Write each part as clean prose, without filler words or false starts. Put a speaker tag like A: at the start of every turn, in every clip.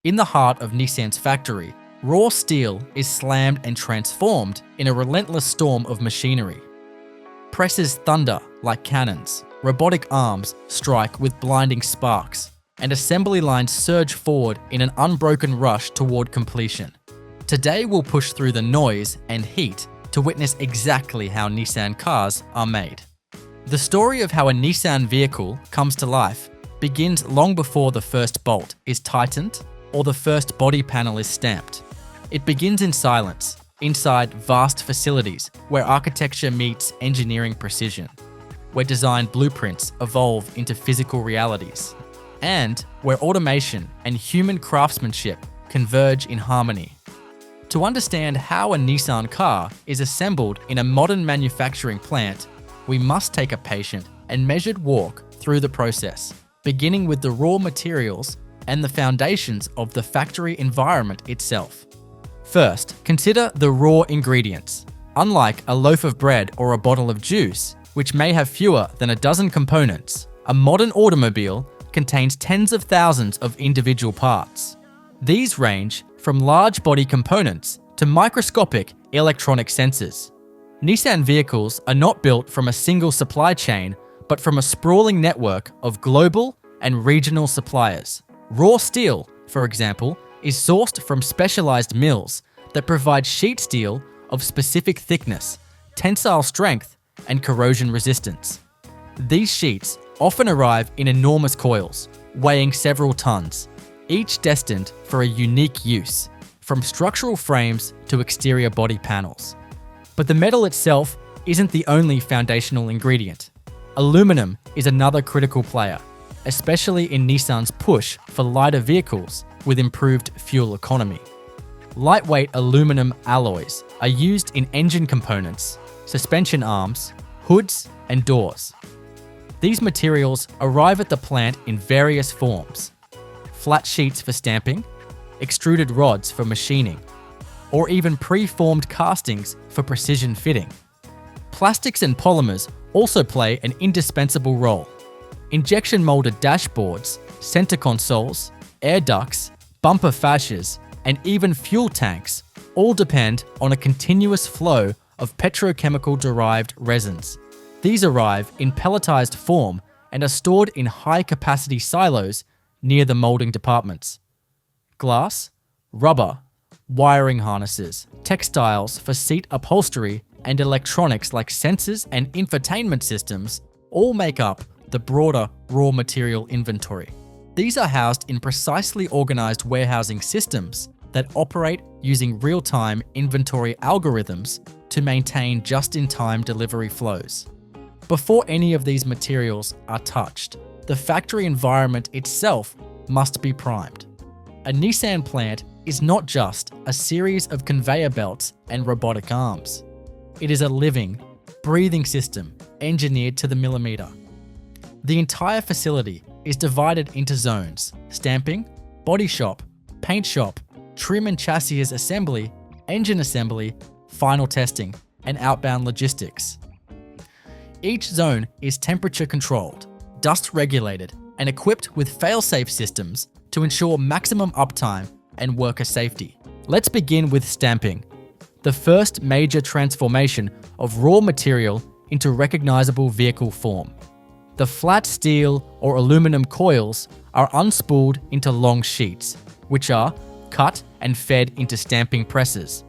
A: In the heart of Nissan's factory, raw steel is slammed and transformed in a relentless storm of machinery. Presses thunder like cannons, robotic arms strike with blinding sparks, and assembly lines surge forward in an unbroken rush toward completion. Today we'll push through the noise and heat to witness exactly how Nissan cars are made. The story of how a Nissan vehicle comes to life begins long before the first bolt is tightened or the first body panel is stamped. It begins in silence, inside vast facilities where architecture meets engineering precision, where design blueprints evolve into physical realities, and where automation and human craftsmanship converge in harmony. To understand how a Nissan car is assembled in a modern manufacturing plant, we must take a patient and measured walk through the process, beginning with the raw materials and the foundations of the factory environment itself. First, consider the raw ingredients. Unlike a loaf of bread or a bottle of juice, which may have fewer than a dozen components, a modern automobile contains tens of thousands of individual parts. These range from large body components to microscopic electronic sensors. Nissan vehicles are not built from a single supply chain, but from a sprawling network of global and regional suppliers. Raw steel, for example, is sourced from specialized mills that provide sheet steel of specific thickness, tensile strength, and corrosion resistance. These sheets often arrive in enormous coils, weighing several tons, each destined for a unique use, from structural frames to exterior body panels. But the metal itself isn't the only foundational ingredient. Aluminum is another critical player, especially in Nissan's push for lighter vehicles with improved fuel economy. Lightweight aluminum alloys are used in engine components, suspension arms, hoods, and doors. These materials arrive at the plant in various forms: flat sheets for stamping, extruded rods for machining, or even pre-formed castings for precision fitting. Plastics and polymers also play an indispensable role. Injection molded dashboards, center consoles, air ducts, bumper fascias, and even fuel tanks all depend on a continuous flow of petrochemical-derived resins. These arrive in pelletized form and are stored in high-capacity silos near the molding departments. Glass, rubber, wiring harnesses, textiles for seat upholstery, and electronics like sensors and infotainment systems all make up the broader raw material inventory. These are housed in precisely organized warehousing systems that operate using real-time inventory algorithms to maintain just-in-time delivery flows. Before any of these materials are touched, the factory environment itself must be primed. A Nissan plant is not just a series of conveyor belts and robotic arms. It is a living, breathing system engineered to the millimeter. The entire facility is divided into zones: stamping, body shop, paint shop, trim and chassis assembly, engine assembly, final testing, and outbound logistics. Each zone is temperature controlled, dust regulated, and equipped with fail-safe systems to ensure maximum uptime and worker safety. Let's begin with stamping, the first major transformation of raw material into recognizable vehicle form. The flat steel or aluminum coils are unspooled into long sheets, which are cut and fed into stamping presses.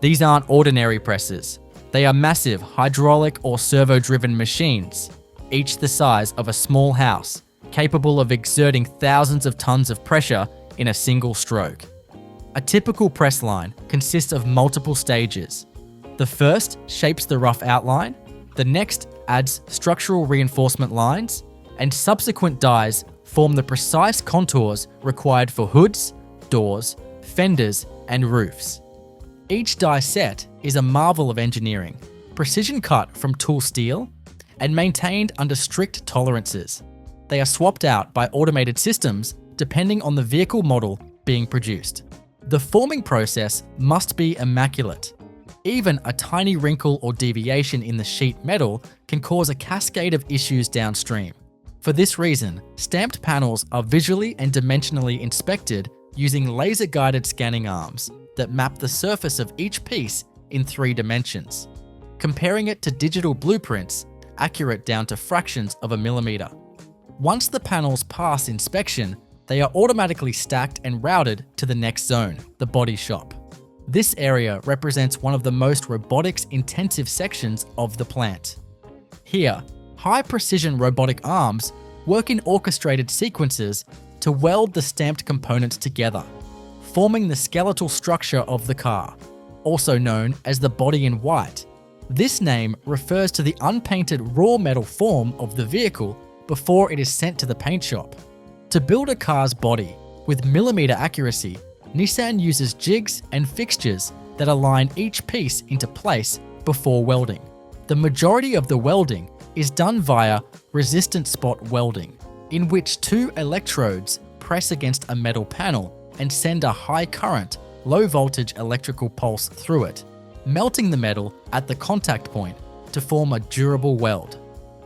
A: These aren't ordinary presses. They are massive hydraulic or servo-driven machines, each the size of a small house, capable of exerting thousands of tons of pressure in a single stroke. A typical press line consists of multiple stages. The first shapes the rough outline, the next adds structural reinforcement lines, and subsequent dies form the precise contours required for hoods, doors, fenders, and roofs. Each die set is a marvel of engineering, precision cut from tool steel, and maintained under strict tolerances. They are swapped out by automated systems depending on the vehicle model being produced. The forming process must be immaculate. Even a tiny wrinkle or deviation in the sheet metal can cause a cascade of issues downstream. For this reason, stamped panels are visually and dimensionally inspected using laser-guided scanning arms that map the surface of each piece in 3 dimensions, comparing it to digital blueprints accurate down to fractions of a millimeter. Once the panels pass inspection, they are automatically stacked and routed to the next zone, the body shop. This area represents one of the most robotics-intensive sections of the plant. Here, high-precision robotic arms work in orchestrated sequences to weld the stamped components together, forming the skeletal structure of the car, also known as the body in white. This name refers to the unpainted raw metal form of the vehicle before it is sent to the paint shop. To build a car's body with millimeter accuracy, Nissan uses jigs and fixtures that align each piece into place before welding. The majority of the welding is done via resistant spot welding, in which 2 electrodes press against a metal panel and send a high current, low voltage electrical pulse through it, melting the metal at the contact point to form a durable weld.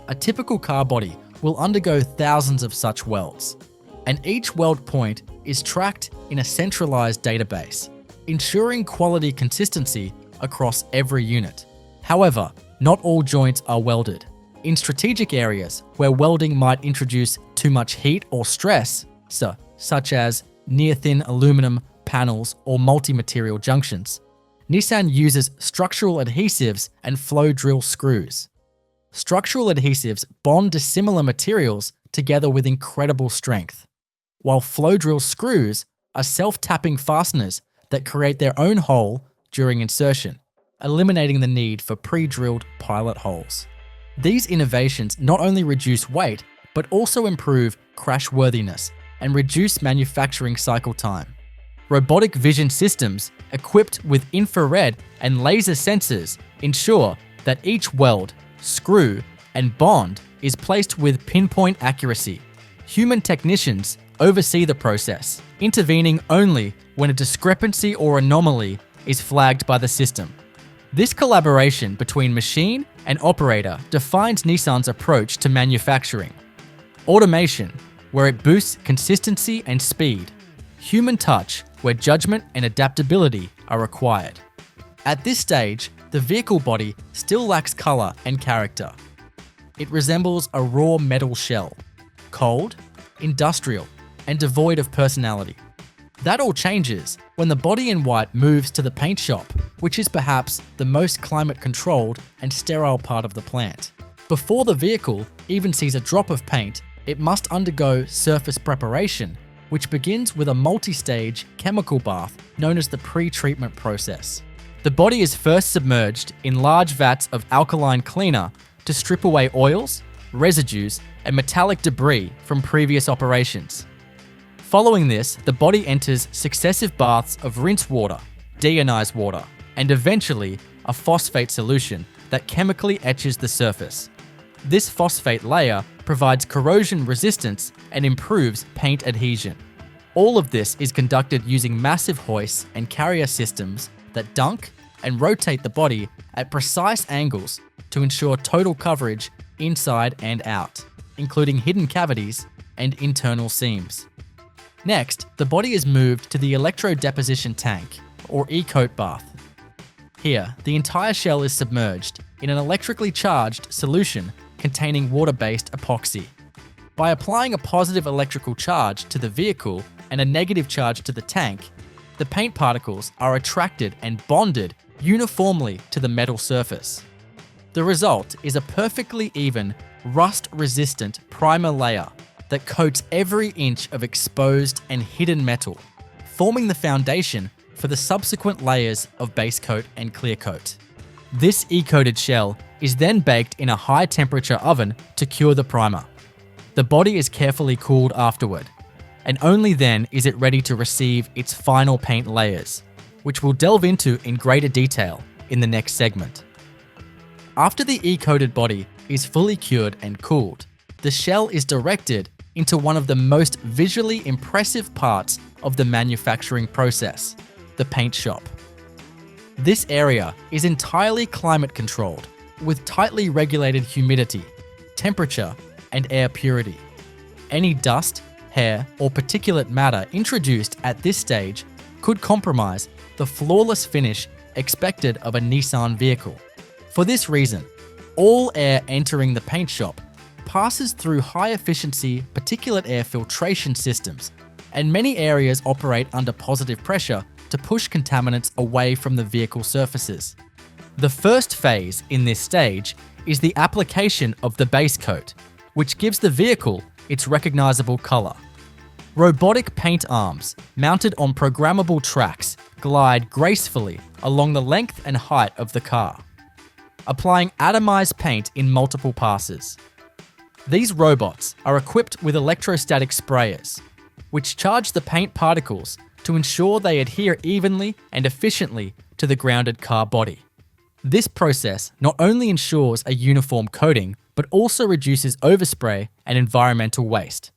A: A typical car body will undergo thousands of such welds, and each weld point is tracked in a centralized database, ensuring quality consistency across every unit. However, not all joints are welded. In strategic areas where welding might introduce too much heat or stress, such as near-thin aluminum panels or multi-material junctions, Nissan uses structural adhesives and flow drill screws. Structural adhesives bond dissimilar materials together with incredible strength, while flow drill screws are self-tapping fasteners that create their own hole during insertion, eliminating the need for pre-drilled pilot holes. These innovations not only reduce weight, but also improve crashworthiness and reduce manufacturing cycle time. Robotic vision systems equipped with infrared and laser sensors ensure that each weld, screw, and bond is placed with pinpoint accuracy. Human technicians oversee the process, intervening only when a discrepancy or anomaly is flagged by the system. This collaboration between machine and operator defines Nissan's approach to manufacturing. Automation, where it boosts consistency and speed. Human touch, where judgment and adaptability are required. At this stage, the vehicle body still lacks color and character. It resembles a raw metal shell, cold, industrial, and devoid of personality. That all changes when the body in white moves to the paint shop, which is perhaps the most climate-controlled and sterile part of the plant. Before the vehicle even sees a drop of paint, it must undergo surface preparation, which begins with a multi-stage chemical bath known as the pre-treatment process. The body is first submerged in large vats of alkaline cleaner to strip away oils, residues, and metallic debris from previous operations. Following this, the body enters successive baths of rinse water, deionized water, and eventually a phosphate solution that chemically etches the surface. This phosphate layer provides corrosion resistance and improves paint adhesion. All of this is conducted using massive hoists and carrier systems that dunk and rotate the body at precise angles to ensure total coverage inside and out, including hidden cavities and internal seams. Next, the body is moved to the electrode deposition tank, or e-coat bath. Here, the entire shell is submerged in an electrically charged solution containing water-based epoxy. By applying a positive electrical charge to the vehicle and a negative charge to the tank, the paint particles are attracted and bonded uniformly to the metal surface. The result is a perfectly even, rust-resistant primer layer that coats every inch of exposed and hidden metal, forming the foundation for the subsequent layers of base coat and clear coat. This e-coated shell is then baked in a high-temperature oven to cure the primer. The body is carefully cooled afterward, and only then is it ready to receive its final paint layers, which we'll delve into in greater detail in the next segment. After the e-coated body is fully cured and cooled, the shell is directed into one of the most visually impressive parts of the manufacturing process, the paint shop. This area is entirely climate controlled, with tightly regulated humidity, temperature, and air purity. Any dust, hair, or particulate matter introduced at this stage could compromise the flawless finish expected of a Nissan vehicle. For this reason, all air entering the paint shop passes through high-efficiency particulate air filtration systems, and many areas operate under positive pressure to push contaminants away from the vehicle surfaces. The first phase in this stage is the application of the base coat, which gives the vehicle its recognizable color. Robotic paint arms, mounted on programmable tracks, glide gracefully along the length and height of the car, applying atomized paint in multiple passes. These robots are equipped with electrostatic sprayers, which charge the paint particles to ensure they adhere evenly and efficiently to the grounded car body. This process not only ensures a uniform coating, but also reduces overspray and environmental waste.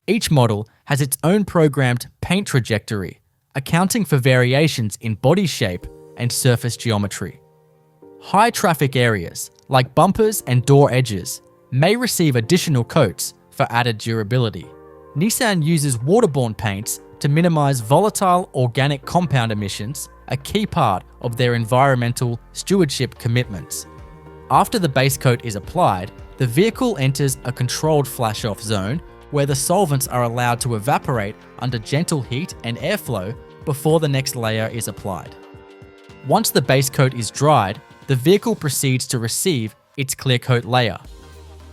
A: Each model has its own programmed paint trajectory, accounting for variations in body shape and surface geometry. High traffic areas, like bumpers and door edges, may receive additional coats for added durability. Nissan uses waterborne paints to minimize volatile organic compound emissions, a key part of their environmental stewardship commitments. After the base coat is applied, the vehicle enters a controlled flash-off zone where the solvents are allowed to evaporate under gentle heat and airflow before the next layer is applied. Once the base coat is dried, the vehicle proceeds to receive its clear coat layer.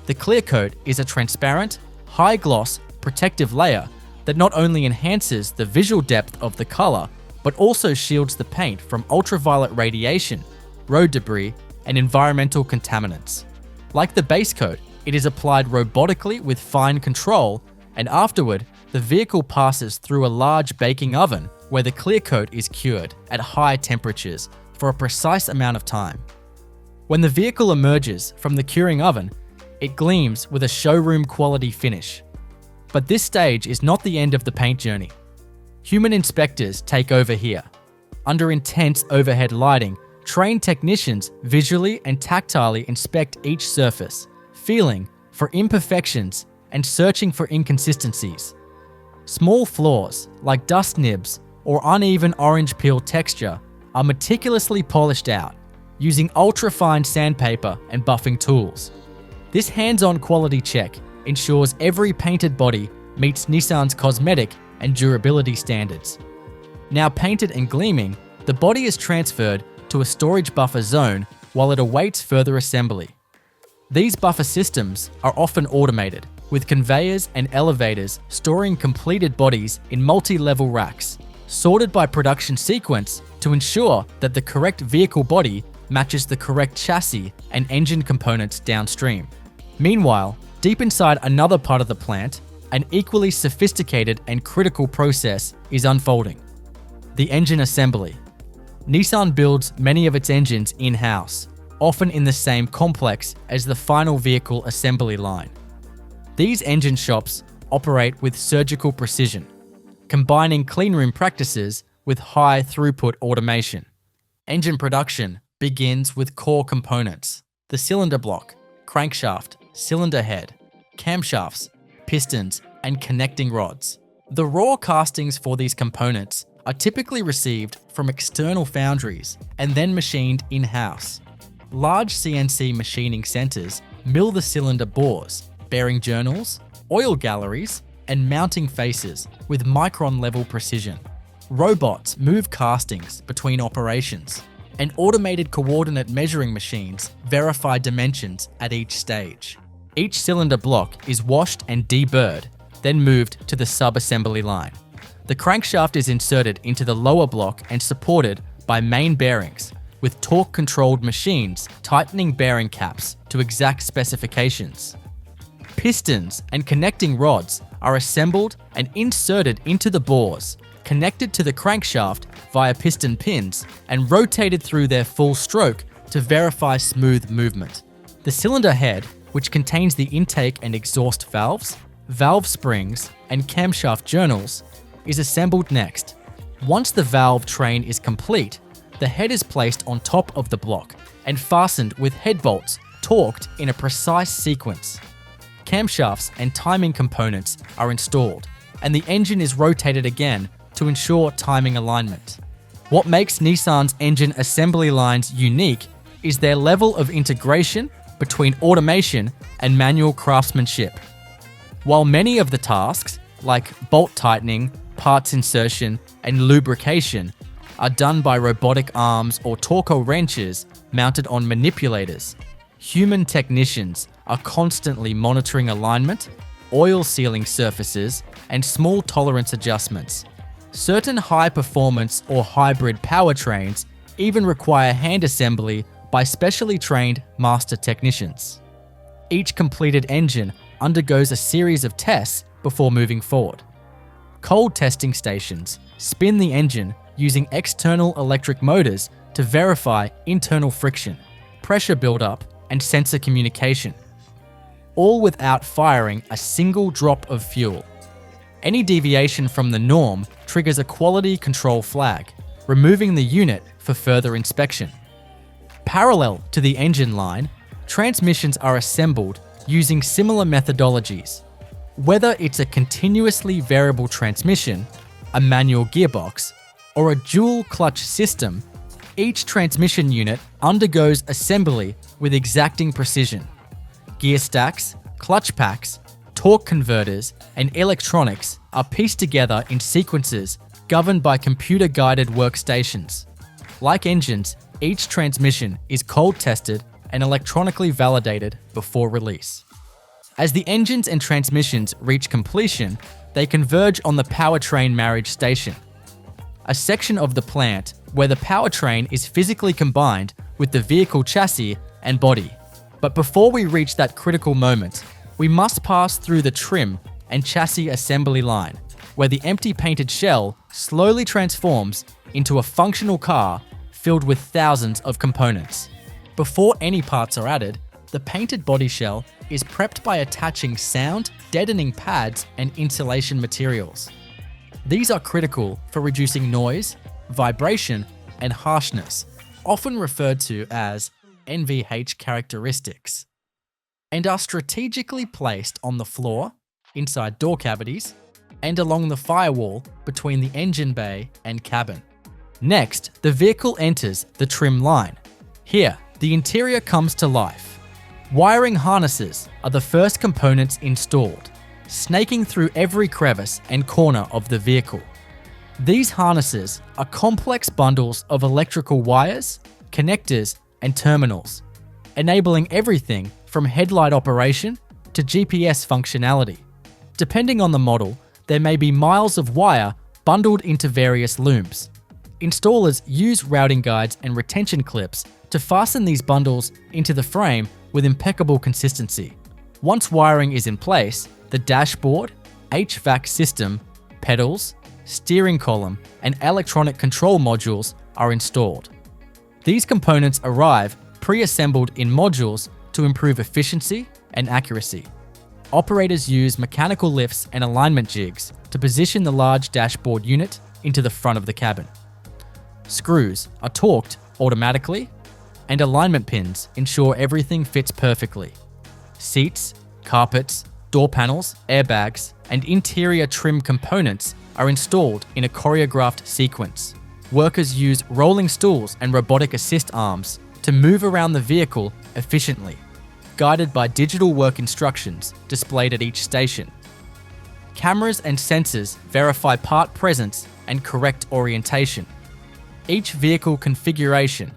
A: The clear coat is a transparent, high-gloss, protective layer that not only enhances the visual depth of the color, but also shields the paint from ultraviolet radiation, road debris, and environmental contaminants. Like the base coat, it is applied robotically with fine control, and afterward, the vehicle passes through a large baking oven where the clear coat is cured at high temperatures for a precise amount of time. When the vehicle emerges from the curing oven, it gleams with a showroom quality finish. But this stage is not the end of the paint journey. Human inspectors take over here. Under intense overhead lighting, trained technicians visually and tactilely inspect each surface, feeling for imperfections and searching for inconsistencies. Small flaws, like dust nibs or uneven orange peel texture, are meticulously polished out, using ultra-fine sandpaper and buffing tools. This hands-on quality check ensures every painted body meets Nissan's cosmetic and durability standards. Now painted and gleaming, the body is transferred to a storage buffer zone while it awaits further assembly. These buffer systems are often automated, with conveyors and elevators storing completed bodies in multi-level racks, sorted by production sequence to ensure that the correct vehicle body matches the correct chassis and engine components downstream. Meanwhile, deep inside another part of the plant, an equally sophisticated and critical process is unfolding: the engine assembly. Nissan builds many of its engines in-house, often in the same complex as the final vehicle assembly line. These engine shops operate with surgical precision, combining cleanroom practices with high throughput automation. Engine production begins with core components: the cylinder block, crankshaft, cylinder head, camshafts, pistons, and connecting rods. The raw castings for these components are typically received from external foundries and then machined in-house. Large CNC machining centers mill the cylinder bores, bearing journals, oil galleries, and mounting faces with micron-level precision. Robots move castings between operations, and automated coordinate measuring machines verify dimensions at each stage. Each cylinder block is washed and deburred, then moved to the sub-assembly line. The crankshaft is inserted into the lower block and supported by main bearings, with torque-controlled machines tightening bearing caps to exact specifications. Pistons and connecting rods are assembled and inserted into the bores, connected to the crankshaft via piston pins, and rotated through their full stroke to verify smooth movement. The cylinder head, which contains the intake and exhaust valves, valve springs, and camshaft journals, is assembled next. Once the valve train is complete, the head is placed on top of the block and fastened with head bolts torqued in a precise sequence. Camshafts and timing components are installed, and the engine is rotated again to ensure timing alignment. What makes Nissan's engine assembly lines unique is their level of integration between automation and manual craftsmanship. While many of the tasks, like bolt tightening, parts insertion, and lubrication, are done by robotic arms or torque wrenches mounted on manipulators, human technicians are constantly monitoring alignment, oil sealing surfaces, and small tolerance adjustments. Certain high-performance or hybrid powertrains even require hand assembly by specially trained master technicians. Each completed engine undergoes a series of tests before moving forward. Cold testing stations spin the engine using external electric motors to verify internal friction, pressure buildup, and sensor communication, all without firing a single drop of fuel. Any deviation from the norm triggers a quality control flag, removing the unit for further inspection. Parallel to the engine line, transmissions are assembled using similar methodologies. Whether it's a continuously variable transmission, a manual gearbox, or a dual clutch system, each transmission unit undergoes assembly with exacting precision. Gear stacks, clutch packs, torque converters, and electronics are pieced together in sequences governed by computer-guided workstations. Like engines, each transmission is cold tested and electronically validated before release. As the engines and transmissions reach completion, they converge on the powertrain marriage station, a section of the plant where the powertrain is physically combined with the vehicle chassis and body. But before we reach that critical moment, we must pass through the trim and chassis assembly line, where the empty painted shell slowly transforms into a functional car filled with thousands of components. Before any parts are added, the painted body shell is prepped by attaching sound deadening pads and insulation materials. These are critical for reducing noise, vibration, and harshness, often referred to as NVH characteristics, and are strategically placed on the floor, inside door cavities, and along the firewall between the engine bay and cabin. Next, the vehicle enters the trim line. Here, the interior comes to life. Wiring harnesses are the first components installed, snaking through every crevice and corner of the vehicle. These harnesses are complex bundles of electrical wires, connectors, and terminals, enabling everything from headlight operation to GPS functionality. Depending on the model, there may be miles of wire bundled into various looms. Installers use routing guides and retention clips to fasten these bundles into the frame with impeccable consistency. Once wiring is in place, the dashboard, HVAC system, pedals, steering column, and electronic control modules are installed. These components arrive pre-assembled in modules to improve efficiency and accuracy. Operators use mechanical lifts and alignment jigs to position the large dashboard unit into the front of the cabin. Screws are torqued automatically, and alignment pins ensure everything fits perfectly. Seats, carpets, door panels, airbags, and interior trim components are installed in a choreographed sequence. Workers use rolling stools and robotic assist arms to move around the vehicle efficiently, guided by digital work instructions displayed at each station. Cameras and sensors verify part presence and correct orientation. Each vehicle configuration,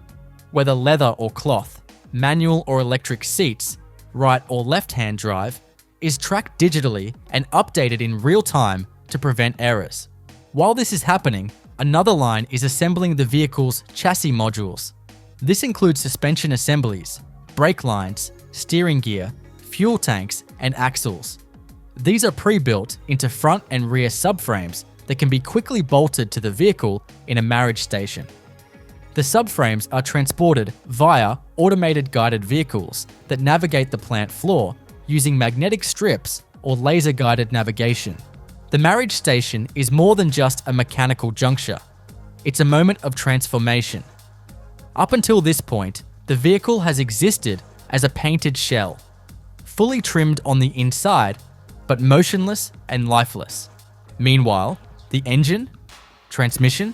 A: whether leather or cloth, manual or electric seats, right or left-hand drive, is tracked digitally and updated in real time to prevent errors. While this is happening, another line is assembling the vehicle's chassis modules. This includes suspension assemblies, brake lines, steering gear, fuel tanks, and axles. These are pre-built into front and rear subframes that can be quickly bolted to the vehicle in a marriage station. The subframes are transported via automated guided vehicles that navigate the plant floor using magnetic strips or laser-guided navigation. The marriage station is more than just a mechanical juncture. It's a moment of transformation. Up until this point, the vehicle has existed as a painted shell, fully trimmed on the inside, but motionless and lifeless. Meanwhile, the engine, transmission,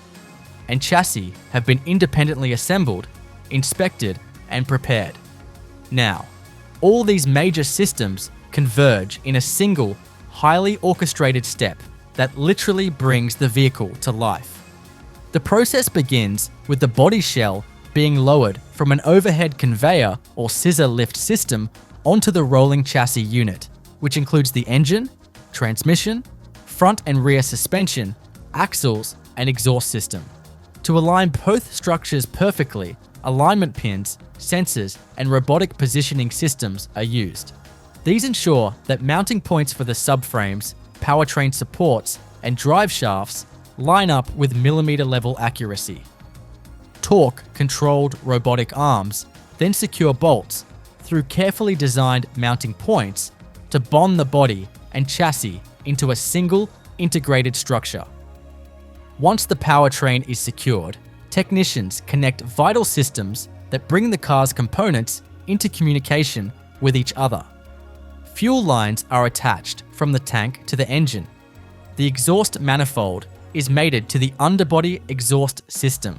A: and chassis have been independently assembled, inspected, and prepared. Now, all these major systems converge in a single, highly orchestrated step that literally brings the vehicle to life. The process begins with the body shell being lowered from an overhead conveyor or scissor lift system onto the rolling chassis unit, which includes the engine, transmission, front and rear suspension, axles, and exhaust system. To align both structures perfectly, alignment pins, sensors, and robotic positioning systems are used. These ensure that mounting points for the subframes, powertrain supports, and drive shafts line up with millimeter-level accuracy. Torque-controlled robotic arms then secure bolts through carefully designed mounting points to bond the body and chassis into a single integrated structure. Once the powertrain is secured, technicians connect vital systems that bring the car's components into communication with each other. Fuel lines are attached from the tank to the engine. The exhaust manifold is mated to the underbody exhaust system.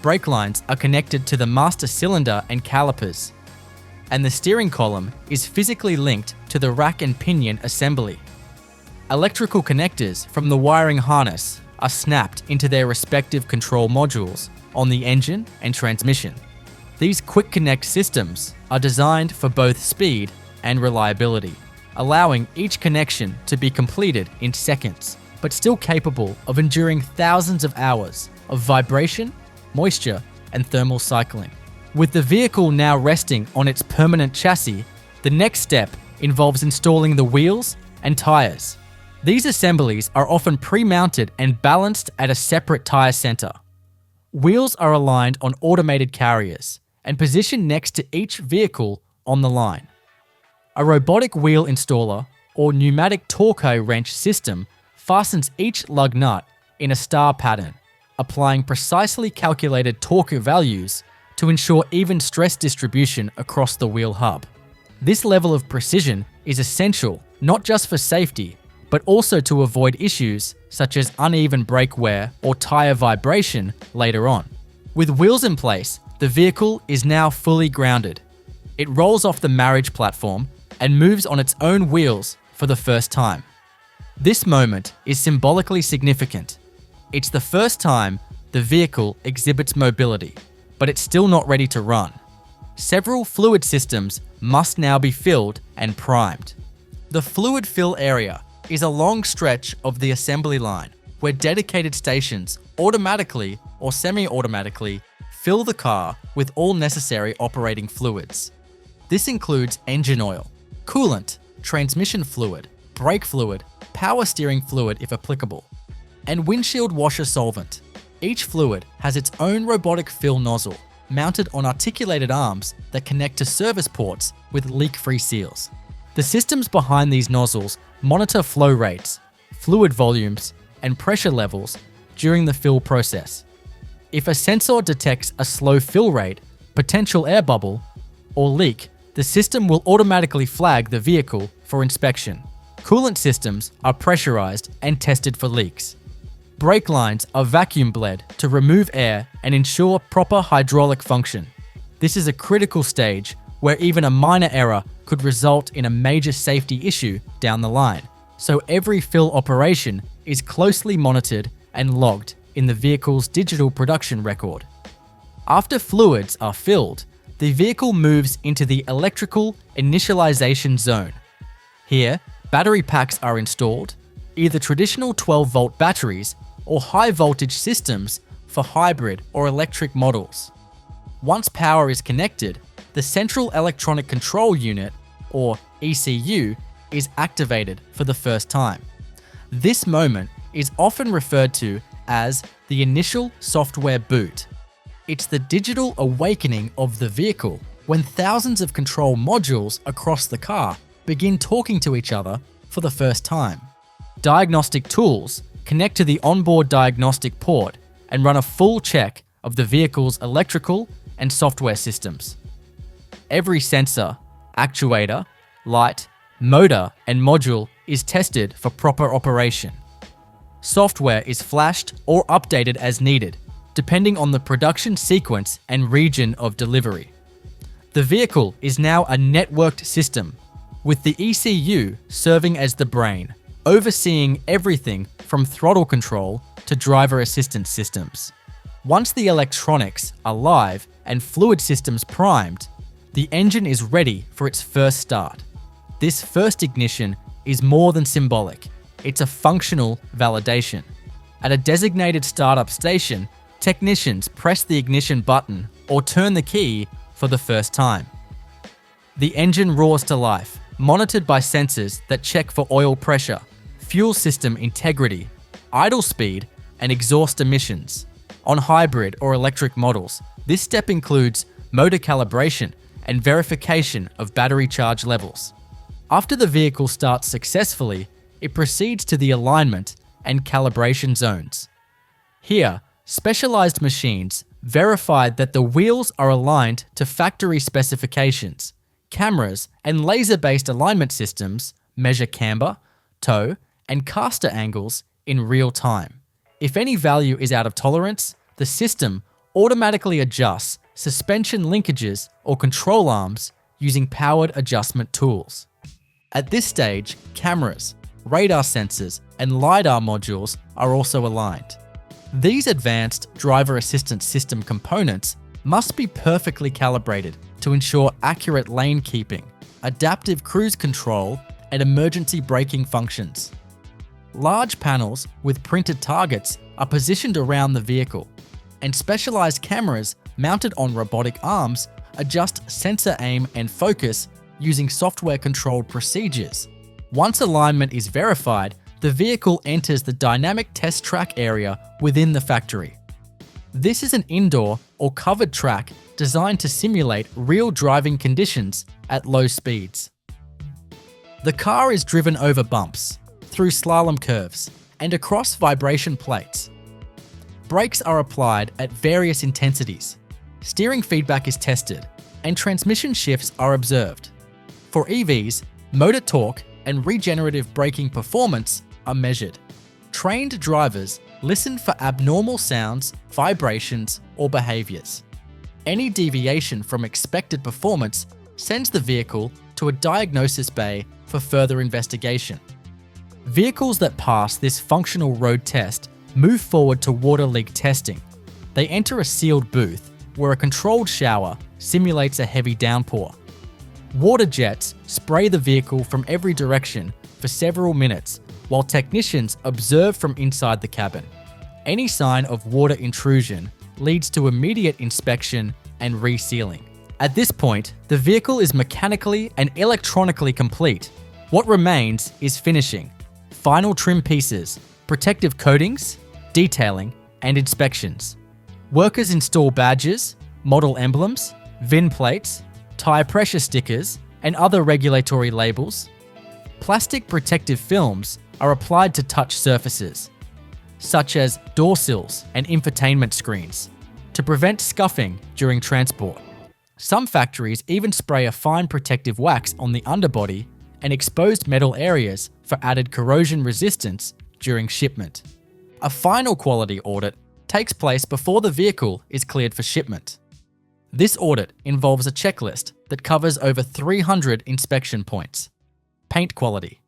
A: Brake lines are connected to the master cylinder and calipers, and the steering column is physically linked to the rack and pinion assembly. Electrical connectors from the wiring harness are snapped into their respective control modules on the engine and transmission. These quick connect systems are designed for both speed and reliability, allowing each connection to be completed in seconds, but still capable of enduring thousands of hours of vibration, moisture, and thermal cycling. With the vehicle now resting on its permanent chassis, the next step involves installing the wheels and tires. These assemblies are often pre-mounted and balanced at a separate tire center. Wheels are aligned on automated carriers and positioned next to each vehicle on the line. A robotic wheel installer or pneumatic torque wrench system fastens each lug nut in a star pattern, applying precisely calculated torque values to ensure even stress distribution across the wheel hub. This level of precision is essential not just for safety, but also to avoid issues such as uneven brake wear or tire vibration later on. With wheels in place, the vehicle is now fully grounded. It rolls off the marriage platform and moves on its own wheels for the first time. This moment is symbolically significant. It's the first time the vehicle exhibits mobility, but it's still not ready to run. Several fluid systems must now be filled and primed. The fluid fill area is a long stretch of the assembly line where dedicated stations automatically or semi-automatically fill the car with all necessary operating fluids. This includes engine oil, coolant, transmission fluid, brake fluid, power steering fluid if applicable, and windshield washer solvent. Each fluid has its own robotic fill nozzle mounted on articulated arms that connect to service ports with leak-free seals. The systems behind these nozzles monitor flow rates, fluid volumes, and pressure levels during the fill process. If a sensor detects a slow fill rate, potential air bubble, or leak, the system will automatically flag the vehicle for inspection. Coolant systems are pressurized and tested for leaks. Brake lines are vacuum bled to remove air and ensure proper hydraulic function. This is a critical stage where even a minor error could result in a major safety issue down the line, so every fill operation is closely monitored and logged in the vehicle's digital production record. After fluids are filled, the vehicle moves into the electrical initialization zone. Here, battery packs are installed, either traditional 12-volt batteries or high-voltage systems for hybrid or electric models. Once power is connected, the Central Electronic Control Unit, or ECU, is activated for the first time. This moment is often referred to as the initial software boot. It's the digital awakening of the vehicle when thousands of control modules across the car begin talking to each other for the first time. Diagnostic tools connect to the onboard diagnostic port and run a full check of the vehicle's electrical and software systems. Every sensor, actuator, light, motor, and module is tested for proper operation. Software is flashed or updated as needed, depending on the production sequence and region of delivery. The vehicle is now a networked system, with the ECU serving as the brain, overseeing everything from throttle control to driver assistance systems. Once the electronics are live and fluid systems primed, the engine is ready for its first start. This first ignition is more than symbolic, it's a functional validation. At a designated startup station, technicians press the ignition button or turn the key for the first time. The engine roars to life, monitored by sensors that check for oil pressure, fuel system integrity, idle speed, and exhaust emissions. On hybrid or electric models, this step includes motor calibration and verification of battery charge levels. After the vehicle starts successfully, it proceeds to the alignment and calibration zones. Here, specialized machines verify that the wheels are aligned to factory specifications. Cameras and laser-based alignment systems measure camber, toe, and caster angles in real time. If any value is out of tolerance, the system automatically adjusts suspension linkages or control arms using powered adjustment tools. At this stage, cameras, radar sensors, and LiDAR modules are also aligned. These advanced driver assistance system components must be perfectly calibrated to ensure accurate lane keeping, adaptive cruise control, and emergency braking functions. Large panels with printed targets are positioned around the vehicle, and specialized cameras mounted on robotic arms adjust sensor aim and focus using software-controlled procedures. Once alignment is verified, the vehicle enters the dynamic test track area within the factory. This is an indoor or covered track designed to simulate real driving conditions at low speeds. The car is driven over bumps, through slalom curves, and across vibration plates. Brakes are applied at various intensities. Steering feedback is tested, and transmission shifts are observed. For EVs, motor torque and regenerative braking performance are measured. Trained drivers listen for abnormal sounds, vibrations, or behaviors. Any deviation from expected performance sends the vehicle to a diagnosis bay for further investigation. Vehicles that pass this functional road test move forward to water leak testing. They enter a sealed booth where a controlled shower simulates a heavy downpour. Water jets spray the vehicle from every direction for several minutes while technicians observe from inside the cabin. Any sign of water intrusion leads to immediate inspection and resealing. At this point, the vehicle is mechanically and electronically complete. What remains is finishing, final trim pieces, protective coatings, detailing, and inspections. Workers install badges, model emblems, VIN plates, tire pressure stickers, and other regulatory labels. Plastic protective films are applied to touch surfaces, such as door sills and infotainment screens, to prevent scuffing during transport. Some factories even spray a fine protective wax on the underbody and exposed metal areas for added corrosion resistance during shipment. A final quality audit takes place before the vehicle is cleared for shipment. This audit involves a checklist that covers over 300 inspection points: paint quality,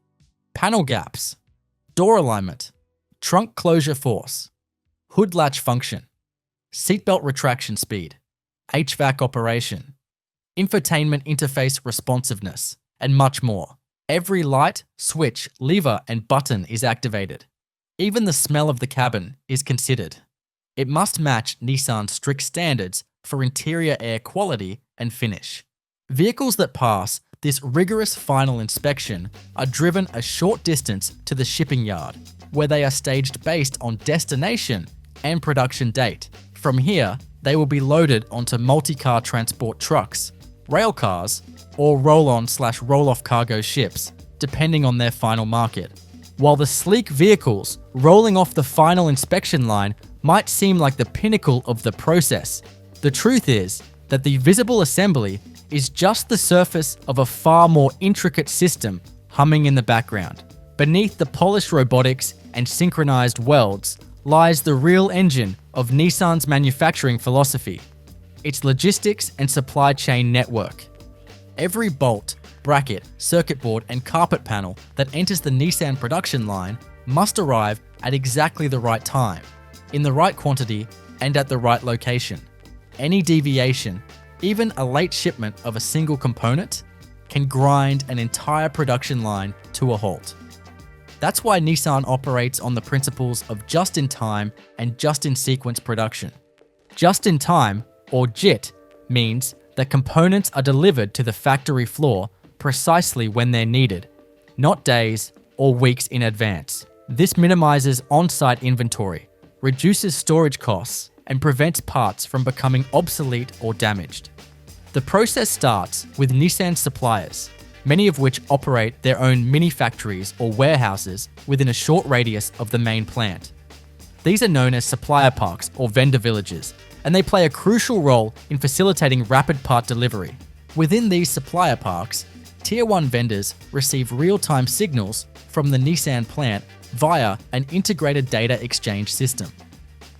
A: panel gaps, door alignment, trunk closure force, hood latch function, seatbelt retraction speed, HVAC operation, infotainment interface responsiveness, and much more. Every light, switch, lever, and button is activated. Even the smell of the cabin is considered. It must match Nissan's strict standards for interior air quality and finish. Vehicles that pass this rigorous final inspection are driven a short distance to the shipping yard, where they are staged based on destination and production date. From here, they will be loaded onto multi-car transport trucks, rail cars, or roll-on/roll-off cargo ships, depending on their final market. While the sleek vehicles rolling off the final inspection line might seem like the pinnacle of the process, the truth is that the visible assembly is just the surface of a far more intricate system humming in the background, beneath the polished robotics and synchronized welds lies the real engine of Nissan's manufacturing philosophy, its logistics and supply chain network. Every bolt, bracket, circuit board, and carpet panel that enters the Nissan production line must arrive at exactly the right time, in the right quantity, and at the right location. Any deviation, even a late shipment of a single component, can grind an entire production line to a halt. That's why Nissan operates on the principles of just-in-time and just-in-sequence production. Just-in-time, or JIT, means that components are delivered to the factory floor precisely when they're needed, not days or weeks in advance. This minimizes on-site inventory, reduces storage costs, and prevents parts from becoming obsolete or damaged. The process starts with Nissan suppliers, many of which operate their own mini-factories or warehouses within a short radius of the main plant. These are known as supplier parks or vendor villages, and they play a crucial role in facilitating rapid part delivery. Within these supplier parks, Tier 1 vendors receive real-time signals from the Nissan plant via an integrated data exchange system.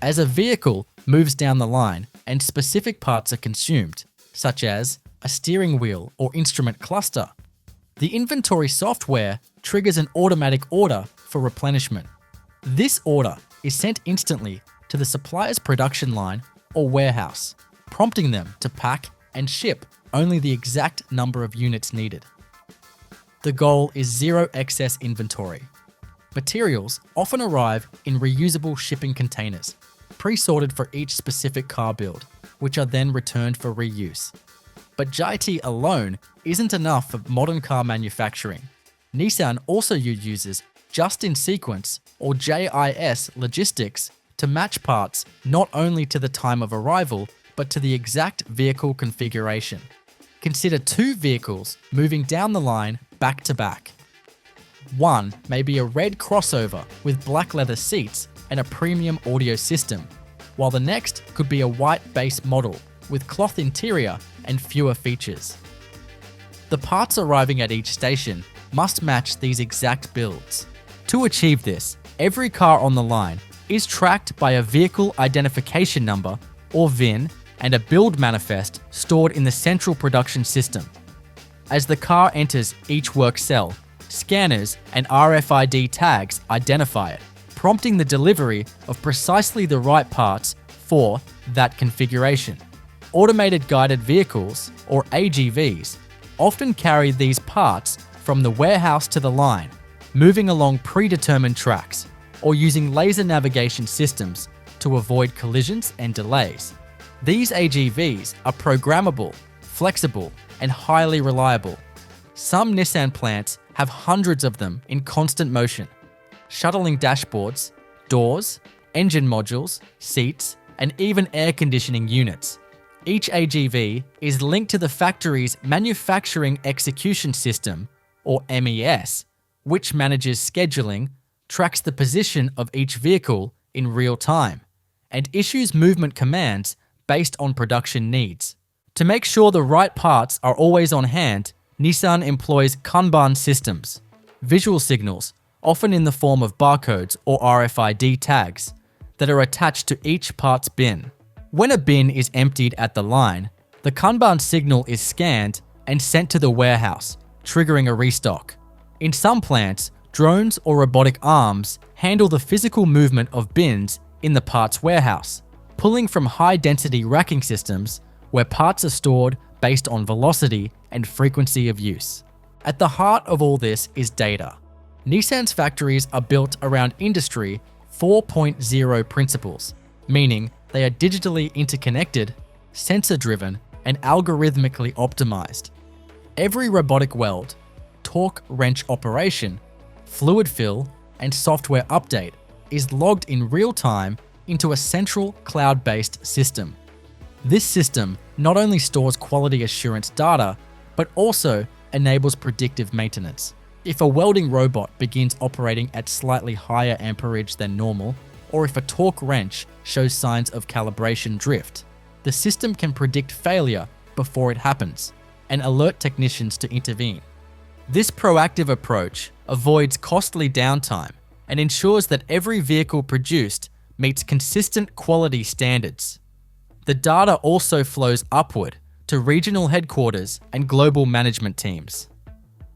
A: As a vehicle moves down the line and specific parts are consumed, such as a steering wheel or instrument cluster, the inventory software triggers an automatic order for replenishment. This order is sent instantly to the supplier's production line or warehouse, prompting them to pack and ship only the exact number of units needed. The goal is zero excess inventory. Materials often arrive in reusable shipping containers, pre-sorted for each specific car build, which are then returned for reuse. But JIT alone isn't enough for modern car manufacturing. Nissan also uses just-in-sequence or JIS logistics to match parts not only to the time of arrival, but to the exact vehicle configuration. Consider two vehicles moving down the line back to back. One may be a red crossover with black leather seats and a premium audio system, while the next could be a white base model with cloth interior and fewer features. The parts arriving at each station must match these exact builds. To achieve this, every car on the line is tracked by a vehicle identification number or VIN and a build manifest stored in the central production system. As the car enters each work cell, scanners and RFID tags identify it, prompting the delivery of precisely the right parts for that configuration. Automated guided vehicles, or AGVs, often carry these parts from the warehouse to the line, moving along predetermined tracks, or using laser navigation systems to avoid collisions and delays. These AGVs are programmable, flexible, and highly reliable. Some Nissan plants have hundreds of them in constant motion, shuttling dashboards, doors, engine modules, seats, and even air conditioning units. Each AGV is linked to the factory's Manufacturing Execution System, or MES, which manages scheduling, tracks the position of each vehicle in real time, and issues movement commands based on production needs. To make sure the right parts are always on hand, Nissan employs Kanban systems, visual signals, often in the form of barcodes or RFID tags, that are attached to each part's bin. When a bin is emptied at the line, the Kanban signal is scanned and sent to the warehouse, triggering a restock. In some plants, drones or robotic arms handle the physical movement of bins in the parts warehouse, pulling from high-density racking systems where parts are stored based on velocity and frequency of use. At the heart of all this is data. Nissan's factories are built around Industry 4.0 principles, meaning they are digitally interconnected, sensor-driven, and algorithmically optimized. Every robotic weld, torque wrench operation, fluid fill, and software update is logged in real time into a central cloud-based system. This system not only stores quality assurance data, but also enables predictive maintenance. If a welding robot begins operating at slightly higher amperage than normal, or if a torque wrench shows signs of calibration drift, the system can predict failure before it happens and alert technicians to intervene. This proactive approach avoids costly downtime and ensures that every vehicle produced meets consistent quality standards. The data also flows upward to regional headquarters and global management teams,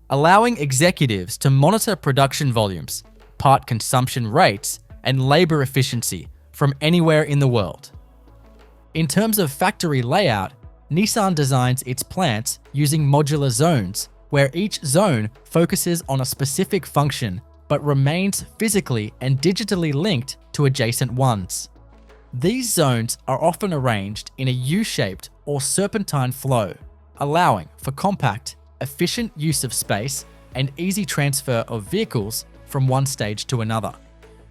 A: allowing executives to monitor production volumes, part consumption rates, and labor efficiency from anywhere in the world. In terms of factory layout, Nissan designs its plants using modular zones, where each zone focuses on a specific function but remains physically and digitally linked to adjacent ones. These zones are often arranged in a U-shaped or serpentine flow, allowing for compact, efficient use of space and easy transfer of vehicles from one stage to another.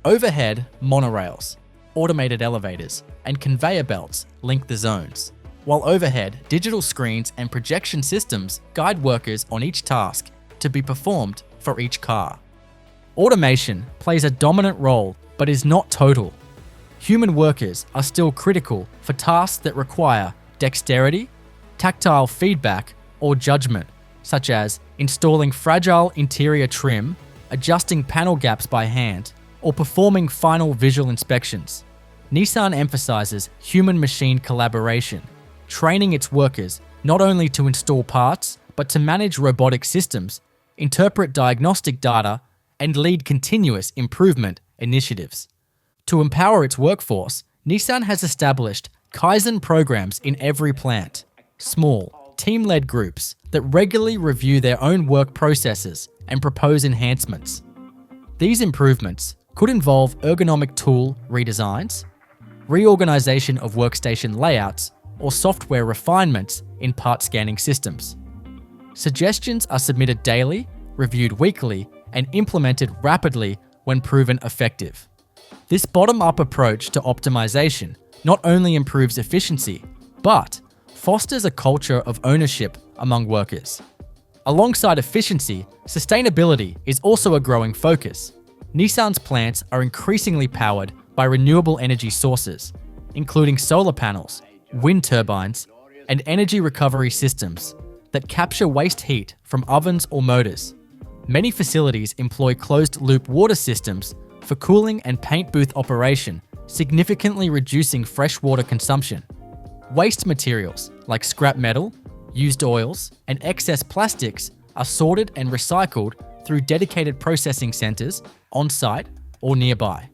A: Overhead monorails, automated elevators, and conveyor belts link the zones, while overhead digital screens and projection systems guide workers on each task to be performed for each car. Automation plays a dominant role but is not total. Human workers are still critical for tasks that require dexterity, tactile feedback, or judgment, such as installing fragile interior trim, adjusting panel gaps by hand, or performing final visual inspections. Nissan emphasizes human-machine collaboration, training its workers not only to install parts, but to manage robotic systems, interpret diagnostic data, and lead continuous improvement initiatives. To empower its workforce, Nissan has established Kaizen programs in every plant, small, team-led groups that regularly review their own work processes and propose enhancements. These improvements could involve ergonomic tool redesigns, reorganization of workstation layouts, or software refinements in part scanning systems. Suggestions are submitted daily, reviewed weekly, and implemented rapidly when proven effective. This bottom-up approach to optimization not only improves efficiency, but fosters a culture of ownership among workers. Alongside efficiency, sustainability is also a growing focus. Nissan's plants are increasingly powered by renewable energy sources, including solar panels, wind turbines, and energy recovery systems that capture waste heat from ovens or motors. Many facilities employ closed-loop water systems for cooling and paint booth operation, significantly reducing freshwater consumption. Waste materials like scrap metal, used oils, and excess plastics are sorted and recycled through dedicated processing centers on-site or nearby.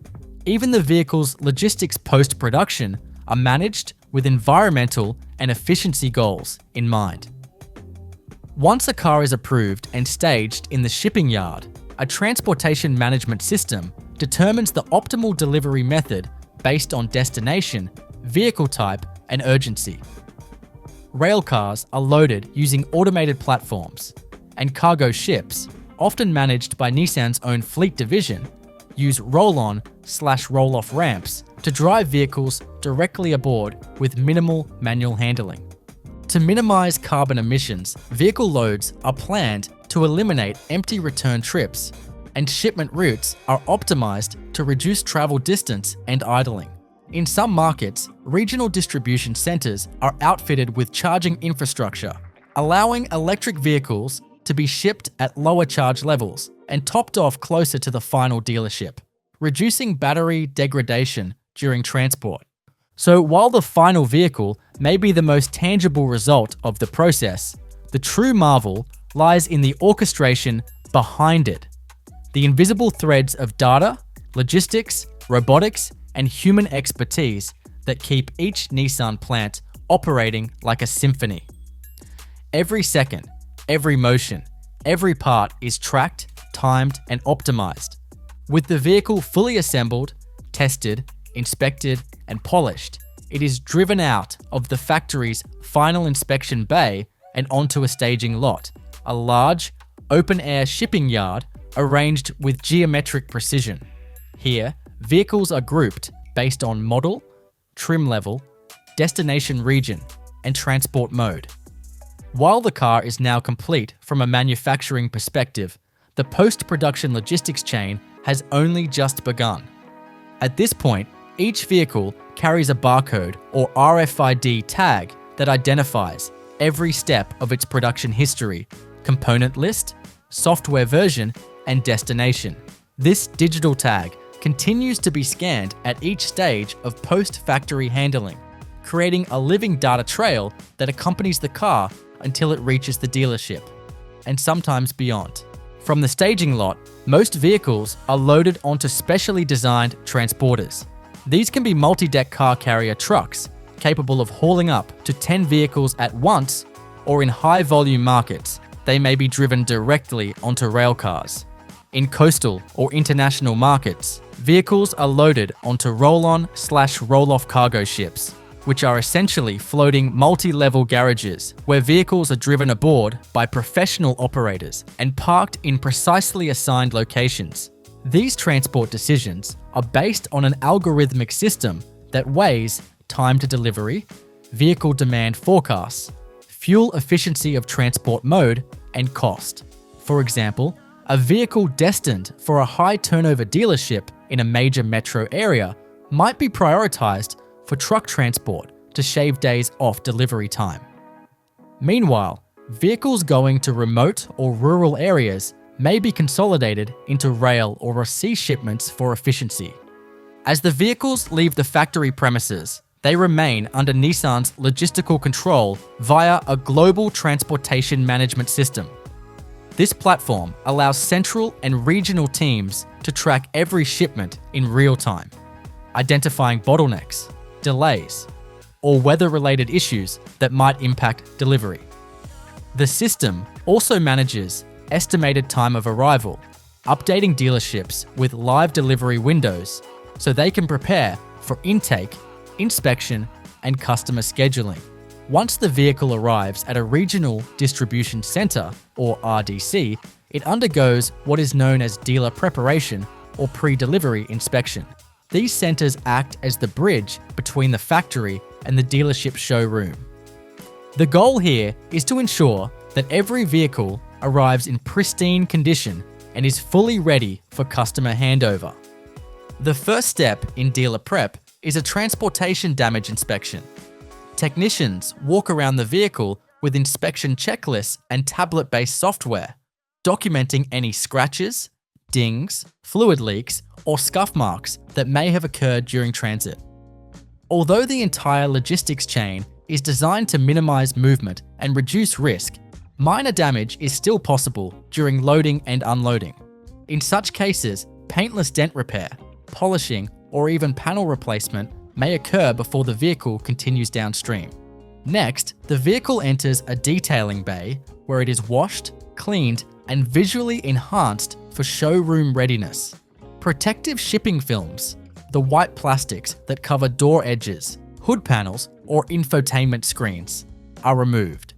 A: Even the vehicle's logistics post-production are managed with environmental and efficiency goals in mind. Once a car is approved and staged in the shipping yard, a transportation management system determines the optimal delivery method based on destination, vehicle type, and urgency. Railcars are loaded using automated platforms, and cargo ships, often managed by Nissan's own fleet division, use roll-on/roll-off ramps to drive vehicles directly aboard with minimal manual handling. To minimize carbon emissions, vehicle loads are planned to eliminate empty return trips, and shipment routes are optimized to reduce travel distance and idling. In some markets, regional distribution centers are outfitted with charging infrastructure, allowing electric vehicles to be shipped at lower charge levels and topped off closer to the final dealership, reducing battery degradation during transport. So while the final vehicle may be the most tangible result of the process, the true marvel lies in the orchestration behind it. The invisible threads of data, logistics, robotics, and human expertise that keep each Nissan plant operating like a symphony. Every second, every motion, every part is tracked, timed, and optimized. With the vehicle fully assembled, tested, inspected, and polished, it is driven out of the factory's final inspection bay and onto a staging lot, a large, open-air shipping yard arranged with geometric precision. Here, vehicles are grouped based on model, trim level, destination region, and transport mode. While the car is now complete from a manufacturing perspective, the post-production logistics chain has only just begun. At this point, each vehicle carries a barcode or RFID tag that identifies every step of its production history, component list, software version, and destination. This digital tag continues to be scanned at each stage of post-factory handling, creating a living data trail that accompanies the car until it reaches the dealership, and sometimes beyond. From the staging lot, most vehicles are loaded onto specially designed transporters. These can be multi-deck car carrier trucks, capable of hauling up to 10 vehicles at once, or in high-volume markets, they may be driven directly onto rail cars. In coastal or international markets, vehicles are loaded onto roll-on/roll-off cargo ships, which are essentially floating multi-level garages where vehicles are driven aboard by professional operators and parked in precisely assigned locations. These transport decisions are based on an algorithmic system that weighs time to delivery, vehicle demand forecasts, fuel efficiency of transport mode, and cost. For example, a vehicle destined for a high turnover dealership in a major metro area might be prioritized for truck transport to shave days off delivery time. Meanwhile, vehicles going to remote or rural areas may be consolidated into rail or sea shipments for efficiency. As the vehicles leave the factory premises, they remain under Nissan's logistical control via a global transportation management system. This platform allows central and regional teams to track every shipment in real time, identifying bottlenecks, delays, or weather-related issues that might impact delivery. The system also manages estimated time of arrival, updating dealerships with live delivery windows so they can prepare for intake, inspection, and customer scheduling. Once the vehicle arrives at a regional distribution center, or RDC, it undergoes what is known as dealer preparation or pre-delivery inspection. These centers act as the bridge between the factory and the dealership showroom. The goal here is to ensure that every vehicle arrives in pristine condition and is fully ready for customer handover. The first step in dealer prep is a transportation damage inspection. Technicians walk around the vehicle with inspection checklists and tablet-based software, documenting any scratches, dings, fluid leaks, or scuff marks that may have occurred during transit. Although the entire logistics chain is designed to minimize movement and reduce risk, minor damage is still possible during loading and unloading. In such cases, paintless dent repair, polishing, or even panel replacement may occur before the vehicle continues downstream. Next, the vehicle enters a detailing bay where it is washed, cleaned, and visually enhanced for showroom readiness. Protective shipping films, the white plastics that cover door edges, hood panels, or infotainment screens, are removed,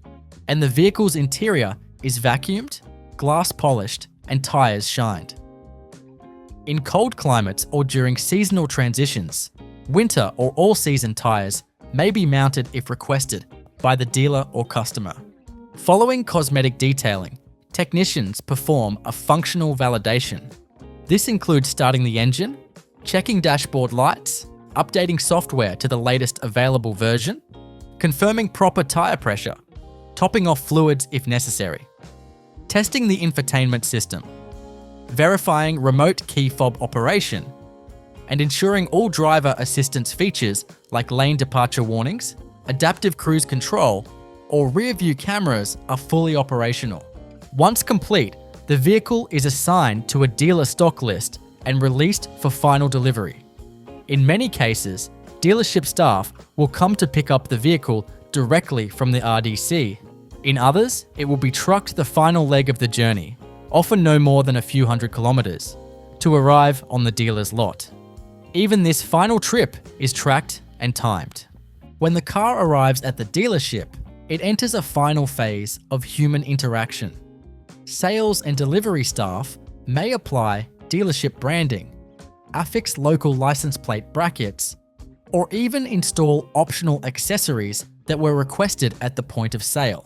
A: and the vehicle's interior is vacuumed, glass polished, and tires shined. In cold climates or during seasonal transitions, winter or all-season tires may be mounted if requested by the dealer or customer. Following cosmetic detailing, technicians perform a functional validation. This includes starting the engine, checking dashboard lights, updating software to the latest available version, confirming proper tire pressure, topping off fluids if necessary, testing the infotainment system, verifying remote key fob operation, and ensuring all driver assistance features like lane departure warnings, adaptive cruise control, or rear view cameras are fully operational. Once complete, the vehicle is assigned to a dealer stock list and released for final delivery. In many cases, dealership staff will come to pick up the vehicle directly from the RDC. In others, it will be trucked the final leg of the journey, often no more than a few hundred kilometers, to arrive on the dealer's lot. Even this final trip is tracked and timed. When the car arrives at the dealership, it enters a final phase of human interaction. Sales and delivery staff may apply dealership branding, affix local license plate brackets, or even install optional accessories that were requested at the point of sale.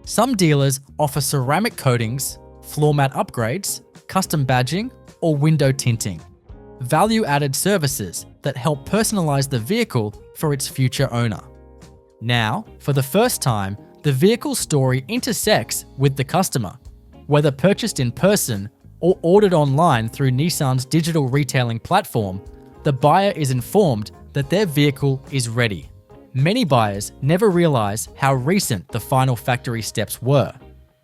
A: Some dealers offer ceramic coatings, floor mat upgrades, custom badging, or window tinting. Value-added services that help personalize the vehicle for its future owner. Now, for the first time, the vehicle story intersects with the customer, whether purchased in person or ordered online through Nissan's digital retailing platform, the buyer is informed that their vehicle is ready. Many buyers never realize how recent the final factory steps were.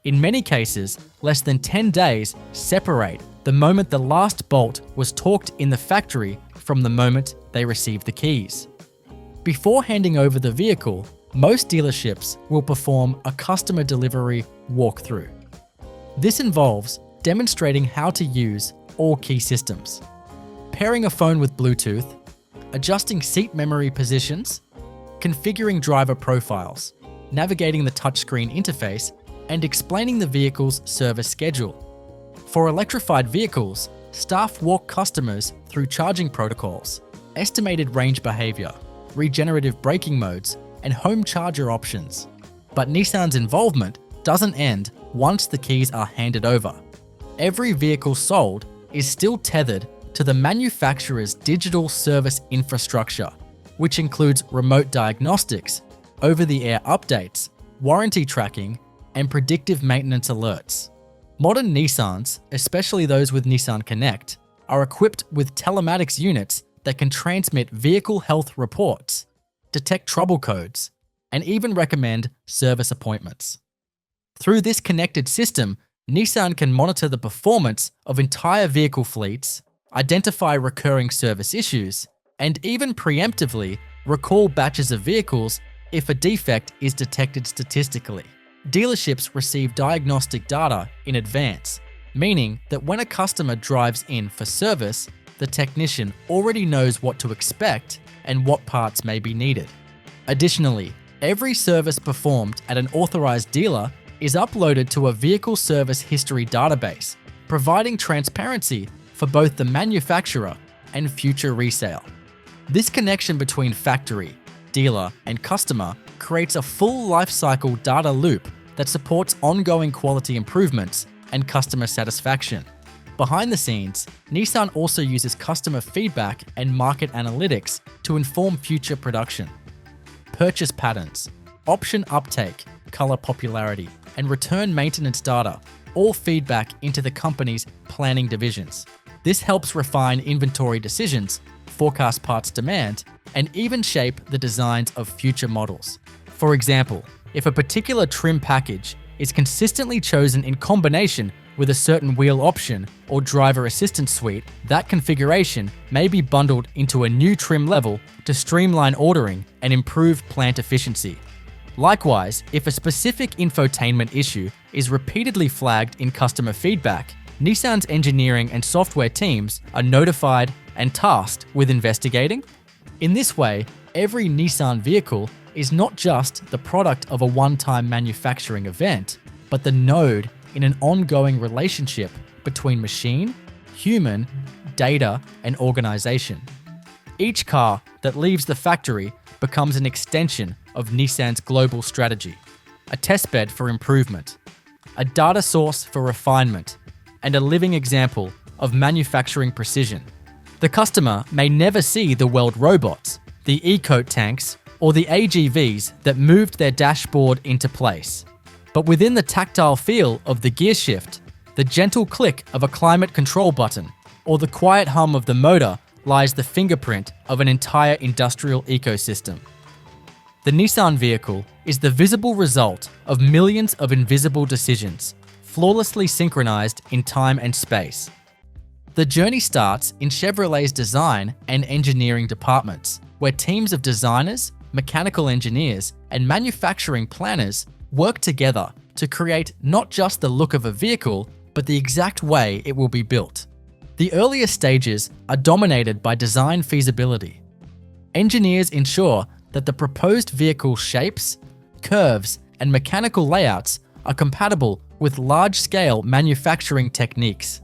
A: In many cases, less than 10 days separate the moment the last bolt was torqued in the factory from the moment they received the keys. Before handing over the vehicle, most dealerships will perform a customer delivery walkthrough. This involves demonstrating how to use all key systems, pairing a phone with Bluetooth, adjusting seat memory positions, configuring driver profiles, navigating the touchscreen interface, and explaining the vehicle's service schedule. For electrified vehicles, staff walk customers through charging protocols, estimated range behavior, regenerative braking modes, and home charger options. But Nissan's involvement doesn't end once the keys are handed over. Every vehicle sold is still tethered to the manufacturer's digital service infrastructure, which includes remote diagnostics, over-the-air updates, warranty tracking, and predictive maintenance alerts. Modern Nissans, especially those with Nissan Connect, are equipped with telematics units that can transmit vehicle health reports, detect trouble codes, and even recommend service appointments. Through this connected system, Nissan can monitor the performance of entire vehicle fleets, identify recurring service issues, and even preemptively recall batches of vehicles if a defect is detected statistically. Dealerships receive diagnostic data in advance, meaning that when a customer drives in for service, the technician already knows what to expect and what parts may be needed. Additionally, every service performed at an authorized dealer is uploaded to a vehicle service history database, providing transparency for both the manufacturer and future resale. This connection between factory, dealer, and customer creates a full lifecycle data loop that supports ongoing quality improvements and customer satisfaction. Behind the scenes, Nissan also uses customer feedback and market analytics to inform future production. Purchase patterns, option uptake, color popularity, and return maintenance data all feedback into the company's planning divisions. This helps refine inventory decisions, forecast parts demand, and even shape the designs of future models. For example, if a particular trim package is consistently chosen in combination with a certain wheel option or driver assistance suite, that configuration may be bundled into a new trim level to streamline ordering and improve plant efficiency. Likewise, if a specific infotainment issue is repeatedly flagged in customer feedback, Nissan's engineering and software teams are notified and tasked with investigating. In this way, every Nissan vehicle is not just the product of a one-time manufacturing event, but the node in an ongoing relationship between machine, human, data, and organization. Each car that leaves the factory becomes an extension of Nissan's global strategy, a testbed for improvement, a data source for refinement, and a living example of manufacturing precision. The customer may never see the Weld robots, the E-coat tanks, or the AGVs that moved their dashboard into place. But within the tactile feel of the gear shift, the gentle click of a climate control button, or the quiet hum of the motor lies the fingerprint of an entire industrial ecosystem. The Nissan vehicle is the visible result of millions of invisible decisions, flawlessly synchronized in time and space. The journey starts in Chevrolet's design and engineering departments, where teams of designers, mechanical engineers, and manufacturing planners work together to create not just the look of a vehicle, but the exact way it will be built. The earlier stages are dominated by design feasibility. Engineers ensure that the proposed vehicle shapes, curves, and mechanical layouts are compatible with large-scale manufacturing techniques.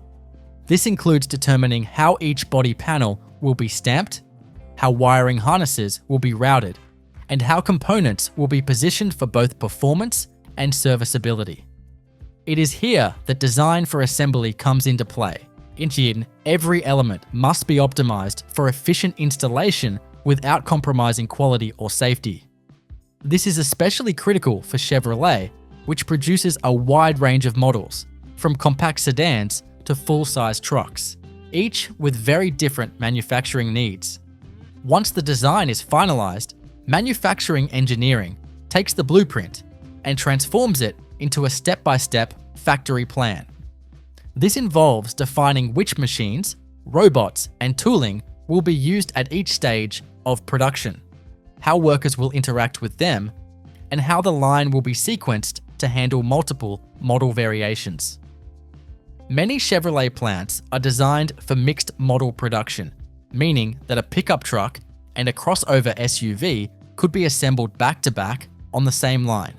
A: This includes determining how each body panel will be stamped, how wiring harnesses will be routed, and how components will be positioned for both performance and serviceability. It is here that design for assembly comes into play. In every element must be optimized for efficient installation without compromising quality or safety. This is especially critical for Chevrolet, which produces a wide range of models, from compact sedans to full-size trucks, each with very different manufacturing needs. Once the design is finalized, manufacturing engineering takes the blueprint and transforms it into a step-by-step factory plan. This involves defining which machines, robots, and tooling will be used at each stage of production, how workers will interact with them, and how the line will be sequenced to handle multiple model variations. Many Chevrolet plants are designed for mixed model production, meaning that a pickup truck and a crossover SUV could be assembled back-to-back on the same line.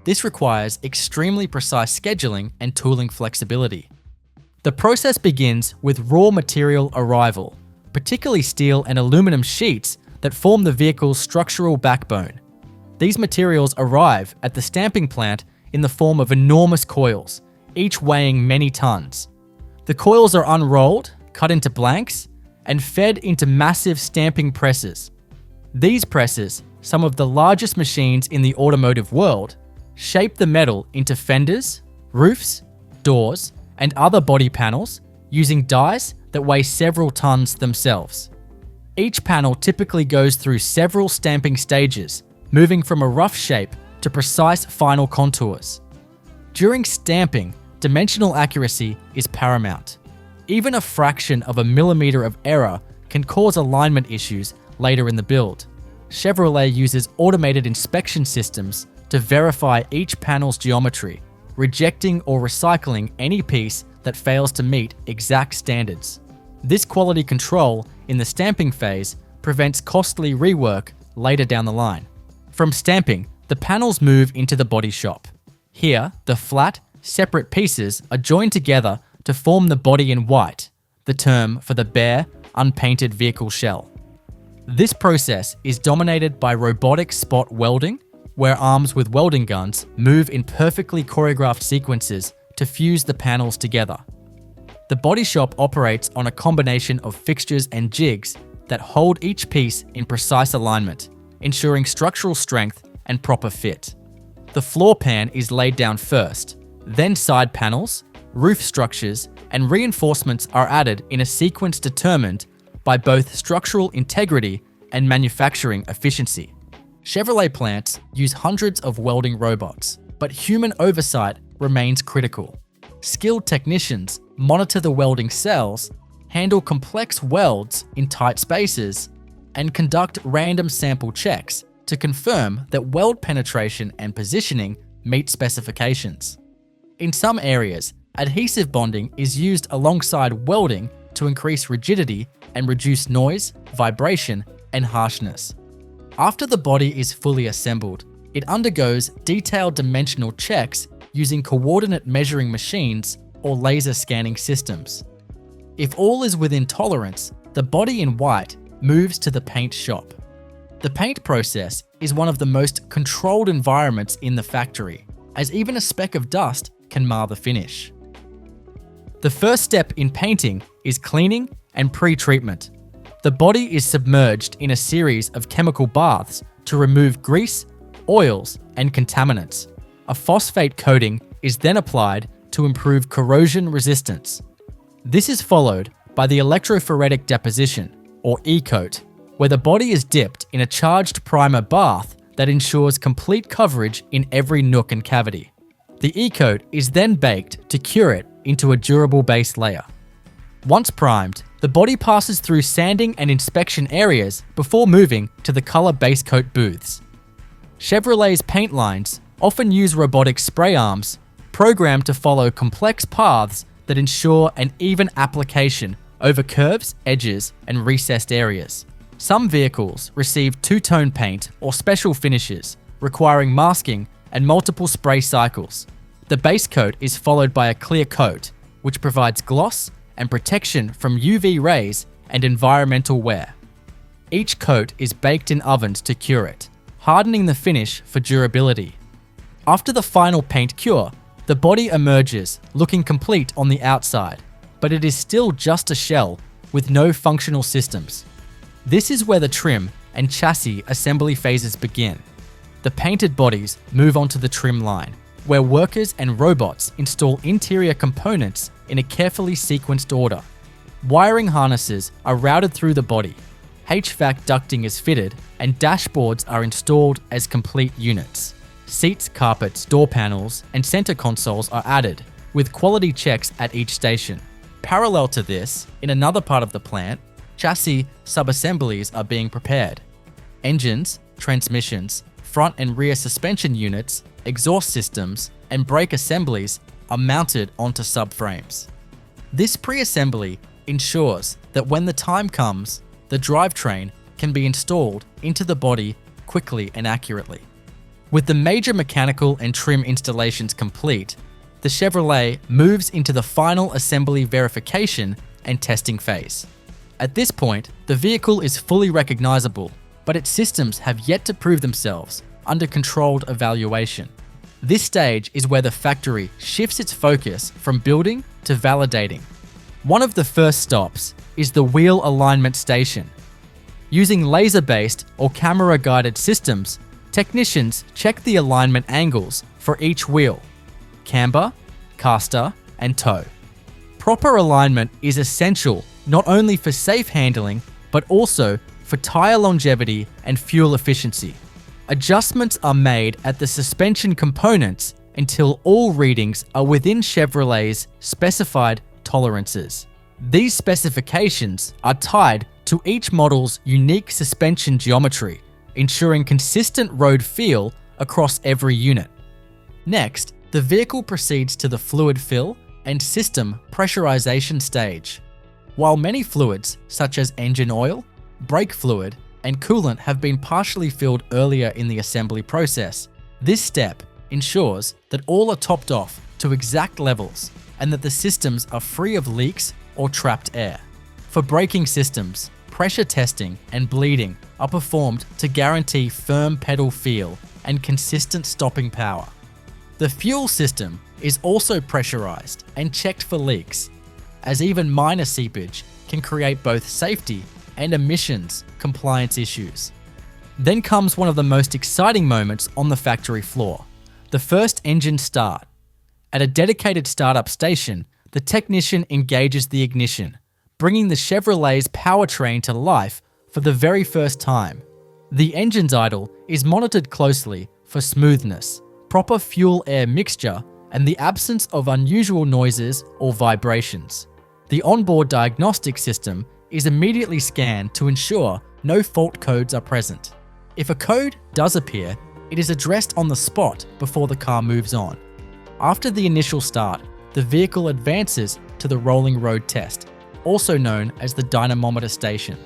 A: This requires extremely precise scheduling and tooling flexibility. The process begins with raw material arrival, particularly steel and aluminum sheets that form the vehicle's structural backbone. These materials arrive at the stamping plant in the form of enormous coils, each weighing many tons. The coils are unrolled, cut into blanks, and fed into massive stamping presses. These presses, some of the largest machines in the automotive world, shape the metal into fenders, roofs, doors, and other body panels using dies that weigh several tons themselves. Each panel typically goes through several stamping stages, moving from a rough shape to precise final contours. During stamping, dimensional accuracy is paramount. Even a fraction of a millimeter of error can cause alignment issues later in the build. Chevrolet uses automated inspection systems to verify each panel's geometry, rejecting or recycling any piece that fails to meet exact standards. This quality control in the stamping phase prevents costly rework later down the line. From stamping, the panels move into the body shop. Here, the flat, separate pieces are joined together to form the body in white, the term for the bare, unpainted vehicle shell. This process is dominated by robotic spot welding, where arms with welding guns move in perfectly choreographed sequences to fuse the panels together. The body shop operates on a combination of fixtures and jigs that hold each piece in precise alignment, ensuring structural strength and proper fit. The floor pan is laid down first, then side panels, roof structures, and reinforcements are added in a sequence determined by both structural integrity and manufacturing efficiency. Chevrolet plants use hundreds of welding robots, but human oversight remains critical. Skilled technicians monitor the welding cells, handle complex welds in tight spaces, and conduct random sample checks to confirm that weld penetration and positioning meet specifications. In some areas, adhesive bonding is used alongside welding to increase rigidity and reduce noise, vibration, and harshness. After the body is fully assembled, it undergoes detailed dimensional checks using coordinate measuring machines or laser scanning systems. If all is within tolerance, the body in white moves to the paint shop. The paint process is one of the most controlled environments in the factory, as even a speck of dust can mar the finish. The first step in painting is cleaning and pre-treatment. The body is submerged in a series of chemical baths to remove grease, oils, and contaminants. A phosphate coating is then applied to improve corrosion resistance. This is followed by the electrophoretic deposition, or E-coat, where the body is dipped in a charged primer bath that ensures complete coverage in every nook and cavity. The E-coat is then baked to cure it into a durable base layer. Once primed, the body passes through sanding and inspection areas before moving to the color base coat booths. Chevrolet's paint lines often use robotic spray arms programmed to follow complex paths that ensure an even application over curves, edges, and recessed areas. Some vehicles receive two-tone paint or special finishes, requiring masking and multiple spray cycles. The base coat is followed by a clear coat, which provides gloss and protection from UV rays and environmental wear. Each coat is baked in ovens to cure it, hardening the finish for durability. After the final paint cure, the body emerges looking complete on the outside, but it is still just a shell with no functional systems. This is where the trim and chassis assembly phases begin. The painted bodies move onto the trim line, where workers and robots install interior components in a carefully sequenced order. Wiring harnesses are routed through the body, HVAC ducting is fitted, and dashboards are installed as complete units. Seats, carpets, door panels, and center consoles are added, with quality checks at each station. Parallel to this, in another part of the plant, chassis sub-assemblies are being prepared. Engines, transmissions, front and rear suspension units, exhaust systems, and brake assemblies are mounted onto subframes. This pre-assembly ensures that when the time comes, the drivetrain can be installed into the body quickly and accurately. With the major mechanical and trim installations complete, the Chevrolet moves into the final assembly verification and testing phase. At this point, the vehicle is fully recognizable, but its systems have yet to prove themselves under controlled evaluation. This stage is where the factory shifts its focus from building to validating. One of the first stops is the wheel alignment station. Using laser-based or camera-guided systems, technicians check the alignment angles for each wheel: camber, caster, and toe. Proper alignment is essential not only for safe handling, but also for tire longevity and fuel efficiency. Adjustments are made at the suspension components until all readings are within Chevrolet's specified tolerances. These specifications are tied to each model's unique suspension geometry, ensuring consistent road feel across every unit. Next, the vehicle proceeds to the fluid fill and system pressurization stage. While many fluids, such as engine oil, brake fluid, and coolant have been partially filled earlier in the assembly process, this step ensures that all are topped off to exact levels and that the systems are free of leaks or trapped air. For braking systems, pressure testing and bleeding are performed to guarantee firm pedal feel and consistent stopping power. The fuel system is also pressurized and checked for leaks, as even minor seepage can create both safety and emissions compliance issues. Then comes one of the most exciting moments on the factory floor: the first engine start. At a dedicated startup station, the technician engages the ignition, bringing the Chevrolet's powertrain to life for the very first time. The engine's idle is monitored closely for smoothness, proper fuel-air mixture, and the absence of unusual noises or vibrations. The onboard diagnostic system is immediately scanned to ensure no fault codes are present. If a code does appear, it is addressed on the spot before the car moves on. After the initial start, the vehicle advances to the rolling road test, also known as the dynamometer station.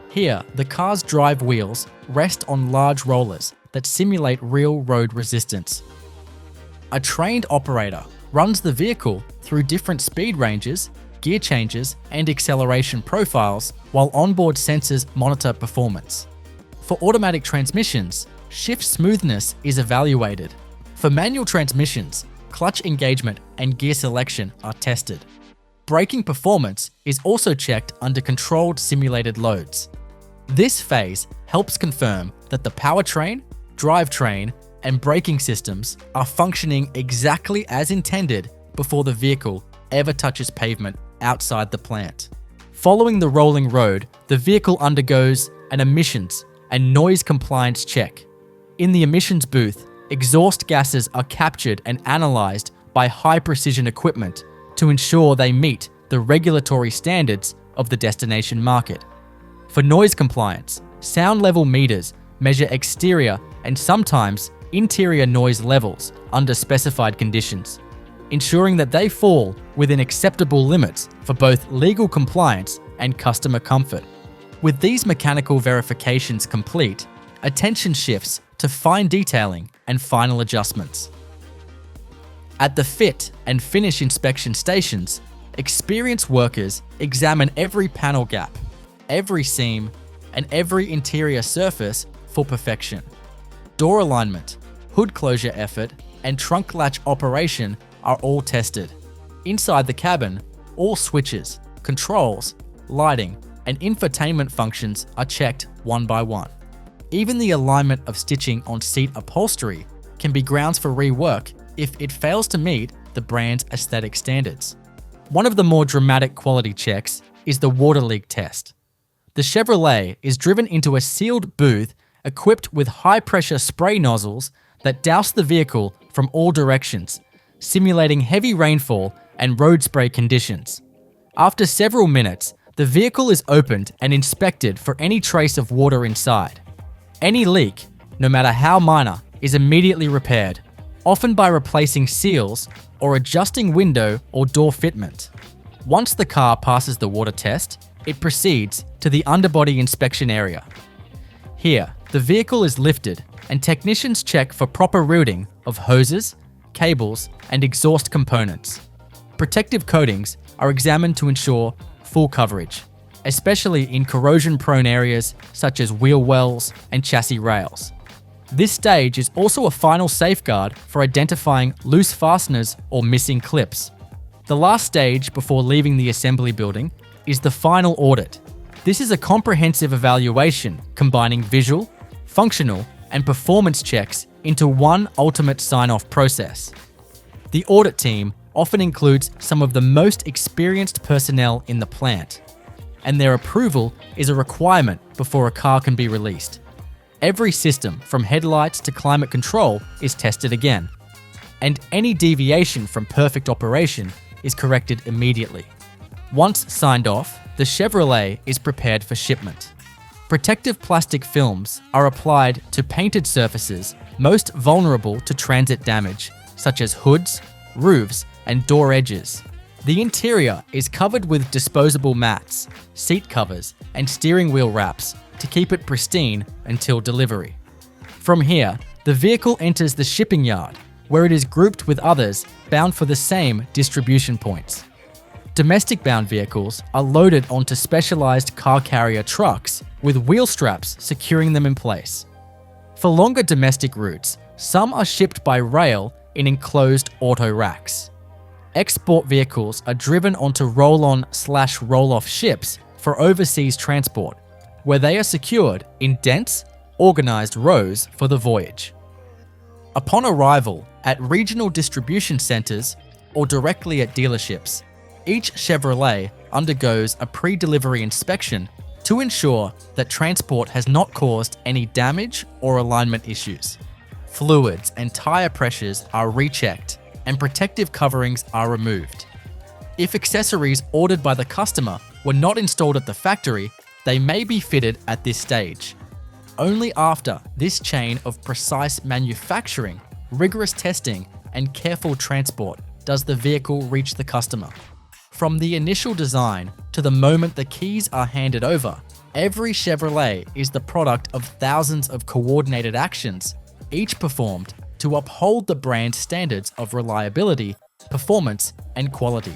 A: Here, the car's drive wheels rest on large rollers that simulate real road resistance. A trained operator runs the vehicle through different speed ranges, gear changes, and acceleration profiles, while onboard sensors monitor performance. For automatic transmissions, shift smoothness is evaluated. For manual transmissions, clutch engagement and gear selection are tested. Braking performance is also checked under controlled simulated loads. This phase helps confirm that the powertrain, drivetrain, and braking systems are functioning exactly as intended before the vehicle ever touches pavement outside the plant. Following the rolling road, the vehicle undergoes an emissions and noise compliance check. In the emissions booth, exhaust gases are captured and analyzed by high-precision equipment to ensure they meet the regulatory standards of the destination market. For noise compliance, sound level meters measure exterior and sometimes interior noise levels under specified conditions, ensuring that they fall within acceptable limits for both legal compliance and customer comfort. With these mechanical verifications complete, attention shifts to fine detailing and final adjustments. At the fit and finish inspection stations, experienced workers examine every panel gap, every seam, and every interior surface for perfection. Door alignment, hood closure effort, and trunk latch operation are all tested. Inside the cabin, all switches, controls, lighting, and infotainment functions are checked one by one. Even the alignment of stitching on seat upholstery can be grounds for rework if it fails to meet the brand's aesthetic standards. One of the more dramatic quality checks is the water leak test. The Chevrolet is driven into a sealed booth equipped with high-pressure spray nozzles that douse the vehicle from all directions, simulating heavy rainfall and road spray conditions. After several minutes, the vehicle is opened and inspected for any trace of water inside. Any leak, no matter how minor, is immediately repaired, often by replacing seals or adjusting window or door fitment. Once the car passes the water test, it proceeds to the underbody inspection area. Here, the vehicle is lifted and technicians check for proper routing of hoses, cables, and exhaust components. Protective coatings are examined to ensure full coverage, especially in corrosion-prone areas such as wheel wells and chassis rails. This stage is also a final safeguard for identifying loose fasteners or missing clips. The last stage before leaving the assembly building is the final audit. This is a comprehensive evaluation combining visual, functional, and performance checks into one ultimate sign-off process. The audit team often includes some of the most experienced personnel in the plant, and their approval is a requirement before a car can be released. Every system, from headlights to climate control, is tested again, and any deviation from perfect operation is corrected immediately. Once signed off, the Chevrolet is prepared for shipment. Protective plastic films are applied to painted surfaces most vulnerable to transit damage, such as hoods, roofs, and door edges. The interior is covered with disposable mats, seat covers, and steering wheel wraps to keep it pristine until delivery. From here, the vehicle enters the shipping yard, where it is grouped with others bound for the same distribution points. Domestic-bound vehicles are loaded onto specialized car carrier trucks with wheel straps securing them in place. For longer domestic routes, some are shipped by rail in enclosed auto racks. Export vehicles are driven onto roll-on/roll-off ships for overseas transport, where they are secured in dense, organized rows for the voyage. Upon arrival at regional distribution centers or directly at dealerships, each Chevrolet undergoes a pre-delivery inspection to ensure that transport has not caused any damage or alignment issues. Fluids and tire pressures are rechecked and protective coverings are removed. If accessories ordered by the customer were not installed at the factory, they may be fitted at this stage. Only after this chain of precise manufacturing, rigorous testing, and careful transport does the vehicle reach the customer. From the initial design to the moment the keys are handed over, every Chevrolet is the product of thousands of coordinated actions, each performed to uphold the brand's standards of reliability, performance, and quality.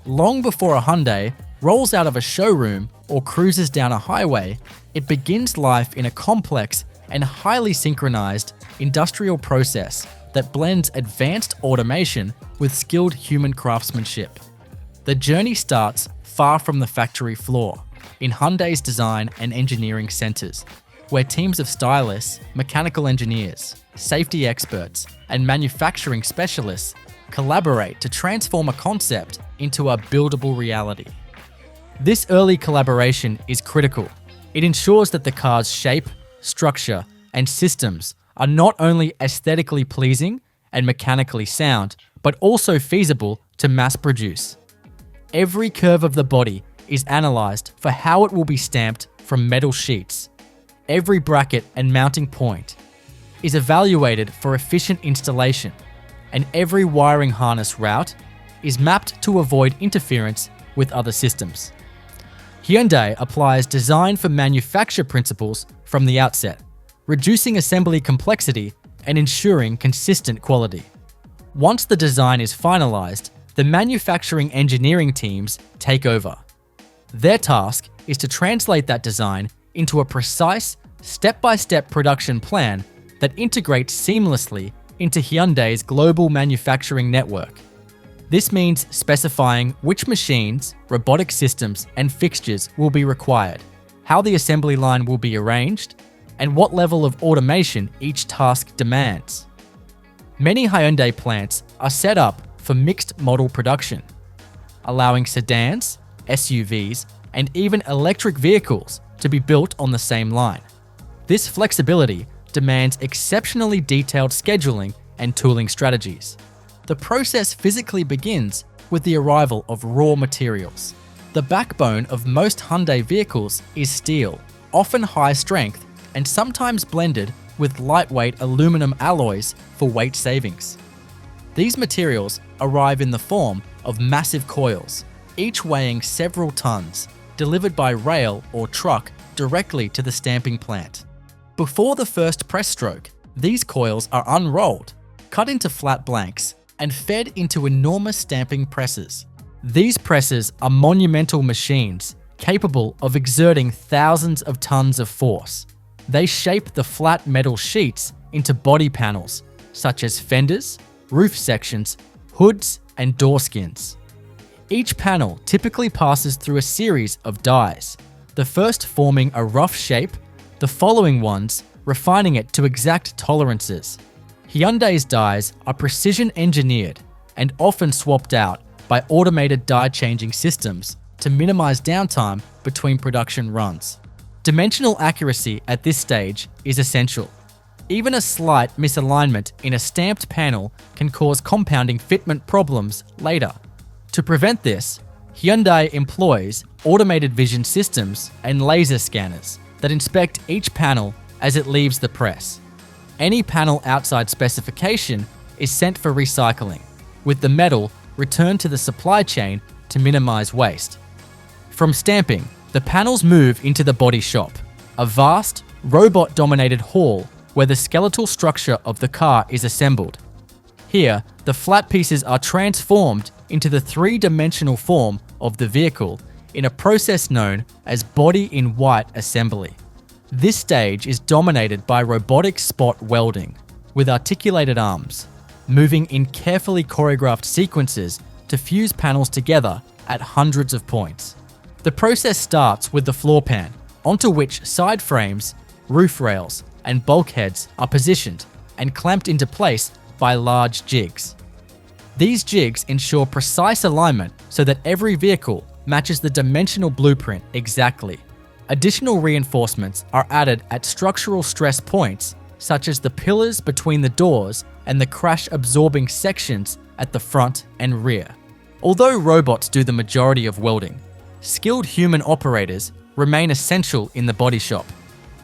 A: Long before a Hyundai rolls out of a showroom or cruises down a highway, it begins life in a complex and highly synchronized industrial process that blends advanced automation with skilled human craftsmanship. The journey starts far from the factory floor, in Hyundai's design and engineering centers, where teams of stylists, mechanical engineers, safety experts, and manufacturing specialists collaborate to transform a concept into a buildable reality. This early collaboration is critical. It ensures that the car's shape, structure, and systems are not only aesthetically pleasing and mechanically sound, but also feasible to mass produce. Every curve of the body is analyzed for how it will be stamped from metal sheets. Every bracket and mounting point is evaluated for efficient installation, and every wiring harness route is mapped to avoid interference with other systems. Hyundai applies design for manufacture principles from the outset, reducing assembly complexity and ensuring consistent quality. Once the design is finalized, the manufacturing engineering teams take over. Their task is to translate that design into a precise, step-by-step production plan that integrates seamlessly into Hyundai's global manufacturing network. This means specifying which machines, robotic systems, and fixtures will be required, how the assembly line will be arranged, and what level of automation each task demands. Many Hyundai plants are set up for mixed model production. allowing sedans, SUVs, and even electric vehicles to be built on the same line. This flexibility demands exceptionally detailed scheduling and tooling strategies. The process physically begins with the arrival of raw materials. The backbone of most Hyundai vehicles is steel, often high strength, and sometimes blended with lightweight aluminum alloys for weight savings. These materials arrive in the form of massive coils, each weighing several tons, delivered by rail or truck directly to the stamping plant. Before the first press stroke, these coils are unrolled, cut into flat blanks, and fed into enormous stamping presses. These presses are monumental machines capable of exerting thousands of tons of force. They shape the flat metal sheets into body panels, such as fenders, roof sections, hoods, and door skins. Each panel typically passes through a series of dies, the first forming a rough shape, the following ones refining it to exact tolerances. Hyundai's dies are precision engineered and often swapped out by automated die changing systems to minimize downtime between production runs. Dimensional accuracy at this stage is essential. Even a slight misalignment in a stamped panel can cause compounding fitment problems later. To prevent this, Hyundai employs automated vision systems and laser scanners that inspect each panel as it leaves the press. Any panel outside specification is sent for recycling, with the metal returned to the supply chain to minimize waste. From stamping, the panels move into the body shop, a vast, robot-dominated hall where the skeletal structure of the car is assembled. Here, the flat pieces are transformed into the three-dimensional form of the vehicle in a process known as body-in-white assembly. This stage is dominated by robotic spot welding, with articulated arms, moving in carefully choreographed sequences to fuse panels together at hundreds of points. The process starts with the floor pan, onto which side frames, roof rails, and bulkheads are positioned and clamped into place by large jigs. These jigs ensure precise alignment so that every vehicle matches the dimensional blueprint exactly. Additional reinforcements are added at structural stress points, such as the pillars between the doors and the crash-absorbing sections at the front and rear. Although robots do the majority of welding, skilled human operators remain essential in the body shop.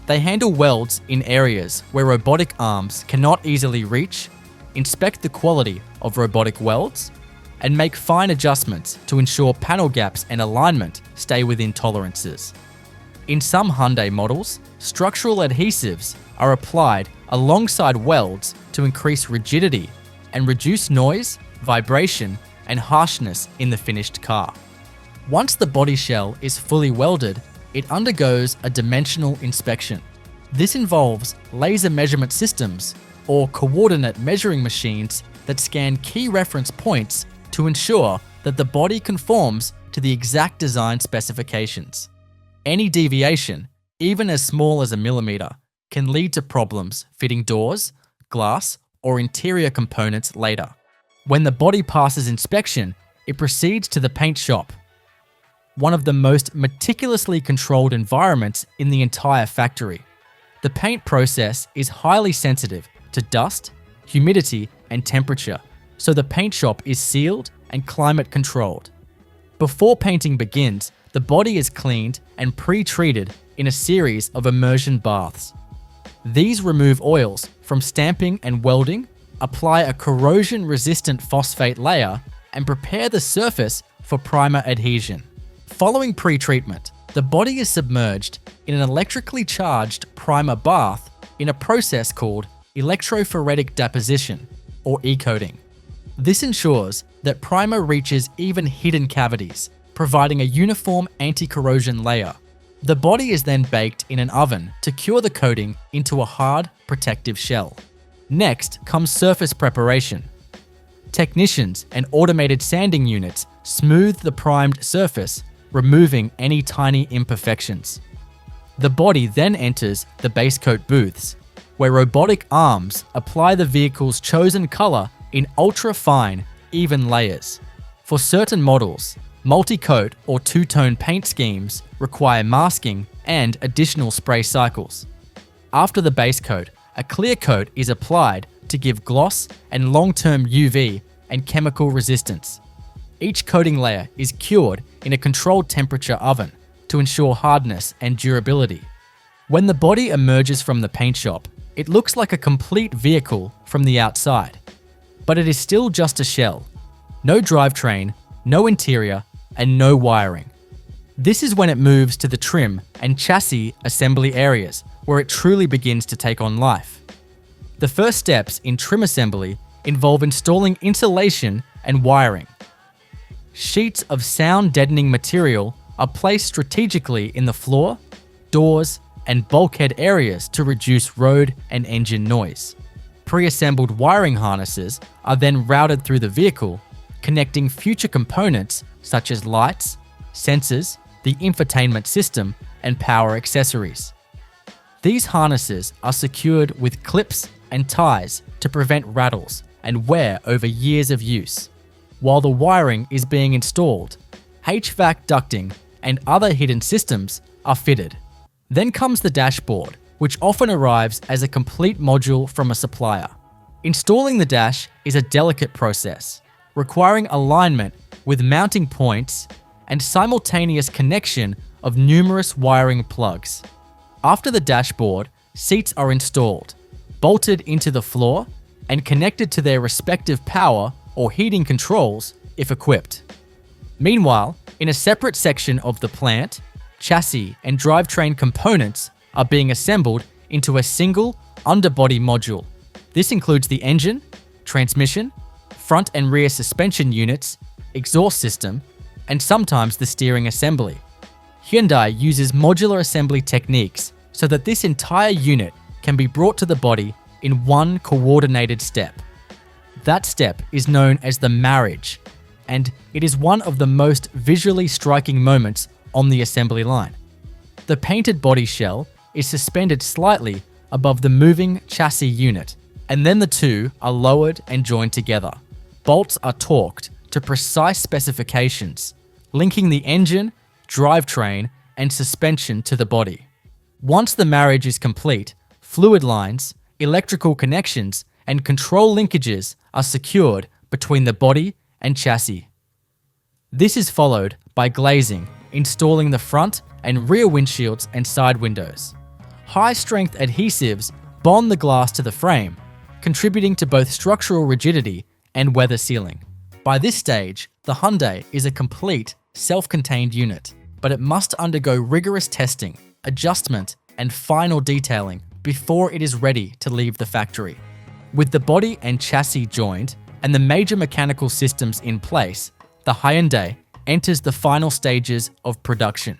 A: They handle welds in areas where robotic arms cannot easily reach, inspect the quality of robotic welds, and make fine adjustments to ensure panel gaps and alignment stay within tolerances. In some Hyundai models, structural adhesives are applied alongside welds to increase rigidity and reduce noise, vibration, and harshness in the finished car. Once the body shell is fully welded, it undergoes a dimensional inspection. This involves laser measurement systems or coordinate measuring machines that scan key reference points to ensure that the body conforms to the exact design specifications. Any deviation, even as small as a millimeter, can lead to problems fitting doors, glass, or interior components later. When the body passes inspection, it proceeds to the paint shop, one of the most meticulously controlled environments in the entire factory. The paint process is highly sensitive to dust, humidity, and temperature, so the paint shop is sealed and climate controlled. Before painting begins, the body is cleaned and pre-treated in a series of immersion baths. These remove oils from stamping and welding, apply a corrosion-resistant phosphate layer, and prepare the surface for primer adhesion. Following pre-treatment, the body is submerged in an electrically charged primer bath in a process called electrophoretic deposition, or e-coating. This ensures that primer reaches even hidden cavities, providing a uniform anti-corrosion layer. The body is then baked in an oven to cure the coating into a hard, protective shell. Next comes surface preparation. Technicians and automated sanding units smooth the primed surface, removing any tiny imperfections. The body then enters the base coat booths, where robotic arms apply the vehicle's chosen color in ultra-fine, even layers. For certain models, Multi-coat or two-tone paint schemes require masking and additional spray cycles. After the base coat, a clear coat is applied to give gloss and long-term UV and chemical resistance. Each coating layer is cured in a controlled temperature oven to ensure hardness and durability. When the body emerges from the paint shop, it looks like a complete vehicle from the outside. But it is still just a shell. No drivetrain, no interior, and no wiring. This is when it moves to the trim and chassis assembly areas, where it truly begins to take on life. The first steps in trim assembly involve installing insulation and wiring. Sheets of sound-deadening material are placed strategically in the floor, doors, and bulkhead areas to reduce road and engine noise. Pre-assembled wiring harnesses are then routed through the vehicle, connecting future components such as lights, sensors, the infotainment system, and power accessories. These harnesses are secured with clips and ties to prevent rattles and wear over years of use. While the wiring is being installed, HVAC ducting and other hidden systems are fitted. Then comes the dashboard, which often arrives as a complete module from a supplier. Installing the dash is a delicate process, requiring alignment with mounting points and simultaneous connection of numerous wiring plugs. After the dashboard, seats are installed, bolted into the floor, and connected to their respective power or heating controls if equipped. Meanwhile, in a separate section of the plant, chassis and drivetrain components are being assembled into a single underbody module. This includes the engine, transmission, front and rear suspension units, exhaust system, and sometimes the steering assembly. Hyundai uses modular assembly techniques so that this entire unit can be brought to the body in one coordinated step. That step is known as the marriage, and it is one of the most visually striking moments on the assembly line. The painted body shell is suspended slightly above the moving chassis unit, and then the two are lowered and joined together. Bolts are torqued to precise specifications, linking the engine, drivetrain, and suspension to the body. Once the marriage is complete, fluid lines, electrical connections, and control linkages are secured between the body and chassis. This is followed by glazing, installing the front and rear windshields and side windows. High-strength adhesives bond the glass to the frame, contributing to both structural rigidity and weather sealing. By this stage, the Hyundai is a complete, self-contained unit, but it must undergo rigorous testing, adjustment, and final detailing before it is ready to leave the factory. With the body and chassis joined and the major mechanical systems in place, the Hyundai enters the final stages of production.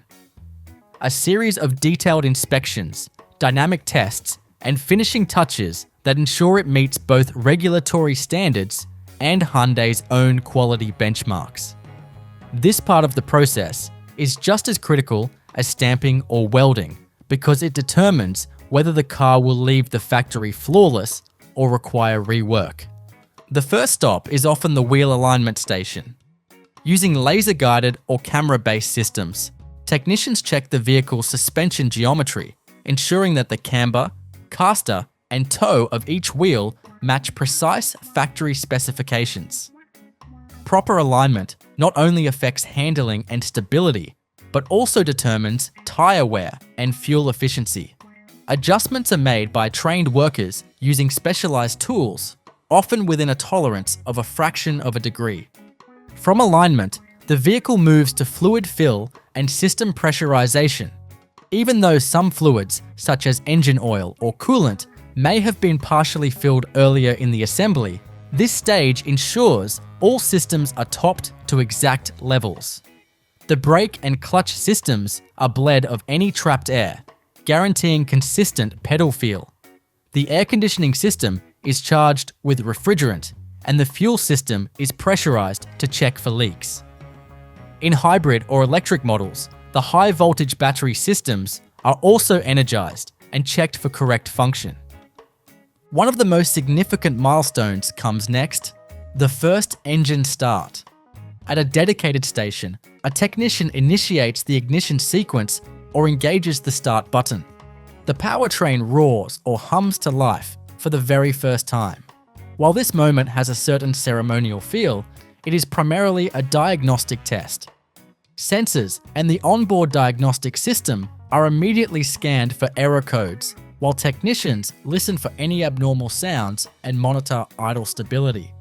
A: A series of detailed inspections, dynamic tests, and finishing touches that ensure it meets both regulatory standards and Hyundai's own quality benchmarks. This part of the process is just as critical as stamping or welding because it determines whether the car will leave the factory flawless or require rework. The first stop is often the wheel alignment station. Using laser-guided or camera-based systems, technicians check the vehicle's suspension geometry, ensuring that the camber, caster, and toe of each wheel match precise factory specifications. Proper alignment not only affects handling and stability, but also determines tire wear and fuel efficiency. Adjustments are made by trained workers using specialized tools, often within a tolerance of a fraction of a degree. From alignment, the vehicle moves to fluid fill and system pressurization. Even though some fluids, such as engine oil or coolant, may have been partially filled earlier in the assembly, this stage ensures all systems are topped to exact levels. The brake and clutch systems are bled of any trapped air, guaranteeing consistent pedal feel. The air conditioning system is charged with refrigerant, and the fuel system is pressurized to check for leaks. In hybrid or electric models, the high voltage battery systems are also energized and checked for correct function. One of the most significant milestones comes next, the first engine start. At a dedicated station, a technician initiates the ignition sequence or engages the start button. The powertrain roars or hums to life for the very first time. While this moment has a certain ceremonial feel, it is primarily a diagnostic test. Sensors and the onboard diagnostic system are immediately scanned for error codes, while technicians listen for any abnormal sounds and monitor idle stability.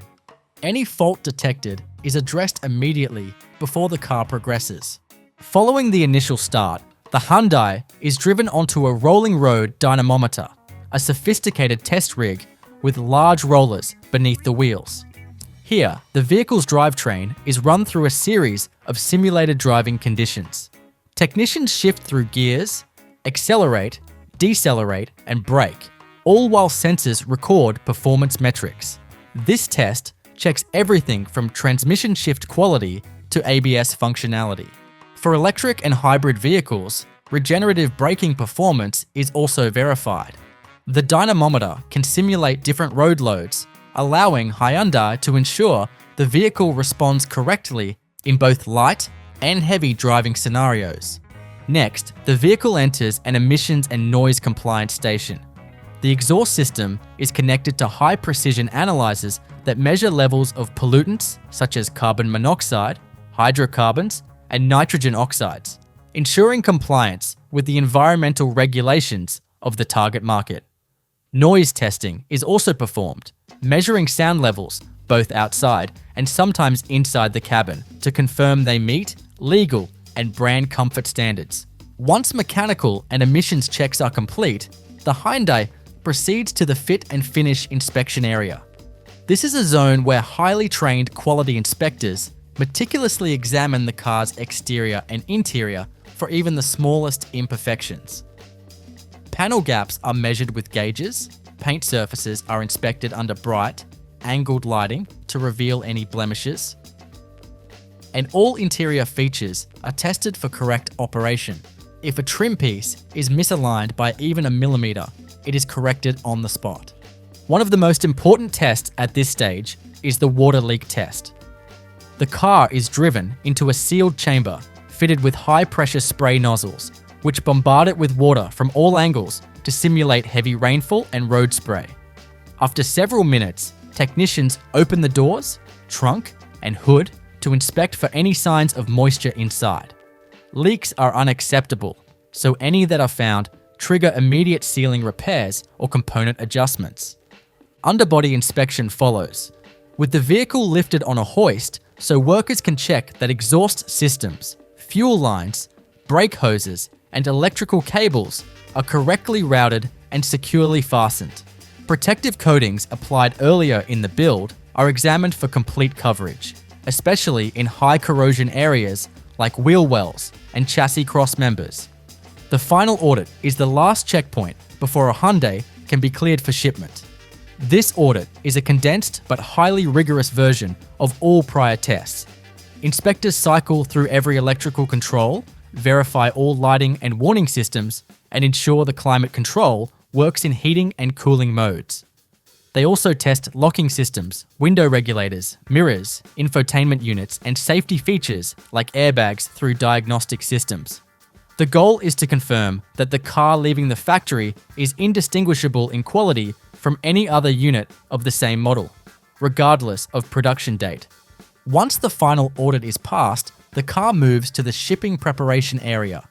A: Any fault detected is addressed immediately before the car progresses. Following the initial start, the Hyundai is driven onto a rolling road dynamometer, a sophisticated test rig with large rollers beneath the wheels. Here, the vehicle's drivetrain is run through a series of simulated driving conditions. Technicians shift through gears, accelerate, decelerate, and brake, all while sensors record performance metrics. This test checks everything from transmission shift quality to ABS functionality. For electric and hybrid vehicles, regenerative braking performance is also verified. The dynamometer can simulate different road loads, allowing Hyundai to ensure the vehicle responds correctly in both light and heavy driving scenarios. Next, the vehicle enters an emissions and noise compliance station. The exhaust system is connected to high-precision analyzers that measure levels of pollutants such as carbon monoxide, hydrocarbons, and nitrogen oxides, ensuring compliance with the environmental regulations of the target market. Noise testing is also performed, measuring sound levels both outside and sometimes inside the cabin to confirm they meet legal and brand comfort standards. Once mechanical and emissions checks are complete, the Hyundai proceeds to the fit and finish inspection area. This is a zone where highly trained quality inspectors meticulously examine the car's exterior and interior for even the smallest imperfections. Panel gaps are measured with gauges, paint surfaces are inspected under bright, angled lighting to reveal any blemishes, and all interior features are tested for correct operation. If a trim piece is misaligned by even a millimeter, it is corrected on the spot. One of the most important tests at this stage is the water leak test. The car is driven into a sealed chamber fitted with high-pressure spray nozzles, which bombard it with water from all angles to simulate heavy rainfall and road spray. After several minutes, technicians open the doors, trunk, and hood to inspect for any signs of moisture inside. Leaks are unacceptable, so any that are found trigger immediate sealing repairs or component adjustments. Underbody inspection follows, with the vehicle lifted on a hoist so workers can check that exhaust systems, fuel lines, brake hoses, and electrical cables are correctly routed and securely fastened. Protective coatings applied earlier in the build are examined for complete coverage, especially in high corrosion areas like wheel wells and chassis cross members. The final audit is the last checkpoint before a Hyundai can be cleared for shipment. This audit is a condensed but highly rigorous version of all prior tests. Inspectors cycle through every electrical control, verify all lighting and warning systems, and ensure the climate control works in heating and cooling modes. They also test locking systems, window regulators, mirrors, infotainment units, and safety features like airbags through diagnostic systems. The goal is to confirm that the car leaving the factory is indistinguishable in quality from any other unit of the same model, regardless of production date. Once the final audit is passed, the car moves to the shipping preparation area.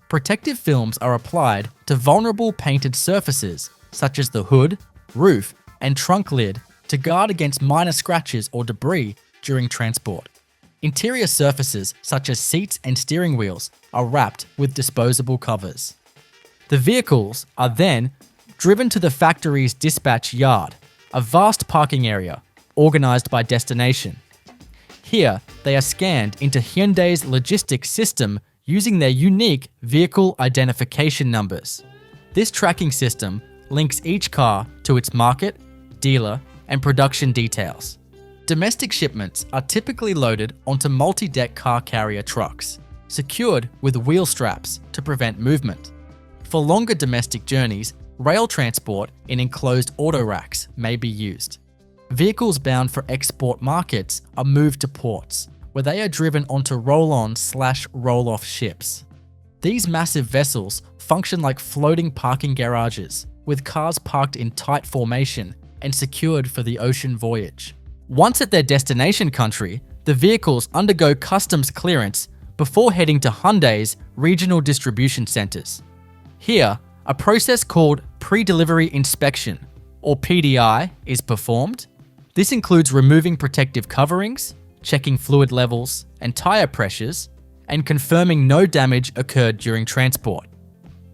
A: Protective films are applied to vulnerable painted surfaces, such as the hood, roof, and trunk lid, to guard against minor scratches or debris during transport. Interior surfaces, such as seats and steering wheels, are wrapped with disposable covers. The vehicles are then driven to the factory's dispatch yard, a vast parking area organized by destination. Here, they are scanned into Hyundai's logistics system using their unique vehicle identification numbers. This tracking system links each car to its market, dealer, and production details. Domestic shipments are typically loaded onto multi-deck car carrier trucks, secured with wheel straps to prevent movement. For longer domestic journeys, rail transport in enclosed auto racks may be used. Vehicles bound for export markets are moved to ports, where they are driven onto roll-on/roll-off ships. These massive vessels function like floating parking garages, with cars parked in tight formation and secured for the ocean voyage. Once at their destination country, the vehicles undergo customs clearance before heading to Hyundai's regional distribution centers. Here, a process called pre-delivery inspection, or PDI, is performed. This includes removing protective coverings, checking fluid levels and tire pressures, and confirming no damage occurred during transport.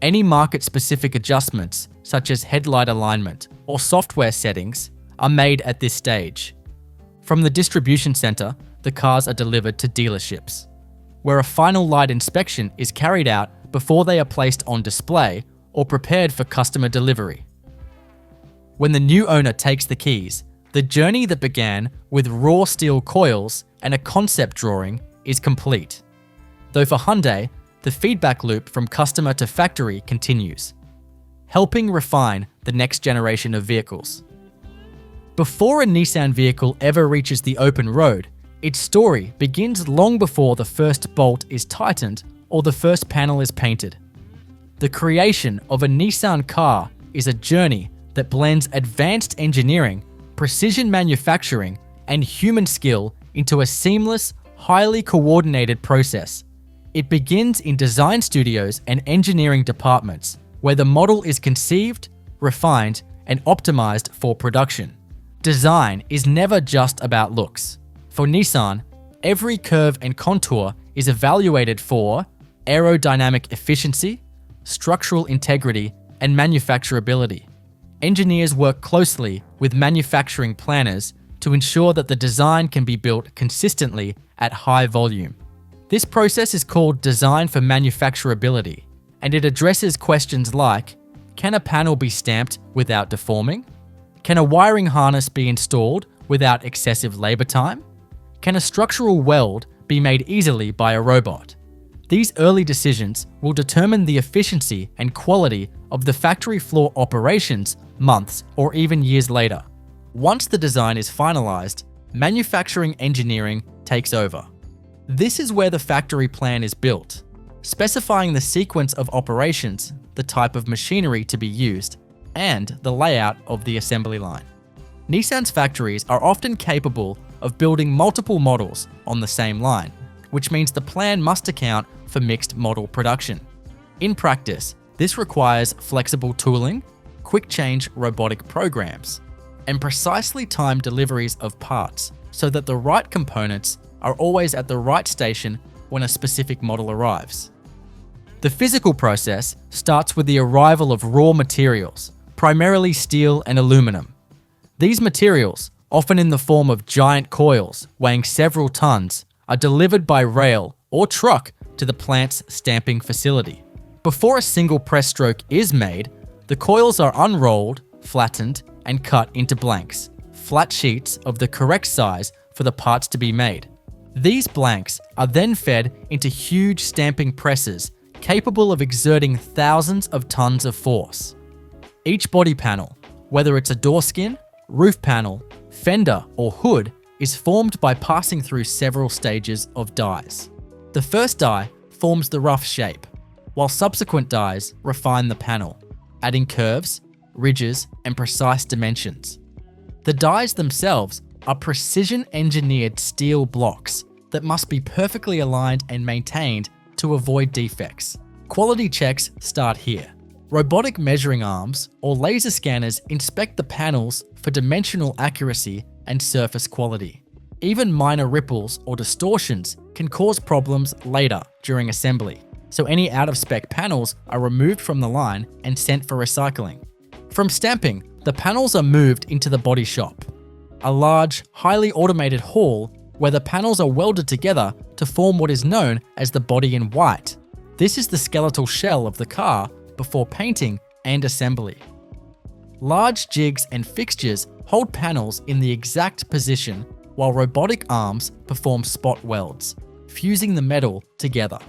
A: Any market-specific adjustments, such as headlight alignment or software settings, are made at this stage. From the distribution center, the cars are delivered to dealerships, where a final light inspection is carried out before they are placed on display or prepared for customer delivery. When the new owner takes the keys, the journey that began with raw steel coils and a concept drawing is complete. Though for Hyundai, the feedback loop from customer to factory continues, helping refine the next generation of vehicles. Before a Nissan vehicle ever reaches the open road, its story begins long before the first bolt is tightened or the first panel is painted. The creation of a Nissan car is a journey that blends advanced engineering, precision manufacturing, and human skill into a seamless, highly coordinated process. It begins in design studios and engineering departments, where the model is conceived, refined, and optimized for production. Design is never just about looks. For Nissan, every curve and contour is evaluated for aerodynamic efficiency, structural integrity, and manufacturability. Engineers work closely with manufacturing planners to ensure that the design can be built consistently at high volume. This process is called design for manufacturability, and it addresses questions like, can a panel be stamped without deforming? Can a wiring harness be installed without excessive labor time? Can a structural weld be made easily by a robot? These early decisions will determine the efficiency and quality of the factory floor operations months or even years later. Once the design is finalized, manufacturing engineering takes over. This is where the factory plan is built, specifying the sequence of operations, the type of machinery to be used, and the layout of the assembly line. Nissan's factories are often capable of building multiple models on the same line, which means the plan must account for mixed model production. In practice, this requires flexible tooling, quick change robotic programs, and precisely timed deliveries of parts so that the right components are always at the right station when a specific model arrives. The physical process starts with the arrival of raw materials, primarily steel and aluminum. These materials, often in the form of giant coils weighing several tons, are delivered by rail or truck to the plant's stamping facility. Before a single press stroke is made, the coils are unrolled, flattened, and cut into blanks, flat sheets of the correct size for the parts to be made. These blanks are then fed into huge stamping presses capable of exerting thousands of tons of force. Each body panel, whether it's a door skin, roof panel, fender, or hood, is formed by passing through several stages of dies. The first die forms the rough shape, while subsequent dies refine the panel, adding curves, ridges, and precise dimensions. The dies themselves are precision-engineered steel blocks that must be perfectly aligned and maintained to avoid defects. Quality checks start here. Robotic measuring arms or laser scanners inspect the panels for dimensional accuracy and surface quality. Even minor ripples or distortions can cause problems later during assembly, so any out-of-spec panels are removed from the line and sent for recycling. From stamping, the panels are moved into the body shop, a large, highly automated hall where the panels are welded together to form what is known as the body in white. This is the skeletal shell of the car before painting and assembly. Large jigs and fixtures hold panels in the exact position while robotic arms perform spot welds, fusing the metal together.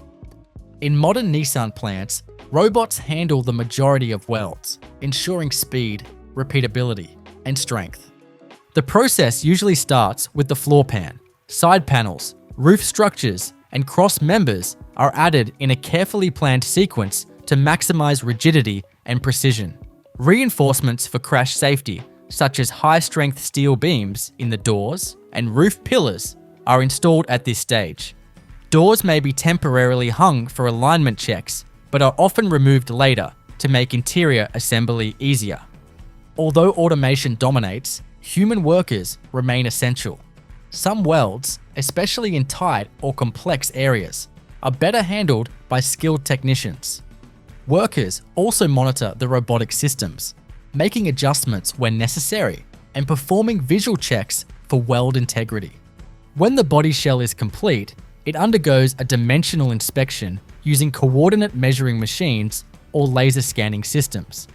A: In modern Nissan plants, robots handle the majority of welds, ensuring speed, repeatability, and strength. The process usually starts with the floor pan, side panels, roof structures, and cross members are added in a carefully planned sequence to maximize rigidity and precision. Reinforcements for crash safety, such as high-strength steel beams in the doors and roof pillars, are installed at this stage. Doors may be temporarily hung for alignment checks, but are often removed later to make interior assembly easier. Although automation dominates, human workers remain essential. Some welds, especially in tight or complex areas, are better handled by skilled technicians. Workers also monitor the robotic systems, making adjustments when necessary and performing visual checks for weld integrity. When the body shell is complete, it undergoes a dimensional inspection using coordinate measuring machines or laser scanning systems.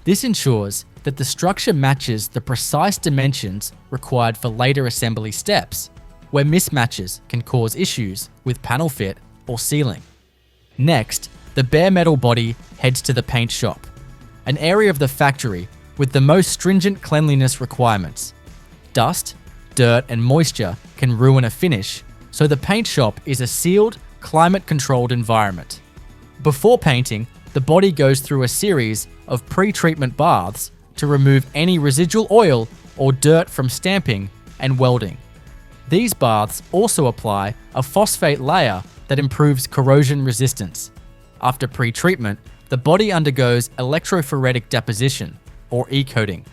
A: This ensures that the structure matches the precise dimensions required for later assembly steps, where mismatches can cause issues with panel fit or sealing. Next, the bare metal body heads to the paint shop, an area of the factory with the most stringent cleanliness requirements. Dust, dirt, and moisture can ruin a finish, so the paint shop is a sealed, climate-controlled environment. Before painting, the body goes through a series of pre-treatment baths to remove any residual oil or dirt from stamping and welding. These baths also apply a phosphate layer that improves corrosion resistance. After pre-treatment, the body undergoes electrophoretic deposition, or e-coating.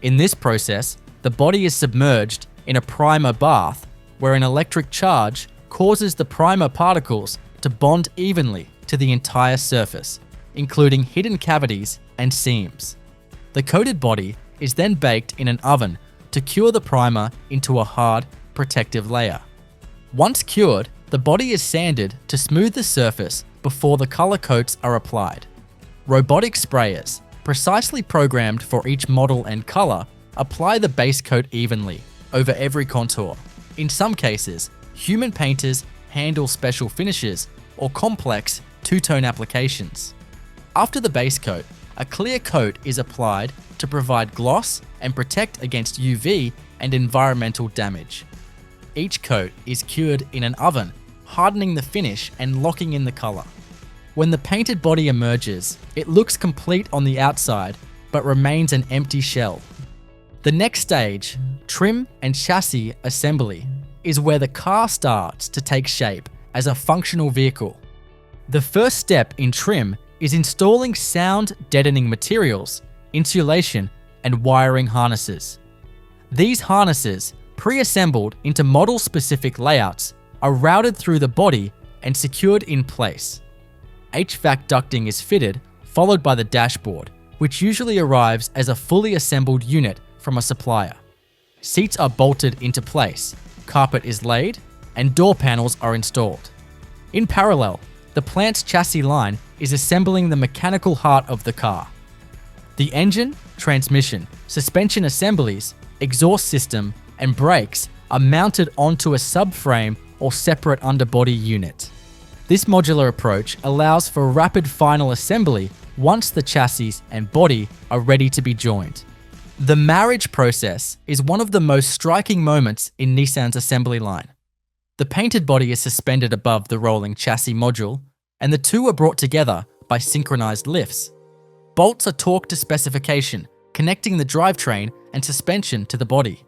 A: In this process, the body is submerged in a primer bath where an electric charge causes the primer particles to bond evenly to the entire surface, including hidden cavities and seams. The coated body is then baked in an oven to cure the primer into a hard, protective layer. Once cured, the body is sanded to smooth the surface before the color coats are applied. Robotic sprayers, precisely programmed for each model and color, apply the base coat evenly over every contour. In some cases, human painters handle special finishes or complex two-tone applications. After the base coat, a clear coat is applied to provide gloss and protect against UV and environmental damage. Each coat is cured in an oven, hardening the finish and locking in the color. When the painted body emerges, it looks complete on the outside, but remains an empty shell. The next stage, trim and chassis assembly, is where the car starts to take shape as a functional vehicle. The first step in trim is installing sound deadening materials, insulation, and wiring harnesses. These harnesses, pre-assembled into model-specific layouts, are routed through the body and secured in place. HVAC ducting is fitted, followed by the dashboard, which usually arrives as a fully assembled unit from a supplier. Seats are bolted into place, carpet is laid, and door panels are installed. In parallel, the plant's chassis line is assembling the mechanical heart of the car. The engine, transmission, suspension assemblies, exhaust system, and brakes are mounted onto a subframe or separate underbody unit. This modular approach allows for rapid final assembly once the chassis and body are ready to be joined. The marriage process is one of the most striking moments in Nissan's assembly line. The painted body is suspended above the rolling chassis module, and the two are brought together by synchronized lifts. Bolts are torqued to specification, connecting the drivetrain and suspension to the body.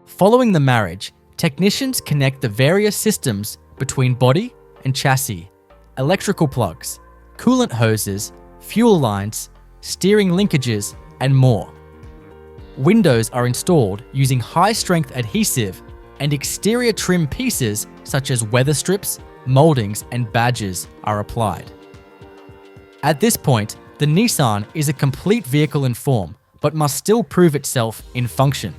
A: Following the marriage, technicians connect the various systems between body and chassis, electrical plugs, coolant hoses, fuel lines, steering linkages, and more. Windows are installed using high-strength adhesive, and exterior trim pieces such as weather strips, moldings, and badges are applied. At this point, the Nissan is a complete vehicle in form, but must still prove itself in function.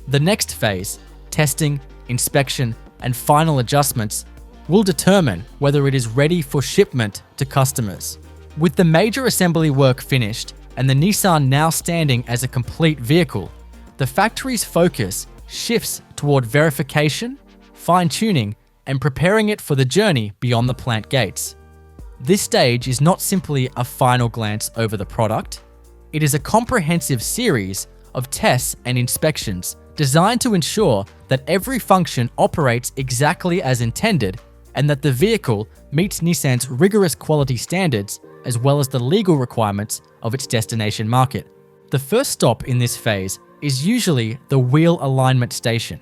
A: The next phase, testing, inspection, and final adjustments, will determine whether it is ready for shipment to customers. With the major assembly work finished and the Nissan now standing as a complete vehicle, the factory's focus shifts toward verification, fine-tuning, and preparing it for the journey beyond the plant gates. This stage is not simply a final glance over the product, it is a comprehensive series of tests and inspections designed to ensure that every function operates exactly as intended and that the vehicle meets Nissan's rigorous quality standards as well as the legal requirements of its destination market. The first stop in this phase is usually the wheel alignment station.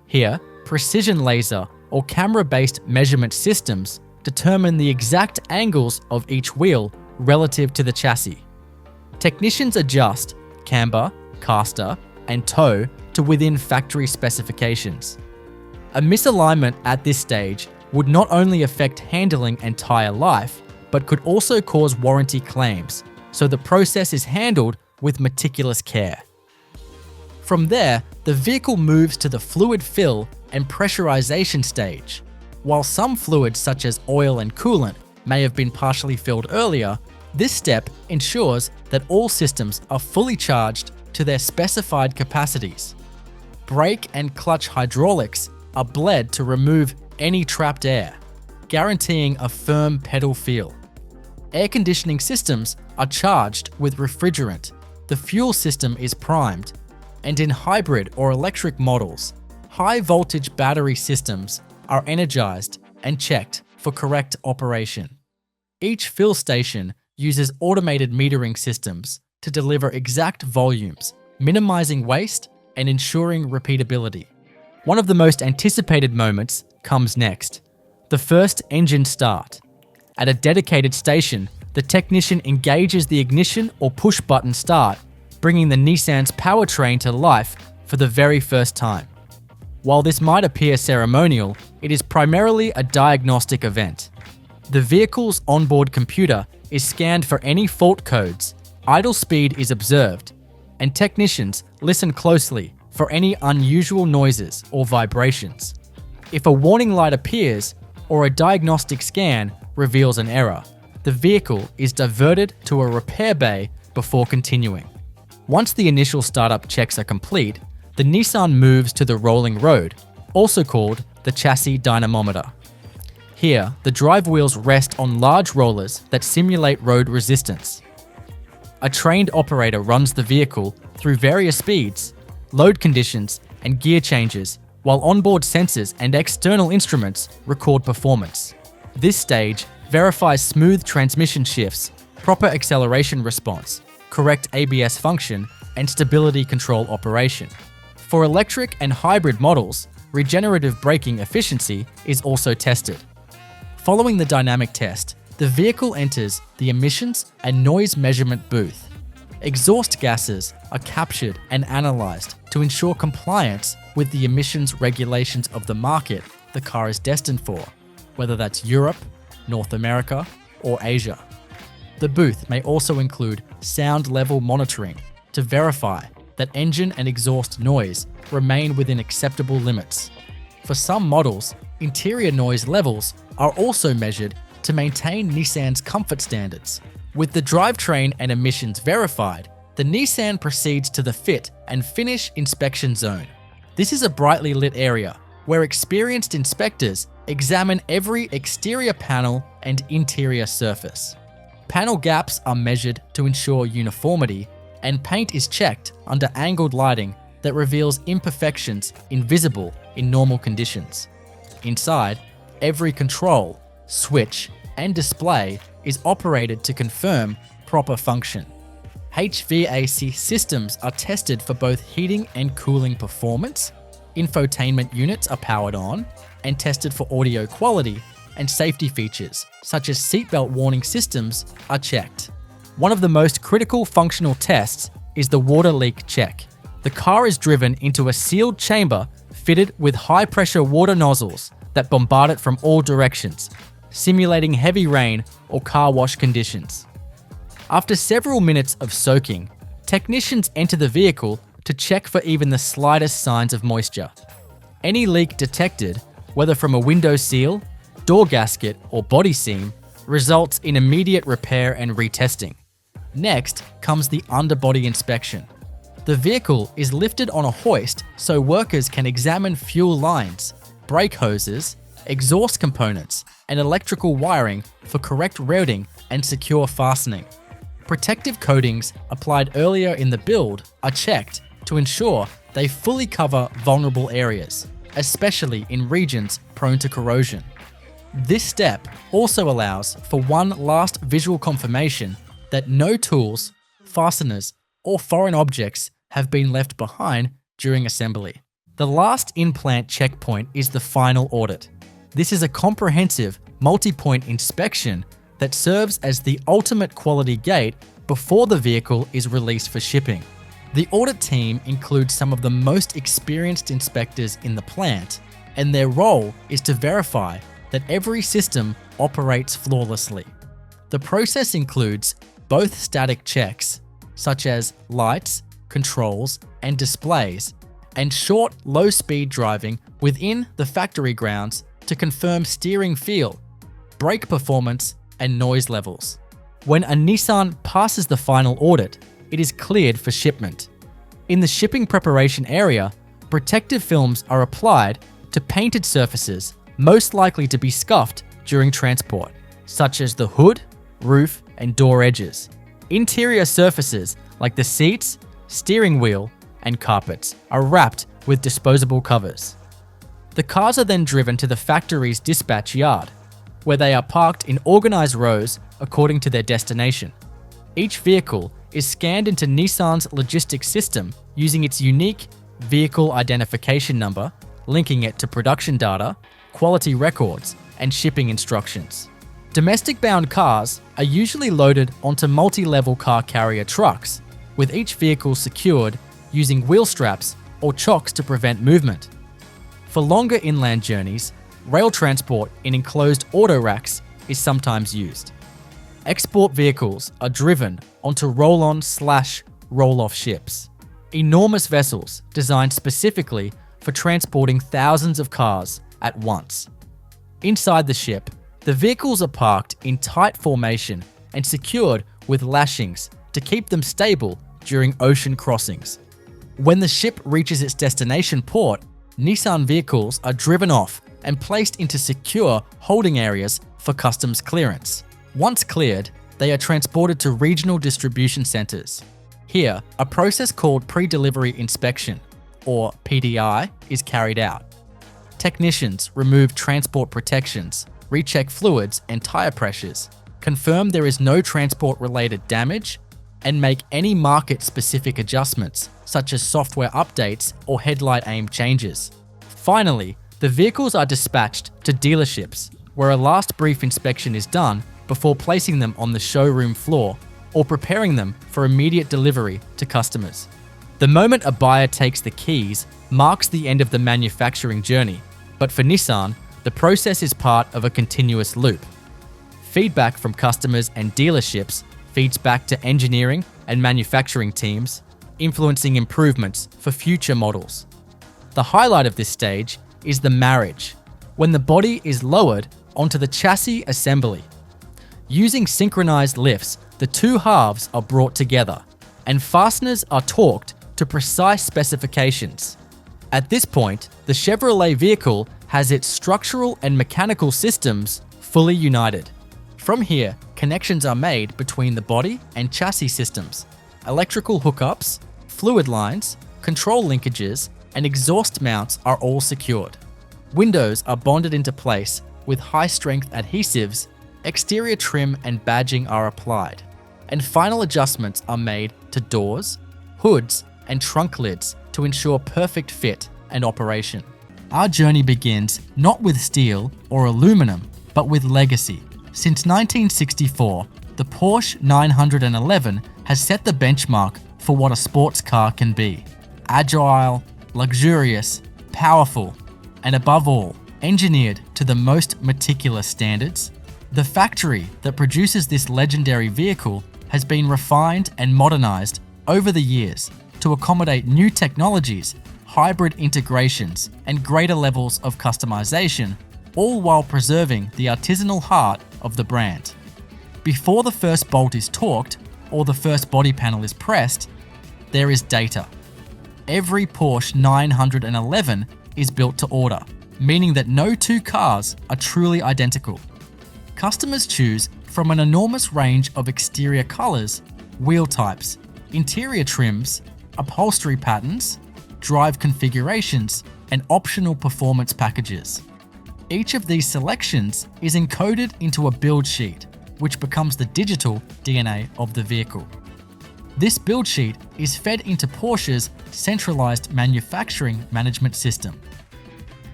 A: Here, precision laser or camera-based measurement systems determine the exact angles of each wheel relative to the chassis. Technicians adjust camber, caster, and toe to within factory specifications. A misalignment at this stage would not only affect handling and tire life, but could also cause warranty claims, so the process is handled with meticulous care. From there, the vehicle moves to the fluid fill and pressurization stage. While some fluids such as oil and coolant may have been partially filled earlier, this step ensures that all systems are fully charged to their specified capacities. Brake and clutch hydraulics are bled to remove any trapped air, guaranteeing a firm pedal feel. Air conditioning systems are charged with refrigerant, the fuel system is primed, and in hybrid or electric models, high voltage battery systems are energized and checked for correct operation. Each fill station uses automated metering systems to deliver exact volumes, minimizing waste and ensuring repeatability. One of the most anticipated moments comes next, the first engine start. At a dedicated station, the technician engages the ignition or push button start, bringing the Nissan's powertrain to life for the very first time. While this might appear ceremonial, it is primarily a diagnostic event. The vehicle's onboard computer is scanned for any fault codes, idle speed is observed, and technicians listen closely for any unusual noises or vibrations. If a warning light appears or a diagnostic scan reveals an error, the vehicle is diverted to a repair bay before continuing. Once the initial startup checks are complete, the Nissan moves to the rolling road, also called the chassis dynamometer. Here, the drive wheels rest on large rollers that simulate road resistance. A trained operator runs the vehicle through various speeds, load conditions, and gear changes, while onboard sensors and external instruments record performance. This stage verifies smooth transmission shifts, proper acceleration response, correct ABS function, and stability control operation. For electric and hybrid models, regenerative braking efficiency is also tested. Following the dynamic test, the vehicle enters the emissions and noise measurement booth. Exhaust gases are captured and analyzed to ensure compliance with the emissions regulations of the market the car is destined for, whether that's Europe, North America, or Asia. The booth may also include sound level monitoring to verify that engine and exhaust noise remain within acceptable limits. For some models, interior noise levels are also measured to maintain Nissan's comfort standards. With the drivetrain and emissions verified, the Nissan proceeds to the fit and finish inspection zone. This is a brightly lit area where experienced inspectors examine every exterior panel and interior surface. Panel gaps are measured to ensure uniformity, and paint is checked under angled lighting that reveals imperfections invisible in normal conditions. Inside, every control, switch, and display is operated to confirm proper function. HVAC systems are tested for both heating and cooling performance, infotainment units are powered on, and tested for audio quality, and safety features, such as seatbelt warning systems, are checked. One of the most critical functional tests is the water leak check. The car is driven into a sealed chamber fitted with high-pressure water nozzles that bombard it from all directions, simulating heavy rain or car wash conditions. After several minutes of soaking, technicians enter the vehicle to check for even the slightest signs of moisture. Any leak detected, whether from a window seal, door gasket, or body seam, results in immediate repair and retesting. Next comes the underbody inspection. The vehicle is lifted on a hoist so workers can examine fuel lines, brake hoses, exhaust components, and electrical wiring for correct routing and secure fastening. Protective coatings applied earlier in the build are checked to ensure They fully cover vulnerable areas, especially in regions prone to corrosion. This step also allows for one last visual confirmation that no tools, fasteners, or foreign objects have been left behind during assembly. The last in-plant checkpoint is the final audit. This is a comprehensive, multi-point inspection that serves as the ultimate quality gate before the vehicle is released for shipping. The audit team includes some of the most experienced inspectors in the plant, and their role is to verify that every system operates flawlessly. The process includes both static checks, such as lights, controls, and displays, and short, low-speed driving within the factory grounds to confirm steering feel, brake performance, and noise levels. When a Nissan passes the final audit, it is cleared for shipment. In the shipping preparation area, protective films are applied to painted surfaces most likely to be scuffed during transport, such as the hood, roof, and door edges. Interior surfaces like the seats, steering wheel, and carpets are wrapped with disposable covers. The cars are then driven to the factory's dispatch yard, where they are parked in organized rows according to their destination. Each vehicle is scanned into Nissan's logistics system using its unique vehicle identification number, linking it to production data, quality records, and shipping instructions. Domestic-bound cars are usually loaded onto multi-level car carrier trucks, with each vehicle secured using wheel straps or chocks to prevent movement. For longer inland journeys, rail transport in enclosed auto racks is sometimes used. Export vehicles are driven onto roll-on/roll-off ships, enormous vessels designed specifically for transporting thousands of cars at once. Inside the ship, the vehicles are parked in tight formation and secured with lashings to keep them stable during ocean crossings. When the ship reaches its destination port, Nissan vehicles are driven off and placed into secure holding areas for customs clearance. Once cleared, they are transported to regional distribution centers. Here, a process called pre-delivery inspection, or PDI, is carried out. Technicians remove transport protections, recheck fluids and tire pressures, confirm there is no transport-related damage, and make any market-specific adjustments, such as software updates or headlight aim changes. Finally, the vehicles are dispatched to dealerships, where a last brief inspection is done before placing them on the showroom floor or preparing them for immediate delivery to customers. The moment a buyer takes the keys marks the end of the manufacturing journey, but for Nissan, the process is part of a continuous loop. Feedback from customers and dealerships feeds back to engineering and manufacturing teams, influencing improvements for future models. The highlight of this stage is the marriage, when the body is lowered onto the chassis assembly. Using synchronized lifts, the two halves are brought together, and fasteners are torqued to precise specifications. At this point, the Chevrolet vehicle has its structural and mechanical systems fully united. From here, connections are made between the body and chassis systems. Electrical hookups, fluid lines, control linkages, and exhaust mounts are all secured. Windows are bonded into place with high-strength adhesives, exterior trim and badging are applied, and final adjustments are made to doors, hoods, and trunk lids to ensure perfect fit and operation. Our journey begins not with steel or aluminum, but with legacy. Since 1964, the Porsche 911 has set the benchmark for what a sports car can be. Agile, luxurious, powerful, and above all, engineered to the most meticulous standards. The factory that produces this legendary vehicle has been refined and modernized over the years to accommodate new technologies, hybrid integrations, and greater levels of customization, all while preserving the artisanal heart of the brand. Before the first bolt is torqued or the first body panel is pressed, there is data. Every Porsche 911 is built to order, meaning that no two cars are truly identical. Customers choose from an enormous range of exterior colors, wheel types, interior trims, upholstery patterns, drive configurations, and optional performance packages. Each of these selections is encoded into a build sheet, which becomes the digital DNA of the vehicle. This build sheet is fed into Porsche's centralized manufacturing management system.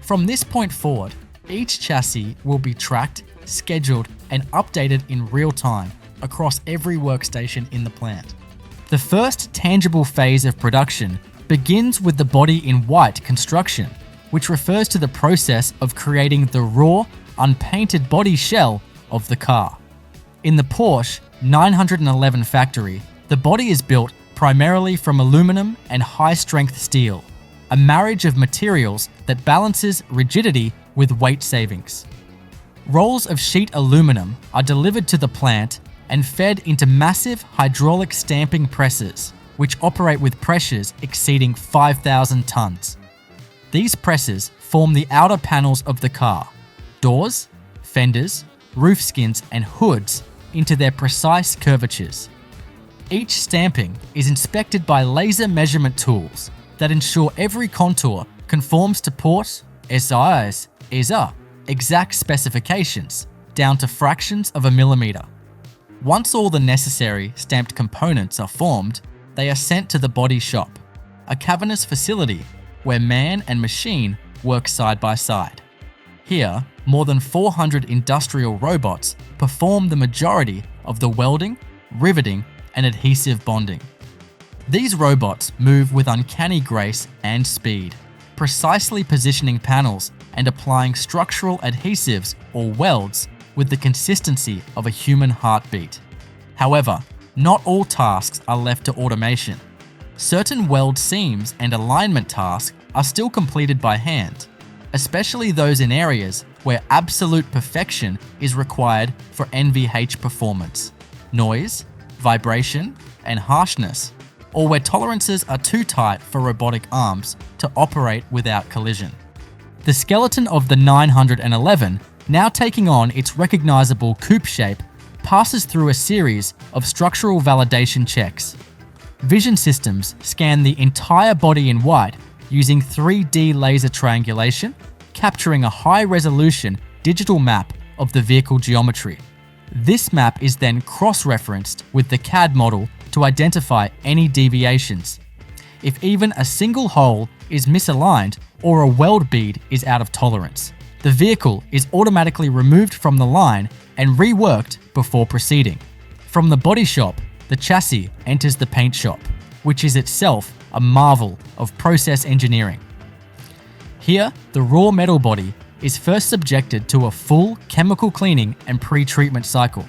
A: From this point forward, each chassis will be tracked, scheduled, and updated in real time across every workstation in the plant. The first tangible phase of production begins with the body-in-white construction, which refers to the process of creating the raw, unpainted body shell of the car. In the Porsche 911 factory, the body is built primarily from aluminum and high-strength steel, a marriage of materials that balances rigidity with weight savings. Rolls of sheet aluminum are delivered to the plant and fed into massive hydraulic stamping presses, which operate with pressures exceeding 5,000 tons. These presses form the outer panels of the car, doors, fenders, roof skins, and hoods into their precise curvatures. Each stamping is inspected by laser measurement tools that ensure every contour conforms to Porsche SI's exact specifications, down to fractions of a millimeter. Once all the necessary stamped components are formed, they are sent to the body shop, a cavernous facility where man and machine work side by side. Here, more than 400 industrial robots perform the majority of the welding, riveting, and adhesive bonding. These robots move with uncanny grace and speed, precisely positioning panels and applying structural adhesives or welds with the consistency of a human heartbeat. However, not all tasks are left to automation. Certain weld seams and alignment tasks are still completed by hand, especially those in areas where absolute perfection is required for NVH performance, noise, vibration, and harshness, or where tolerances are too tight for robotic arms to operate without collision. The skeleton of the 911, now taking on its recognizable coupe shape, passes through a series of structural validation checks. Vision systems scan the entire body in white using 3D laser triangulation, capturing a high-resolution digital map of the vehicle geometry. This map is then cross-referenced with the CAD model to identify any deviations. If even a single hole is misaligned or a weld bead is out of tolerance, the vehicle is automatically removed from the line and reworked before proceeding. From the body shop, the chassis enters the paint shop, which is itself a marvel of process engineering. Here, the raw metal body is first subjected to a full chemical cleaning and pre-treatment cycle.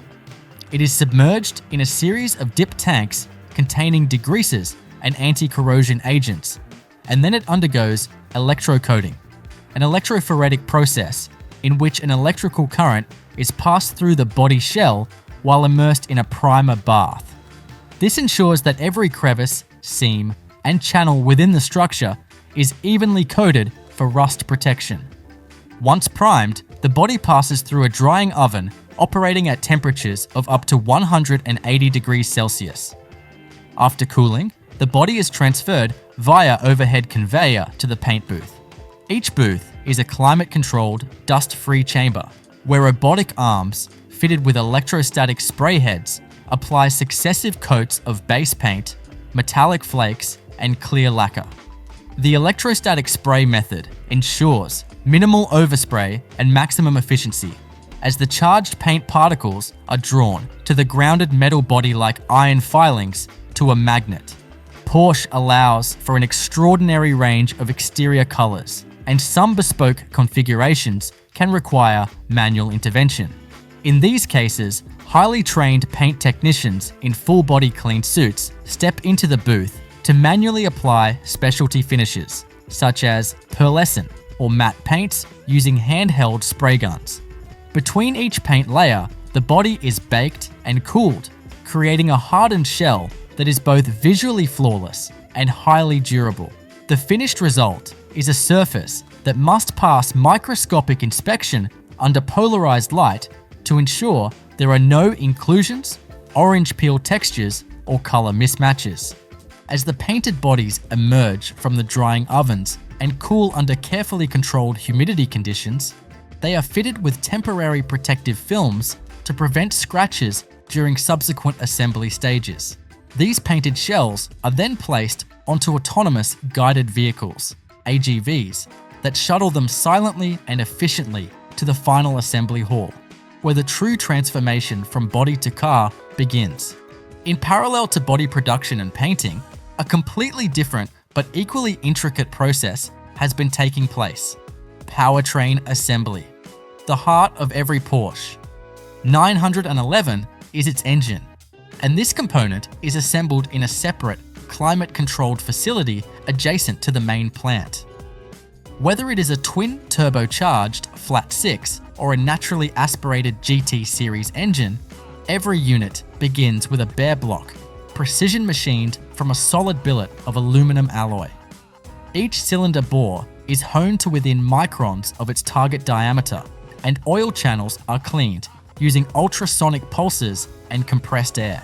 A: It is submerged in a series of dip tanks containing degreasers and anti-corrosion agents, and then it undergoes electrocoating, an electrophoretic process in which an electrical current is passed through the body shell while immersed in a primer bath. This ensures that every crevice, seam, and channel within the structure is evenly coated for rust protection. Once primed, the body passes through a drying oven operating at temperatures of up to 180 degrees Celsius. After cooling, the body is transferred via overhead conveyor to the paint booth. Each booth is a climate-controlled, dust-free chamber where robotic arms, fitted with electrostatic spray heads, apply successive coats of base paint, metallic flakes, and clear lacquer. The electrostatic spray method ensures minimal overspray and maximum efficiency, as the charged paint particles are drawn to the grounded metal body like iron filings to a magnet. Porsche allows for an extraordinary range of exterior colors, and some bespoke configurations can require manual intervention. In these cases, highly trained paint technicians in full-body clean suits step into the booth to manually apply specialty finishes, such as pearlescent or matte paints using handheld spray guns. Between each paint layer, the body is baked and cooled, creating a hardened shell that is both visually flawless and highly durable. The finished result is a surface that must pass microscopic inspection under polarized light to ensure there are no inclusions, orange peel textures, or color mismatches. As the painted bodies emerge from the drying ovens and cool under carefully controlled humidity conditions, they are fitted with temporary protective films to prevent scratches during subsequent assembly stages. These painted shells are then placed onto autonomous guided vehicles, AGVs, that shuttle them silently and efficiently to the final assembly hall, where the true transformation from body to car begins. In parallel to body production and painting, a completely different but equally intricate process has been taking place: powertrain assembly, the heart of every Porsche. 911 is its engine, and this component is assembled in a separate, climate-controlled facility adjacent to the main plant. Whether it is a twin-turbocharged flat 6 or a naturally aspirated GT series engine, every unit begins with a bare block, precision machined from a solid billet of aluminum alloy. Each cylinder bore is honed to within microns of its target diameter, and oil channels are cleaned using ultrasonic pulses and compressed air.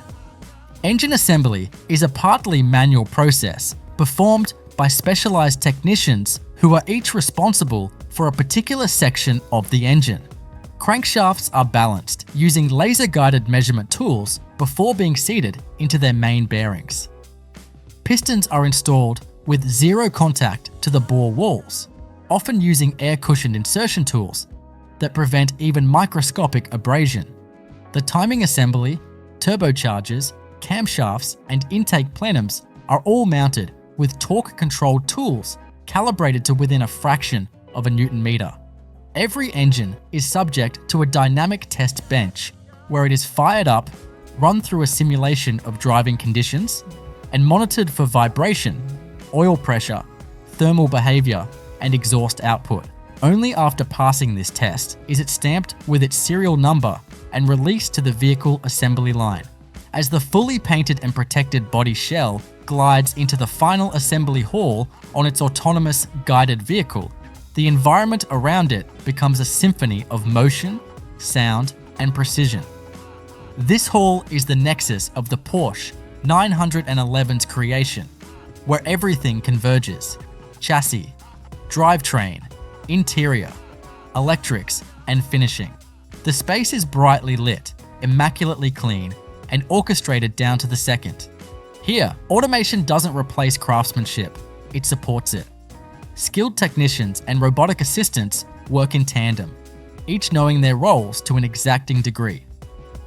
A: Engine assembly is a partly manual process performed by specialized technicians who are each responsible for a particular section of the engine. Crankshafts are balanced using laser-guided measurement tools before being seated into their main bearings. Pistons are installed with zero contact to the bore walls, often using air-cushioned insertion tools that prevent even microscopic abrasion. The timing assembly, turbochargers, camshafts, and intake plenums are all mounted with torque-controlled tools calibrated to within a fraction of a Newton meter. Every engine is subject to a dynamic test bench, where it is fired up, run through a simulation of driving conditions, and monitored for vibration, oil pressure, thermal behavior, and exhaust output. Only after passing this test is it stamped with its serial number and released to the vehicle assembly line. As the fully painted and protected body shell glides into the final assembly hall on its autonomous guided vehicle, the environment around it becomes a symphony of motion, sound, and precision. This hall is the nexus of the Porsche 911's creation, where everything converges: chassis, drivetrain, interior, electrics, and finishing. The space is brightly lit, immaculately clean, and orchestrated down to the second. Here, automation doesn't replace craftsmanship, it supports it. Skilled technicians and robotic assistants work in tandem, each knowing their roles to an exacting degree.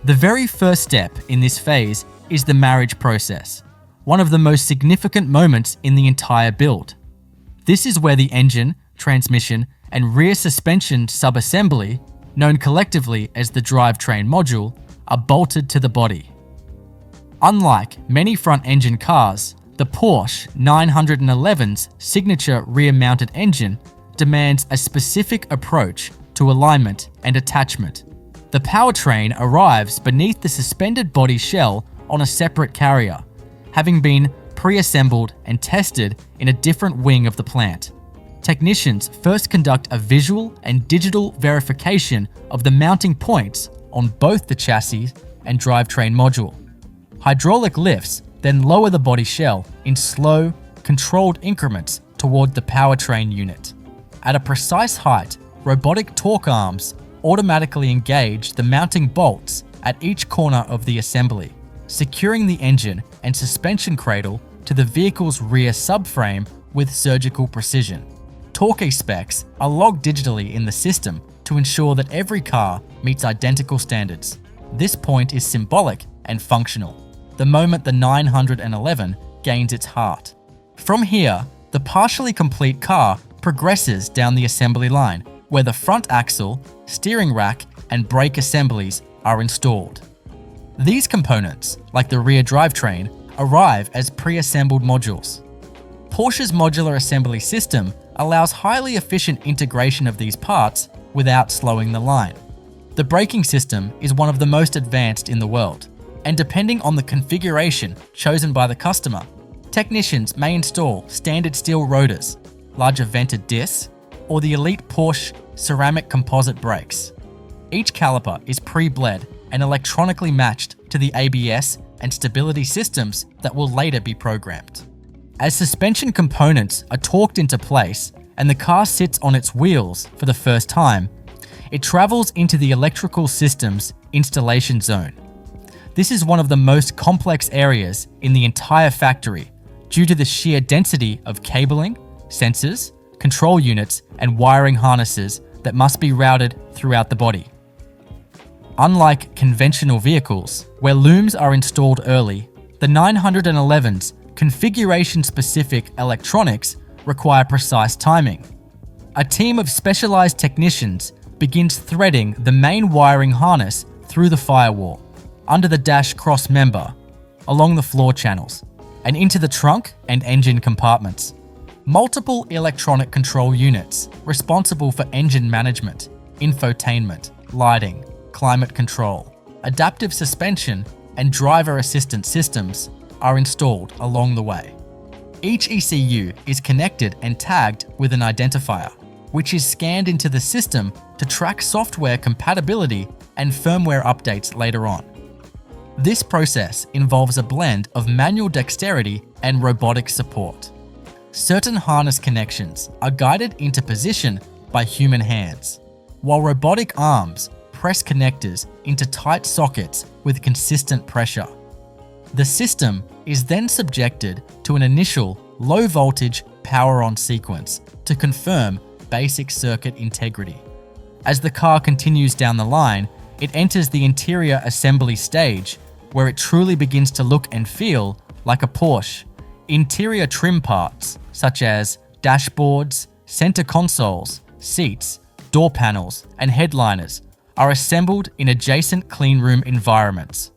A: The very first step in this phase is the marriage process, one of the most significant moments in the entire build. This is where the engine, transmission, and rear suspension subassembly, known collectively as the drivetrain module, are bolted to the body. Unlike many front-engine cars, the Porsche 911's signature rear-mounted engine demands a specific approach to alignment and attachment. The powertrain arrives beneath the suspended body shell on a separate carrier, having been pre-assembled and tested in a different wing of the plant. Technicians first conduct a visual and digital verification of the mounting points on both the chassis and drivetrain module. Hydraulic lifts then lower the body shell in slow, controlled increments toward the powertrain unit. At a precise height, robotic torque arms automatically engage the mounting bolts at each corner of the assembly, securing the engine and suspension cradle to the vehicle's rear subframe with surgical precision. Torque specs are logged digitally in the system to ensure that every car meets identical standards. This point is symbolic and functional, the moment the 911 gains its heart. From here, the partially complete car progresses down the assembly line, where the front axle, steering rack, and brake assemblies are installed. These components, like the rear drivetrain, arrive as pre-assembled modules. Porsche's modular assembly system allows highly efficient integration of these parts without slowing the line. The braking system is one of the most advanced in the world, and depending on the configuration chosen by the customer, technicians may install standard steel rotors, larger vented discs, or the elite Porsche ceramic composite brakes. Each caliper is pre-bled and electronically matched to the ABS and stability systems that will later be programmed. As suspension components are torqued into place and the car sits on its wheels for the first time, it travels into the electrical system's installation zone. This is one of the most complex areas in the entire factory due to the sheer density of cabling, sensors, control units, and wiring harnesses that must be routed throughout the body. Unlike conventional vehicles, where looms are installed early, the 911's configuration-specific electronics require precise timing. A team of specialized technicians begins threading the main wiring harness through the firewall, under the dash cross member, along the floor channels, and into the trunk and engine compartments. Multiple electronic control units responsible for engine management, infotainment, lighting, climate control, adaptive suspension, and driver assistance systems are installed along the way. Each ECU is connected and tagged with an identifier, which is scanned into the system to track software compatibility and firmware updates later on. This process involves a blend of manual dexterity and robotic support. Certain harness connections are guided into position by human hands, while robotic arms press connectors into tight sockets with consistent pressure. The system is then subjected to an initial low-voltage power-on sequence to confirm basic circuit integrity. As the car continues down the line, it enters the interior assembly stage, where it truly begins to look and feel like a Porsche. Interior trim parts, such as dashboards, center consoles, seats, door panels, and headliners, are assembled in adjacent cleanroom environments.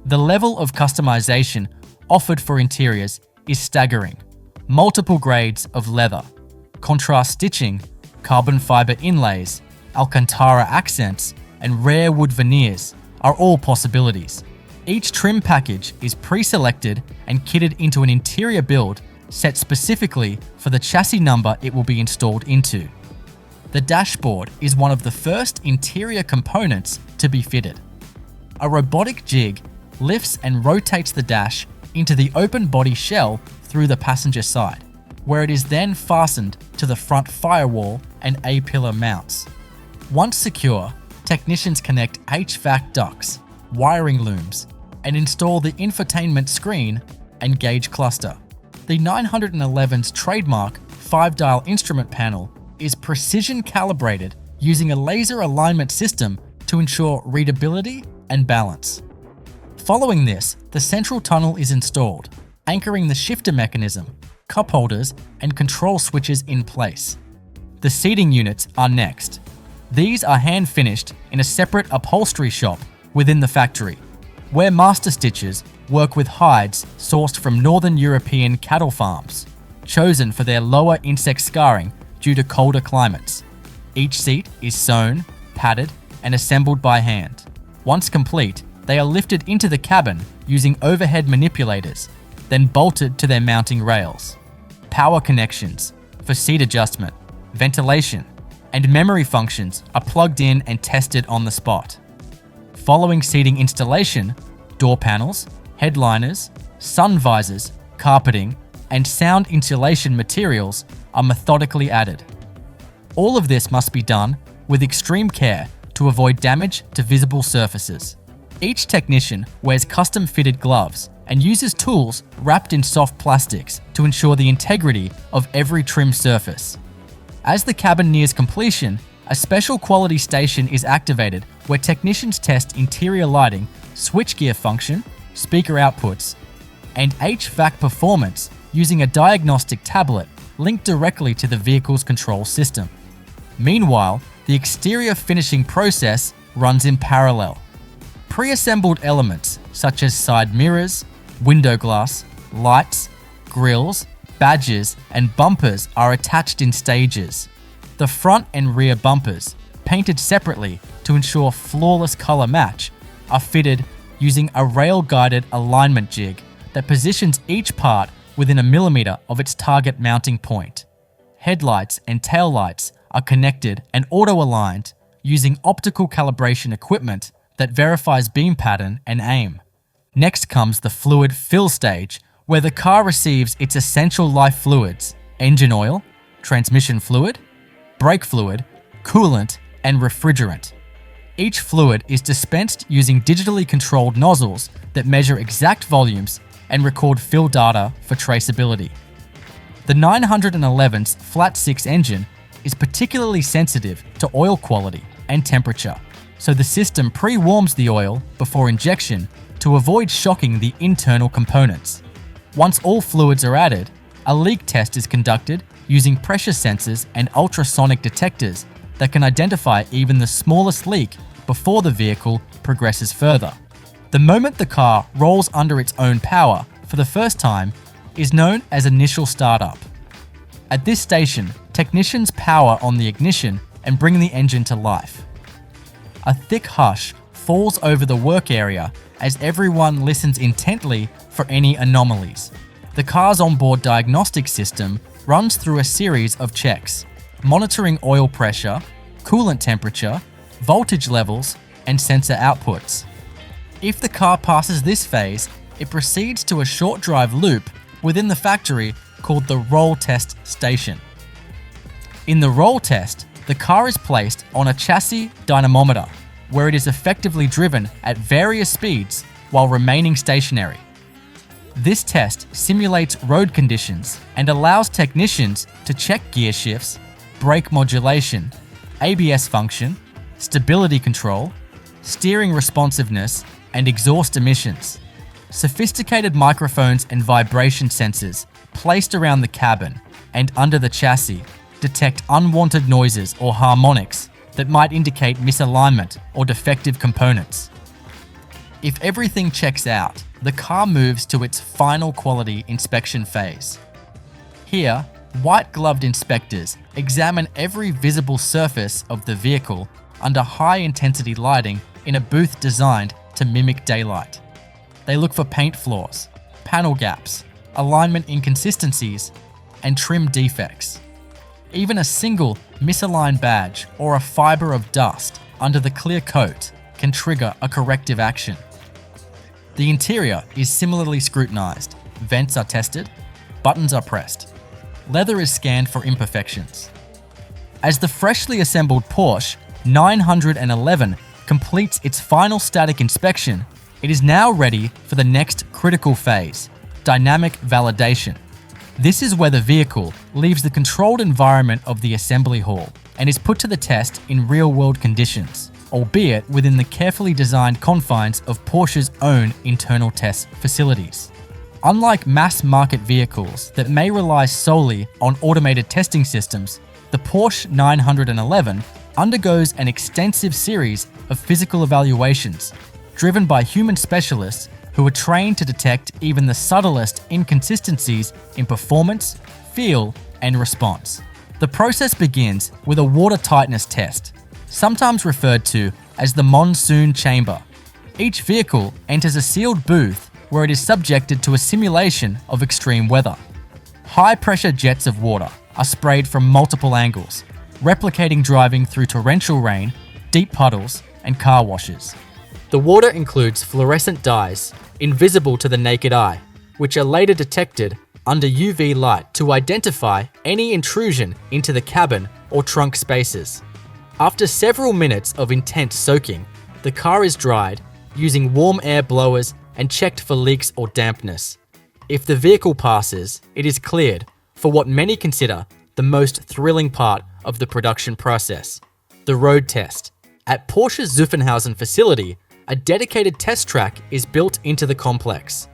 A: The level of customization offered for interiors is staggering. Multiple grades of leather, contrast stitching, carbon fiber inlays, Alcantara accents, and rare wood veneers are all possibilities. Each trim package is pre-selected and kitted into an interior build set specifically for the chassis number it will be installed into. The dashboard is one of the first interior components to be fitted. A robotic jig lifts and rotates the dash into the open body shell through the passenger side, where it is then fastened to the front firewall and A-pillar mounts. Once secure, technicians connect HVAC ducts, wiring looms, and install the infotainment screen and gauge cluster. The 911's trademark 5-dial instrument panel is precision calibrated using a laser alignment system to ensure readability and balance. Following this, the central tunnel is installed, anchoring the shifter mechanism, cup holders, and control switches in place. The seating units are next. These are hand-finished in a separate upholstery shop within the factory, where master stitchers work with hides sourced from Northern European cattle farms, chosen for their lower insect scarring due to colder climates. Each seat is sewn, padded, and assembled by hand. Once complete, they are lifted into the cabin using overhead manipulators, then bolted to their mounting rails. Power connections for seat adjustment, ventilation, and memory functions are plugged in and tested on the spot. Following seating installation, door panels, headliners, sun visors, carpeting, and sound insulation materials are methodically added. All of this must be done with extreme care to avoid damage to visible surfaces. Each technician wears custom-fitted gloves and uses tools wrapped in soft plastics to ensure the integrity of every trim surface. As the cabin nears completion, a special quality station is activated where technicians test interior lighting, switchgear function, speaker outputs, and HVAC performance using a diagnostic tablet linked directly to the vehicle's control system. Meanwhile, the exterior finishing process runs in parallel. Pre-assembled elements such as side mirrors, window glass, lights, grills, badges, and bumpers are attached in stages. The front and rear bumpers, painted separately to ensure flawless color match, are fitted using a rail-guided alignment jig that positions each part within a millimeter of its target mounting point. Headlights and taillights are connected and auto-aligned using optical calibration equipment that verifies beam pattern and aim. Next comes the fluid fill stage, where the car receives its essential life fluids: engine oil, transmission fluid, brake fluid, coolant, and refrigerant. Each fluid is dispensed using digitally controlled nozzles that measure exact volumes and record fill data for traceability. The 911's flat 6 engine is particularly sensitive to oil quality and temperature, so the system pre-warms the oil before injection to avoid shocking the internal components. Once all fluids are added, a leak test is conducted using pressure sensors and ultrasonic detectors that can identify even the smallest leak before the vehicle progresses further. The moment the car rolls under its own power for the first time is known as initial startup. At this station, technicians power on the ignition and bring the engine to life. A thick hush falls over the work area as everyone listens intently for any anomalies. The car's onboard diagnostic system runs through a series of checks, monitoring oil pressure, coolant temperature, voltage levels, and sensor outputs. If the car passes this phase, it proceeds to a short drive loop within the factory called the roll test station. In the roll test, the car is placed on a chassis dynamometer, where it is effectively driven at various speeds while remaining stationary. This test simulates road conditions and allows technicians to check gear shifts, brake modulation, ABS function, stability control, steering responsiveness, and exhaust emissions. Sophisticated microphones and vibration sensors placed around the cabin and under the chassis detect unwanted noises or harmonics that might indicate misalignment or defective components. If everything checks out, the car moves to its final quality inspection phase. Here, white-gloved inspectors examine every visible surface of the vehicle under high-intensity lighting in a booth designed to mimic daylight. They look for paint flaws, panel gaps, alignment inconsistencies, and trim defects. Even a single misaligned badge or a fiber of dust under the clear coat can trigger a corrective action. The interior is similarly scrutinized. Vents are tested, buttons are pressed. Leather is scanned for imperfections. As the freshly assembled Porsche 911 completes its final static inspection, it is now ready for the next critical phase: dynamic validation. This is where the vehicle leaves the controlled environment of the assembly hall and is put to the test in real-world conditions, albeit within the carefully designed confines of Porsche's own internal test facilities. Unlike mass-market vehicles that may rely solely on automated testing systems, the Porsche 911 undergoes an extensive series of physical evaluations driven by human specialists who are trained to detect even the subtlest inconsistencies in performance, feel, and response. The process begins with a water tightness test, sometimes referred to as the monsoon chamber. Each vehicle enters a sealed booth where it is subjected to a simulation of extreme weather. High-pressure jets of water are sprayed from multiple angles, replicating driving through torrential rain, deep puddles, and car washes. The water includes fluorescent dyes, invisible to the naked eye, which are later detected under UV light to identify any intrusion into the cabin or trunk spaces. After several minutes of intense soaking, the car is dried using warm air blowers and checked for leaks or dampness. If the vehicle passes, it is cleared for what many consider the most thrilling part of the production process: the road test. At Porsche's Zuffenhausen facility, a dedicated test track is built into the complex.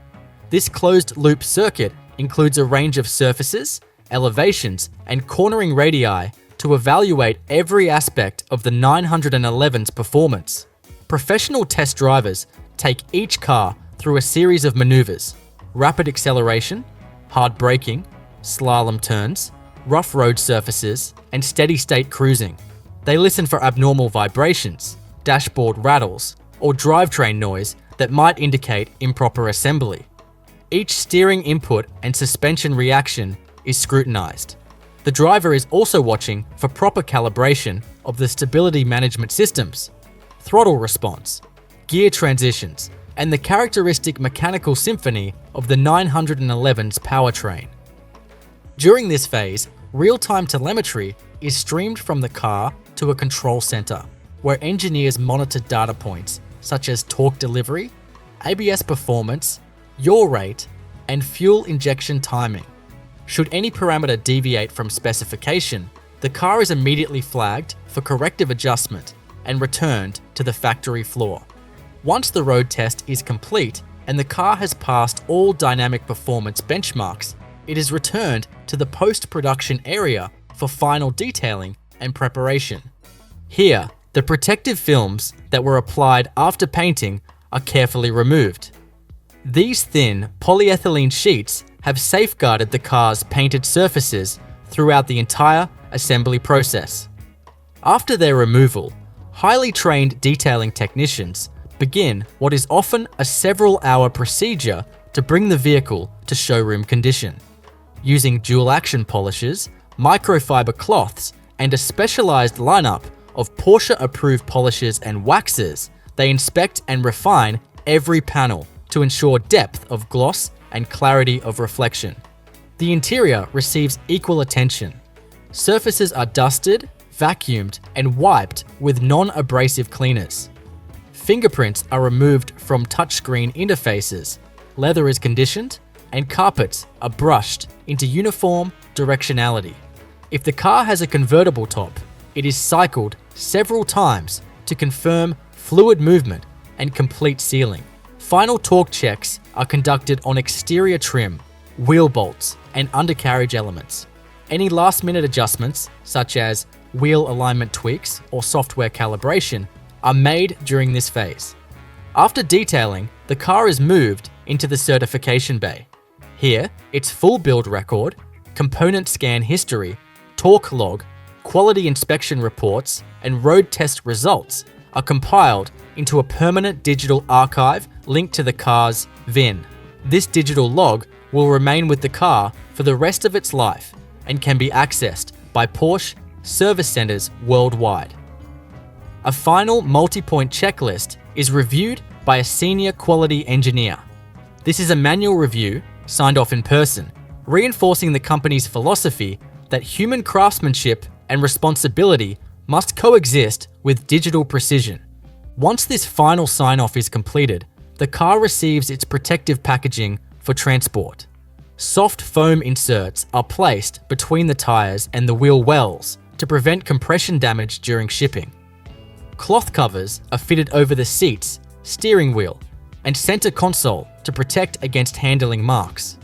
A: This closed-loop circuit includes a range of surfaces, elevations, and cornering radii to evaluate every aspect of the 911's performance. Professional test drivers take each car through a series of maneuvers: rapid acceleration, hard braking, slalom turns, rough road surfaces, and steady-state cruising. They listen for abnormal vibrations, dashboard rattles, or drivetrain noise that might indicate improper assembly. Each steering input and suspension reaction is scrutinized. The driver is also watching for proper calibration of the stability management systems, throttle response, gear transitions, and the characteristic mechanical symphony of the 911's powertrain. During this phase, real-time telemetry is streamed from the car to a control center, where engineers monitor data points such as torque delivery, ABS performance, yaw rate, and fuel injection timing. Should any parameter deviate from specification, the car is immediately flagged for corrective adjustment and returned to the factory floor. Once the road test is complete and the car has passed all dynamic performance benchmarks, it is returned to the post-production area for final detailing and preparation. Here, the protective films that were applied after painting are carefully removed. These thin polyethylene sheets have safeguarded the car's painted surfaces throughout the entire assembly process. After their removal, highly trained detailing technicians begin what is often a several-hour procedure to bring the vehicle to showroom condition. Using dual-action polishes, microfiber cloths, and a specialized lineup of Porsche-approved polishes and waxes, they inspect and refine every panel to ensure depth of gloss and clarity of reflection. The interior receives equal attention. Surfaces are dusted, vacuumed, and wiped with non-abrasive cleaners. Fingerprints are removed from touchscreen interfaces, leather is conditioned, and carpets are brushed into uniform directionality. If the car has a convertible top, it is cycled several times to confirm fluid movement and complete sealing. Final torque checks are conducted on exterior trim, wheel bolts, and undercarriage elements. Any last-minute adjustments, such as wheel alignment tweaks or software calibration, are made during this phase. After detailing, the car is moved into the certification bay. Here, its full build record, component scan history, torque log, quality inspection reports, and road test results are compiled into a permanent digital archive linked to the car's VIN. This digital log will remain with the car for the rest of its life and can be accessed by Porsche service centers worldwide. A final multi-point checklist is reviewed by a senior quality engineer. This is a manual review signed off in person, reinforcing the company's philosophy that human craftsmanship and responsibility must coexist with digital precision. Once this final sign-off is completed, the car receives its protective packaging for transport. Soft foam inserts are placed between the tires and the wheel wells to prevent compression damage during shipping. Cloth covers are fitted over the seats, steering wheel, and center console to protect against handling marks.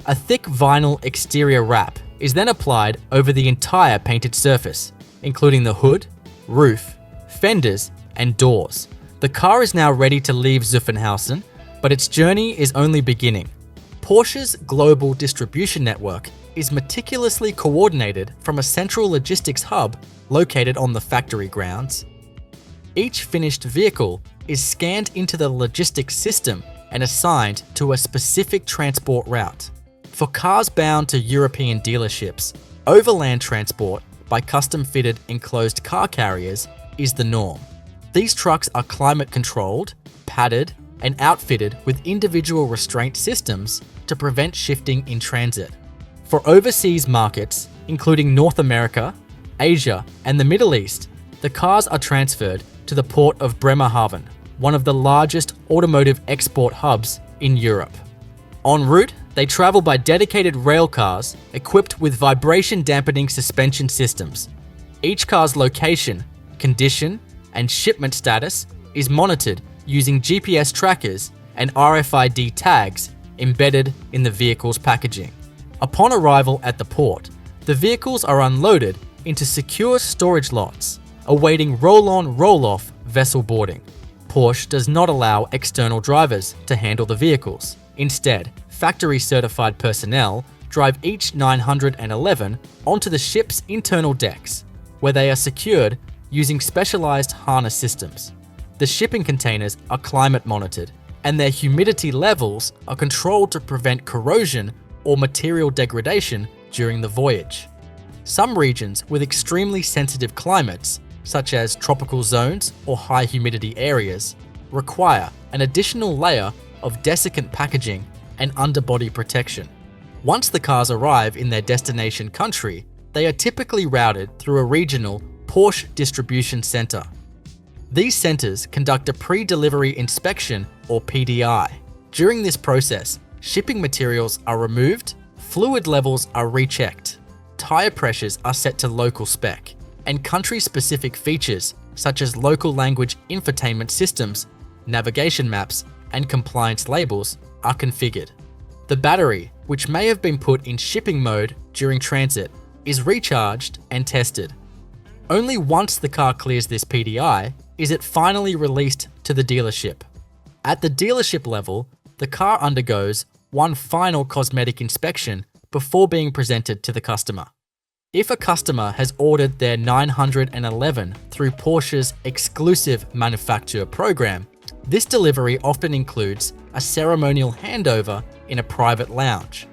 A: A thick vinyl exterior wrap is then applied over the entire painted surface, including the hood, roof, fenders, and doors. The car is now ready to leave Zuffenhausen, but its journey is only beginning. Porsche's global distribution network is meticulously coordinated from a central logistics hub located on the factory grounds. Each finished vehicle is scanned into the logistics system and assigned to a specific transport route. For cars bound to European dealerships, overland transport by custom-fitted enclosed car carriers is the norm. These trucks are climate-controlled, padded, and outfitted with individual restraint systems to prevent shifting in transit. For overseas markets, including North America, Asia, and the Middle East, the cars are transferred to the port of Bremerhaven, one of the largest automotive export hubs in Europe. En route, they travel by dedicated rail cars equipped with vibration-dampening suspension systems. Each car's location, condition, and shipment status is monitored using GPS trackers and RFID tags embedded in the vehicle's packaging. Upon arrival at the port, the vehicles are unloaded into secure storage lots, awaiting roll-on, roll-off vessel boarding. Porsche does not allow external drivers to handle the vehicles. Instead, factory-certified personnel drive each 911 onto the ship's internal decks, where they are secured using specialized harness systems. The shipping containers are climate monitored, and their humidity levels are controlled to prevent corrosion or material degradation during the voyage. Some regions with extremely sensitive climates, such as tropical zones or high humidity areas, require an additional layer of desiccant packaging and underbody protection. Once the cars arrive in their destination country, they are typically routed through a regional Porsche distribution center. These centers conduct a pre-delivery inspection or PDI. During this process, shipping materials are removed, fluid levels are rechecked, tire pressures are set to local spec, and country-specific features such as local language infotainment systems, navigation maps, and compliance labels are configured. The battery, which may have been put in shipping mode during transit, is recharged and tested. Only once the car clears this PDI is it finally released to the dealership. At the dealership level, the car undergoes one final cosmetic inspection before being presented to the customer. If a customer has ordered their 911 through Porsche's exclusive manufacturer program, this delivery often includes a ceremonial handover in a private lounge,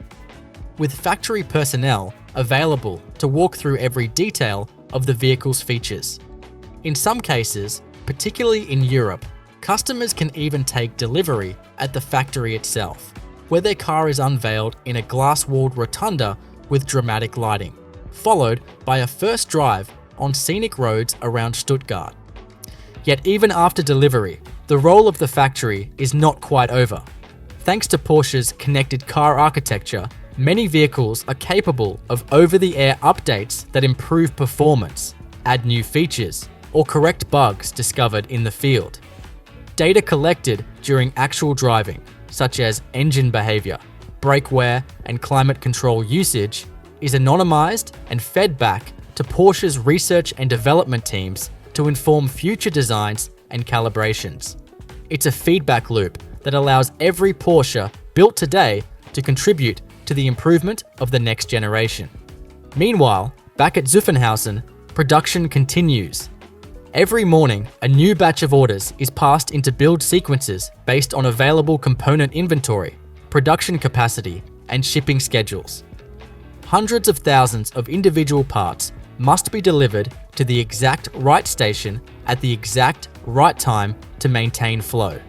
A: with factory personnel available to walk through every detail of the vehicle's features. In some cases, particularly in Europe, customers can even take delivery at the factory itself, where their car is unveiled in a glass-walled rotunda with dramatic lighting, followed by a first drive on scenic roads around Stuttgart. Yet even after delivery, the role of the factory is not quite over. Thanks to Porsche's connected car architecture, many vehicles are capable of over-the-air updates that improve performance, add new features, or correct bugs discovered in the field. Data collected during actual driving, such as engine behavior, brake wear, and climate control usage, is anonymized and fed back to Porsche's research and development teams to inform future designs and calibrations. It's a feedback loop that allows every Porsche built today to contribute to the improvement of the next generation. Meanwhile, back at Zuffenhausen, production continues. Every morning, a new batch of orders is passed into build sequences based on available component inventory, production capacity, and shipping schedules. Hundreds of thousands of individual parts must be delivered to the exact right station at the exact right time to maintain flow.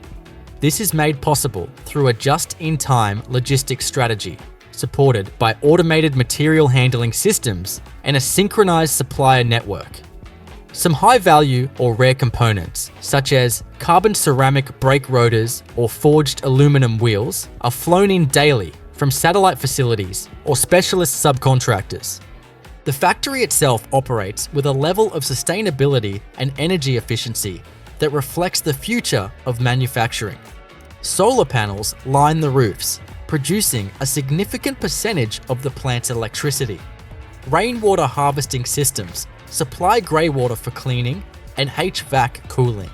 A: This is made possible through a just-in-time logistics strategy, supported by automated material handling systems and a synchronized supplier network. Some high-value or rare components, such as carbon ceramic brake rotors or forged aluminum wheels, are flown in daily from satellite facilities or specialist subcontractors. The factory itself operates with a level of sustainability and energy efficiency that reflects the future of manufacturing. Solar panels line the roofs, producing a significant percentage of the plant's electricity. Rainwater harvesting systems supply grey water for cleaning and HVAC cooling.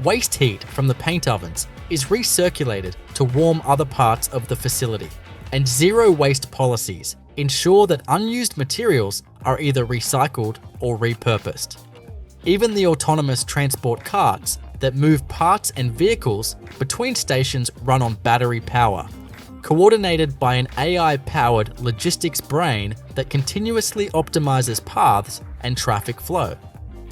A: Waste heat from the paint ovens is recirculated to warm other parts of the facility, and zero waste policies ensure that unused materials are either recycled or repurposed. Even the autonomous transport carts that move parts and vehicles between stations run on battery power, coordinated by an AI-powered logistics brain that continuously optimizes paths and traffic flow.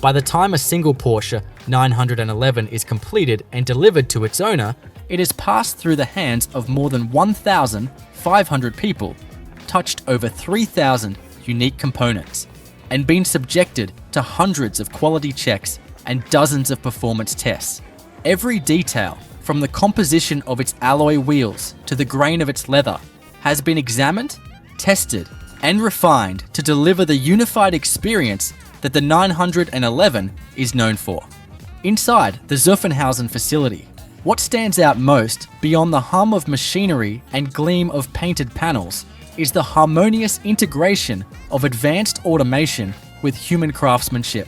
A: By the time a single Porsche 911 is completed and delivered to its owner, it has passed through the hands of more than 1,500 people, touched over 3,000 unique components, and been subjected to hundreds of quality checks and dozens of performance tests. Every detail, from the composition of its alloy wheels to the grain of its leather, has been examined, tested, and refined to deliver the unified experience that the 911 is known for. Inside the Zuffenhausen facility, what stands out most beyond the hum of machinery and gleam of painted panels is the harmonious integration of advanced automation with human craftsmanship.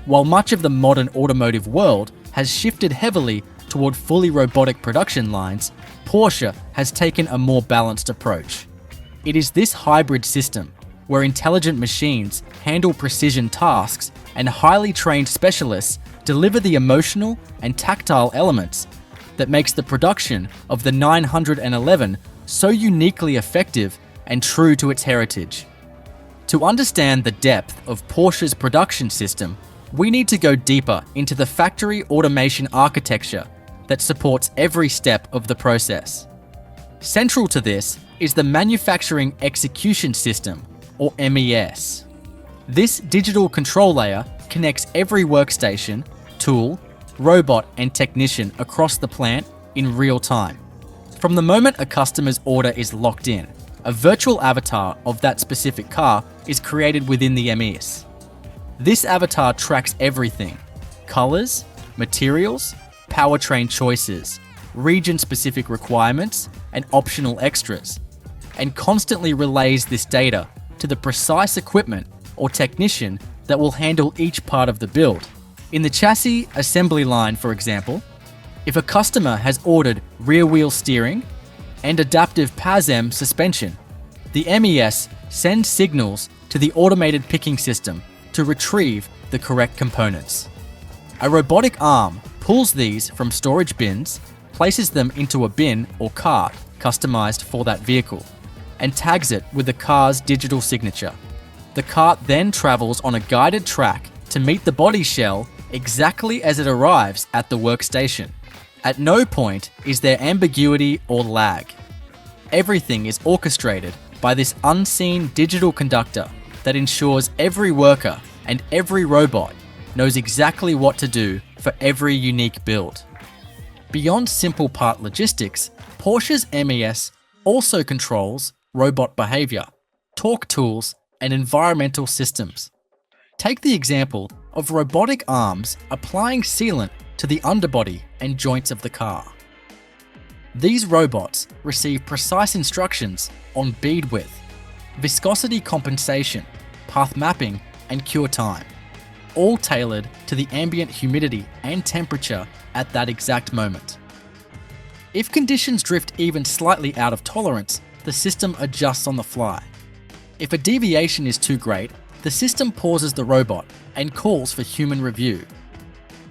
A: While much of the modern automotive world has shifted heavily toward fully robotic production lines, Porsche has taken a more balanced approach. It is this hybrid system, where intelligent machines handle precision tasks and highly trained specialists deliver the emotional and tactile elements, that makes the production of the 911 so uniquely effective and true to its heritage. To understand the depth of Porsche's production system, we need to go deeper into the factory automation architecture that supports every step of the process. Central to this is the Manufacturing Execution System, or MES. This digital control layer connects every workstation, tool, robot, and technician across the plant in real time. From the moment a customer's order is locked in, a virtual avatar of that specific car is created within the MES. This avatar tracks everything: colors, materials, powertrain choices, region-specific requirements, and optional extras, and constantly relays this data to the precise equipment or technician that will handle each part of the build. In the chassis assembly line, for example, if a customer has ordered rear-wheel steering and adaptive PASM suspension, the MES sends signals to the automated picking system to retrieve the correct components. A robotic arm pulls these from storage bins, places them into a bin or cart customized for that vehicle, and tags it with the car's digital signature. The cart then travels on a guided track to meet the body shell exactly as it arrives at the workstation. At no point is there ambiguity or lag. Everything is orchestrated by this unseen digital conductor that ensures every worker and every robot knows exactly what to do for every unique build. Beyond simple part logistics, Porsche's MES also controls robot behavior, torque tools, and environmental systems. Take the example of robotic arms applying sealant to the underbody and joints of the car. These robots receive precise instructions on bead width, viscosity compensation, path mapping, and cure time, all tailored to the ambient humidity and temperature at that exact moment. If conditions drift even slightly out of tolerance, the system adjusts on the fly. If a deviation is too great, the system pauses the robot and calls for human review.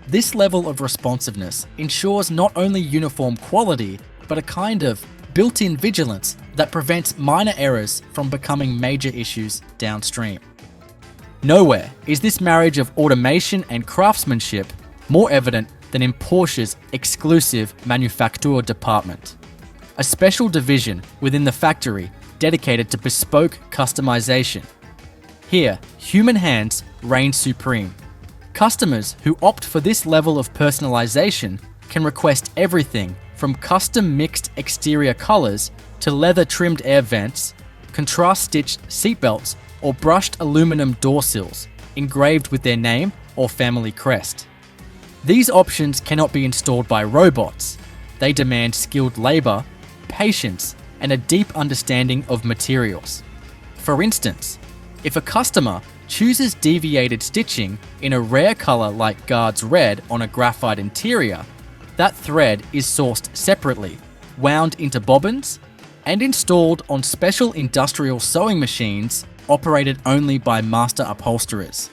A: This level of responsiveness ensures not only uniform quality, but a kind of built-in vigilance that prevents minor errors from becoming major issues downstream. Nowhere is this marriage of automation and craftsmanship more evident than in Porsche's exclusive manufacture department, a special division within the factory dedicated to bespoke customization. Here, human hands reign supreme. Customers who opt for this level of personalization can request everything from custom mixed exterior colors to leather-trimmed air vents, contrast-stitched seatbelts, or brushed aluminum door sills engraved with their name or family crest. These options cannot be installed by robots. They demand skilled labor, patience, and a deep understanding of materials. For instance, if a customer chooses deviated stitching in a rare color like Guards Red on a graphite interior, that thread is sourced separately, wound into bobbins, and installed on special industrial sewing machines operated only by master upholsterers.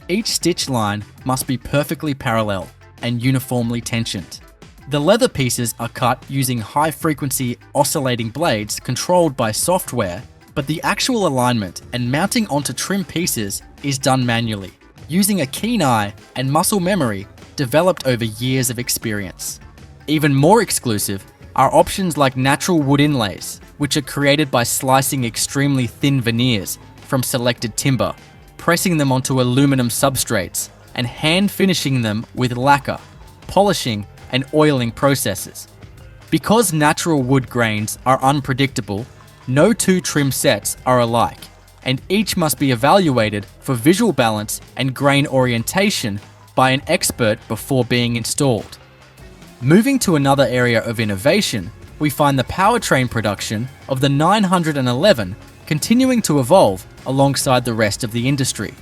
A: Each stitch line must be perfectly parallel and uniformly tensioned. The leather pieces are cut using high-frequency oscillating blades controlled by software, but the actual alignment and mounting onto trim pieces is done manually, using a keen eye and muscle memory developed over years of experience. Even more exclusive are options like natural wood inlays, which are created by slicing extremely thin veneers from selected timber, pressing them onto aluminum substrates, and hand finishing them with lacquer, polishing, and oiling processes. Because natural wood grains are unpredictable, no two trim sets are alike, and each must be evaluated for visual balance and grain orientation by an expert before being installed. Moving to another area of innovation, we find the powertrain production of the 911 continuing to evolve alongside the rest of the industry.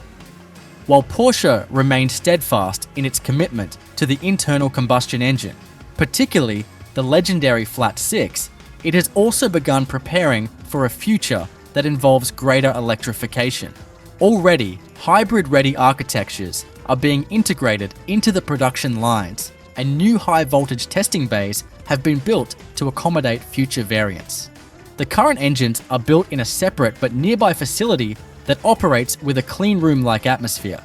A: While Porsche remained steadfast in its commitment to the internal combustion engine, particularly the legendary Flat 6, it has also begun preparing for a future that involves greater electrification. Already, hybrid-ready architectures are being integrated into the production lines, and new high-voltage testing bays have been built to accommodate future variants. The current engines are built in a separate but nearby facility that operates with a clean room-like atmosphere.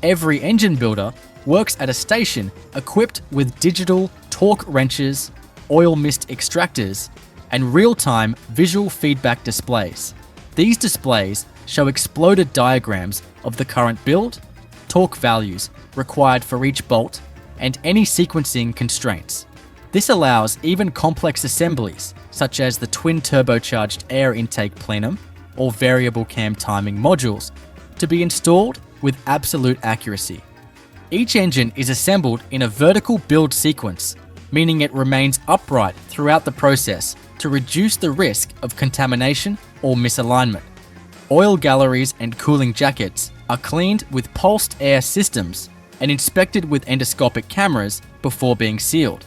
A: Every engine builder works at a station equipped with digital torque wrenches, oil mist extractors, and real-time visual feedback displays. These displays show exploded diagrams of the current build, torque values required for each bolt, and any sequencing constraints. This allows even complex assemblies, such as the twin turbocharged air intake plenum or variable cam timing modules, to be installed with absolute accuracy. Each engine is assembled in a vertical build sequence, meaning it remains upright throughout the process to reduce the risk of contamination or misalignment. Oil galleries and cooling jackets are cleaned with pulsed air systems and inspected with endoscopic cameras before being sealed.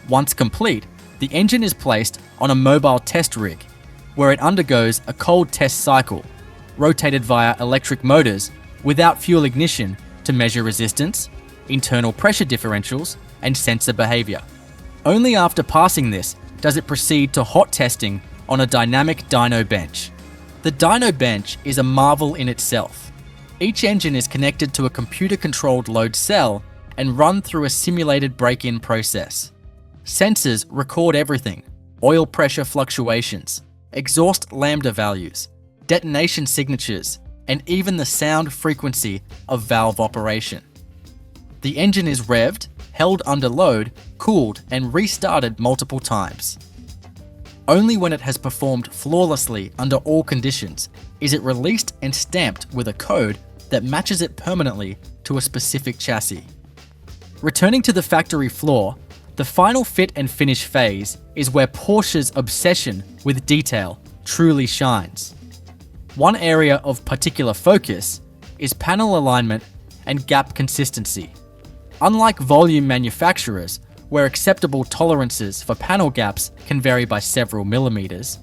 A: Once complete, the engine is placed on a mobile test rig, where it undergoes a cold test cycle, rotated via electric motors without fuel ignition to measure resistance, internal pressure differentials, and sensor behavior. Only after passing this does it proceed to hot testing on a dynamic dyno bench. The dyno bench is a marvel in itself. Each engine is connected to a computer-controlled load cell and run through a simulated break-in process. Sensors record everything: oil pressure fluctuations, exhaust lambda values, detonation signatures, and even the sound frequency of valve operation. The engine is revved, held under load, cooled, and restarted multiple times. Only when it has performed flawlessly under all conditions is it released and stamped with a code that matches it permanently to a specific chassis. Returning to the factory floor, the final fit and finish phase is where Porsche's obsession with detail truly shines. One area of particular focus is panel alignment and gap consistency. Unlike volume manufacturers, where acceptable tolerances for panel gaps can vary by several millimeters,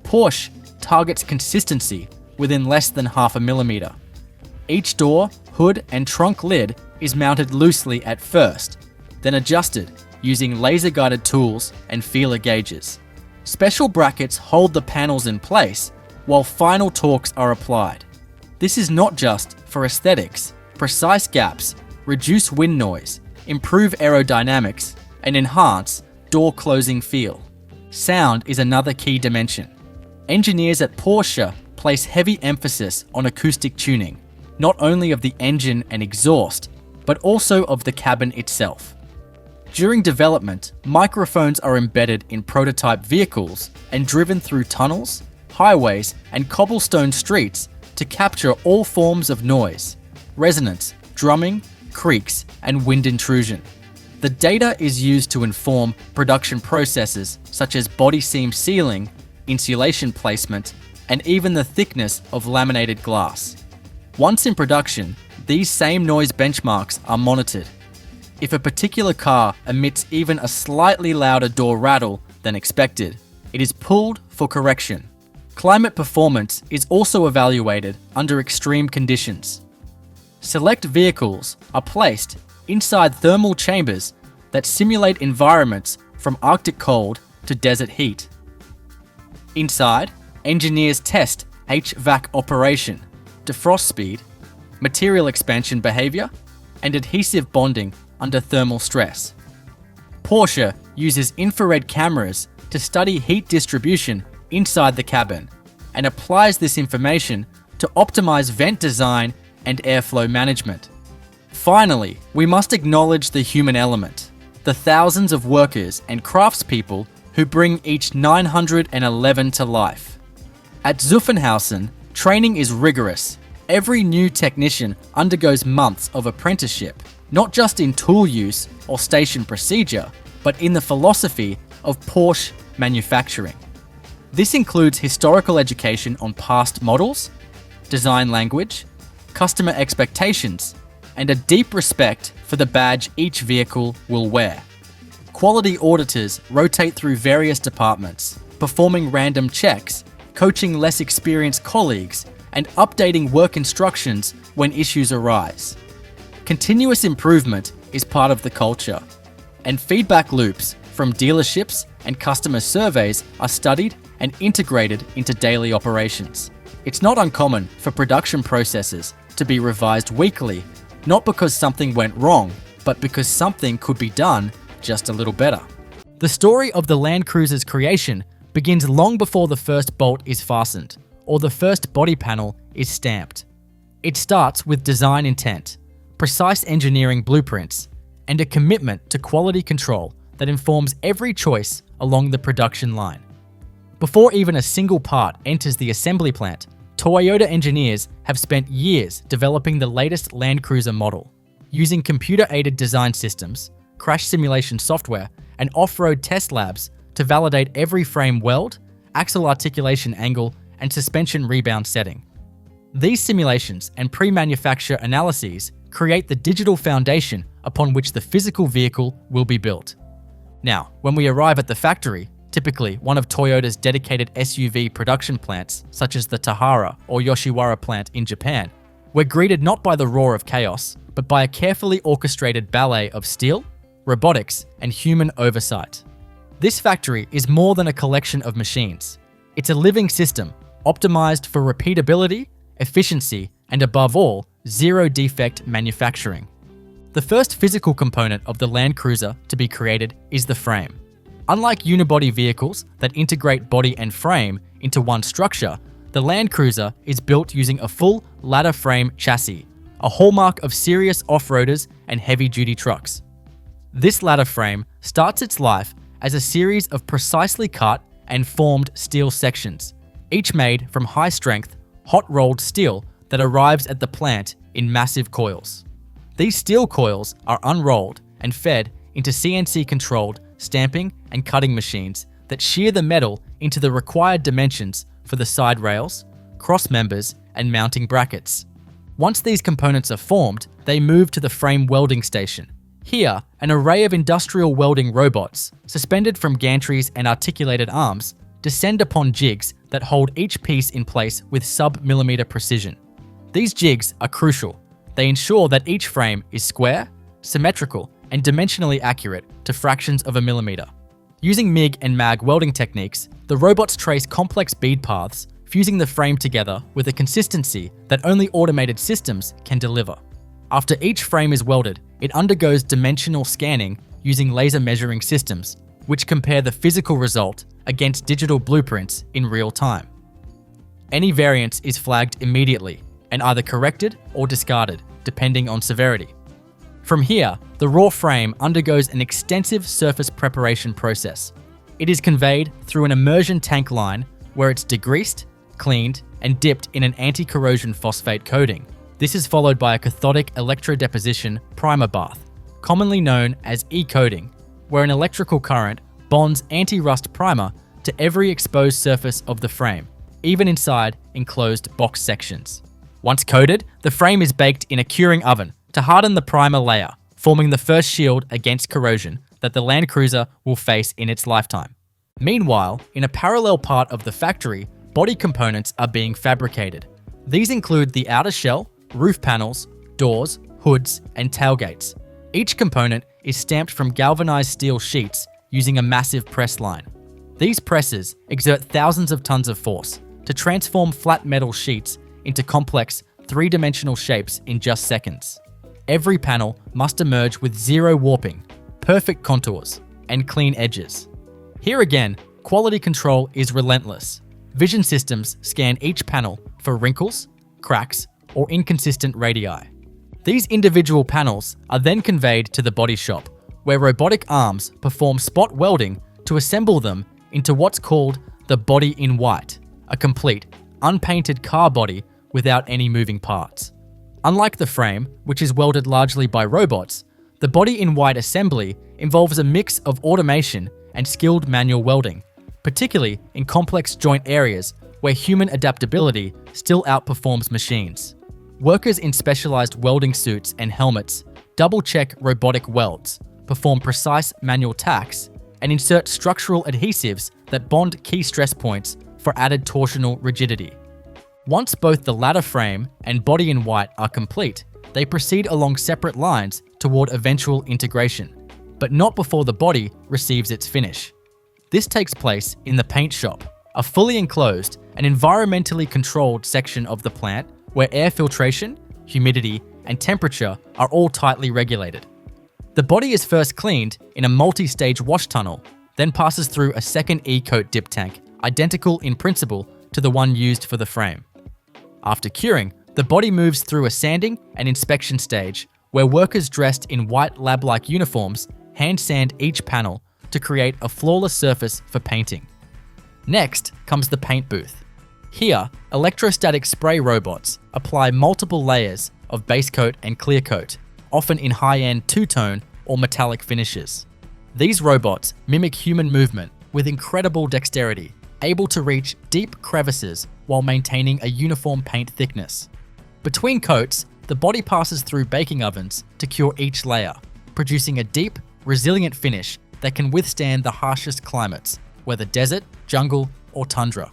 A: Porsche targets consistency within less than half a millimeter. Each door, hood, and trunk lid is mounted loosely at first, then adjusted using laser-guided tools and feeler gauges. Special brackets hold the panels in place while final torques are applied. This is not just for aesthetics. Precise gaps reduce wind noise, improve aerodynamics, and enhance door closing feel. Sound is another key dimension. Engineers at Porsche place heavy emphasis on acoustic tuning, not only of the engine and exhaust, but also of the cabin itself. During development, microphones are embedded in prototype vehicles and driven through tunnels, highways, and cobblestone streets to capture all forms of noise, resonance, drumming, creaks, and wind intrusion. The data is used to inform production processes such as body seam sealing, insulation placement, and even the thickness of laminated glass. Once in production, these same noise benchmarks are monitored. If a particular car emits even a slightly louder door rattle than expected, it is pulled for correction. Climate performance is also evaluated under extreme conditions. Select vehicles are placed inside thermal chambers that simulate environments from Arctic cold to desert heat. Inside, engineers test HVAC operation, defrost speed, material expansion behavior, and adhesive bonding under thermal stress. Porsche uses infrared cameras to study heat distribution inside the cabin and applies this information to optimize vent design and airflow management. Finally, we must acknowledge the human element, the thousands of workers and craftspeople who bring each 911 to life. At Zuffenhausen, training is rigorous. Every new technician undergoes months of apprenticeship, not just in tool use or station procedure, but in the philosophy of Porsche manufacturing. This includes historical education on past models, design language, customer expectations, and a deep respect for the badge each vehicle will wear. Quality auditors rotate through various departments, performing random checks, coaching less experienced colleagues, and updating work instructions when issues arise. Continuous improvement is part of the culture, and feedback loops from dealerships and customer surveys are studied and integrated into daily operations. It's not uncommon for production processes to be revised weekly, not because something went wrong, but because something could be done just a little better. The story of the Land Cruiser's creation begins long before the first bolt is fastened or the first body panel is stamped. It starts with design intent, precise engineering blueprints, and a commitment to quality control that informs every choice along the production line. Before even a single part enters the assembly plant, Toyota engineers have spent years developing the latest Land Cruiser model. Using computer-aided design systems, crash simulation software, and off-road test labs to validate every frame weld, axle articulation angle, and suspension rebound setting. These simulations and pre-manufacture analyses create the digital foundation upon which the physical vehicle will be built. Now, when we arrive at the factory, typically one of Toyota's dedicated SUV production plants, such as the Tahara or Yoshiwara plant in Japan, we're greeted not by the roar of chaos, but by a carefully orchestrated ballet of steel, robotics, and human oversight. This factory is more than a collection of machines. It's a living system, optimized for repeatability, efficiency, and above all, zero-defect manufacturing. The first physical component of the Land Cruiser to be created is the frame. Unlike unibody vehicles that integrate body and frame into one structure, the Land Cruiser is built using a full ladder frame chassis, a hallmark of serious off-roaders and heavy-duty trucks. This ladder frame starts its life as a series of precisely cut and formed steel sections, each made from high-strength, hot-rolled steel that arrives at the plant in massive coils. These steel coils are unrolled and fed into CNC-controlled stamping and cutting machines that shear the metal into the required dimensions for the side rails, cross members, and mounting brackets. Once these components are formed, they move to the frame welding station. Here, an array of industrial welding robots, suspended from gantries and articulated arms, descend upon jigs that hold each piece in place with sub-millimeter precision. These jigs are crucial. They ensure that each frame is square, symmetrical, and dimensionally accurate to fractions of a millimeter. Using MIG and MAG welding techniques, the robots trace complex bead paths, fusing the frame together with a consistency that only automated systems can deliver. After each frame is welded, it undergoes dimensional scanning using laser measuring systems, which compare the physical result against digital blueprints in real time. Any variance is flagged immediately and either corrected or discarded, depending on severity. From here, the raw frame undergoes an extensive surface preparation process. It is conveyed through an immersion tank line where it's degreased, cleaned, and dipped in an anti-corrosion phosphate coating. This is followed by a cathodic electrodeposition primer bath, commonly known as e-coating, where an electrical current bonds anti-rust primer to every exposed surface of the frame, even inside enclosed box sections. Once coated, the frame is baked in a curing oven to harden the primer layer, forming the first shield against corrosion that the Land Cruiser will face in its lifetime. Meanwhile, in a parallel part of the factory, body components are being fabricated. These include the outer shell, roof panels, doors, hoods, and tailgates. Each component is stamped from galvanized steel sheets using a massive press line. These presses exert thousands of tons of force to transform flat metal sheets into complex, three-dimensional shapes in just seconds. Every panel must emerge with zero warping, perfect contours, and clean edges. Here again, quality control is relentless. Vision systems scan each panel for wrinkles, cracks, or inconsistent radii. These individual panels are then conveyed to the body shop, where robotic arms perform spot welding to assemble them into what's called the body in white, a complete, unpainted car body without any moving parts. Unlike the frame, which is welded largely by robots, the body in white assembly involves a mix of automation and skilled manual welding, particularly in complex joint areas where human adaptability still outperforms machines. Workers in specialized welding suits and helmets double-check robotic welds, perform precise manual tacks, and insert structural adhesives that bond key stress points for added torsional rigidity. Once both the ladder frame and body in white are complete, they proceed along separate lines toward eventual integration, but not before the body receives its finish. This takes place in the paint shop, a fully enclosed and environmentally controlled section of the plant where air filtration, humidity, and temperature are all tightly regulated. The body is first cleaned in a multi-stage wash tunnel, then passes through a second E-coat dip tank, identical in principle to the one used for the frame. After curing, the body moves through a sanding and inspection stage where workers dressed in white lab-like uniforms hand sand each panel to create a flawless surface for painting. Next comes the paint booth. Here, electrostatic spray robots apply multiple layers of base coat and clear coat, often in high-end two-tone or metallic finishes. These robots mimic human movement with incredible dexterity, able to reach deep crevices while maintaining a uniform paint thickness. Between coats, the body passes through baking ovens to cure each layer, producing a deep, resilient finish that can withstand the harshest climates, whether desert, jungle, or tundra.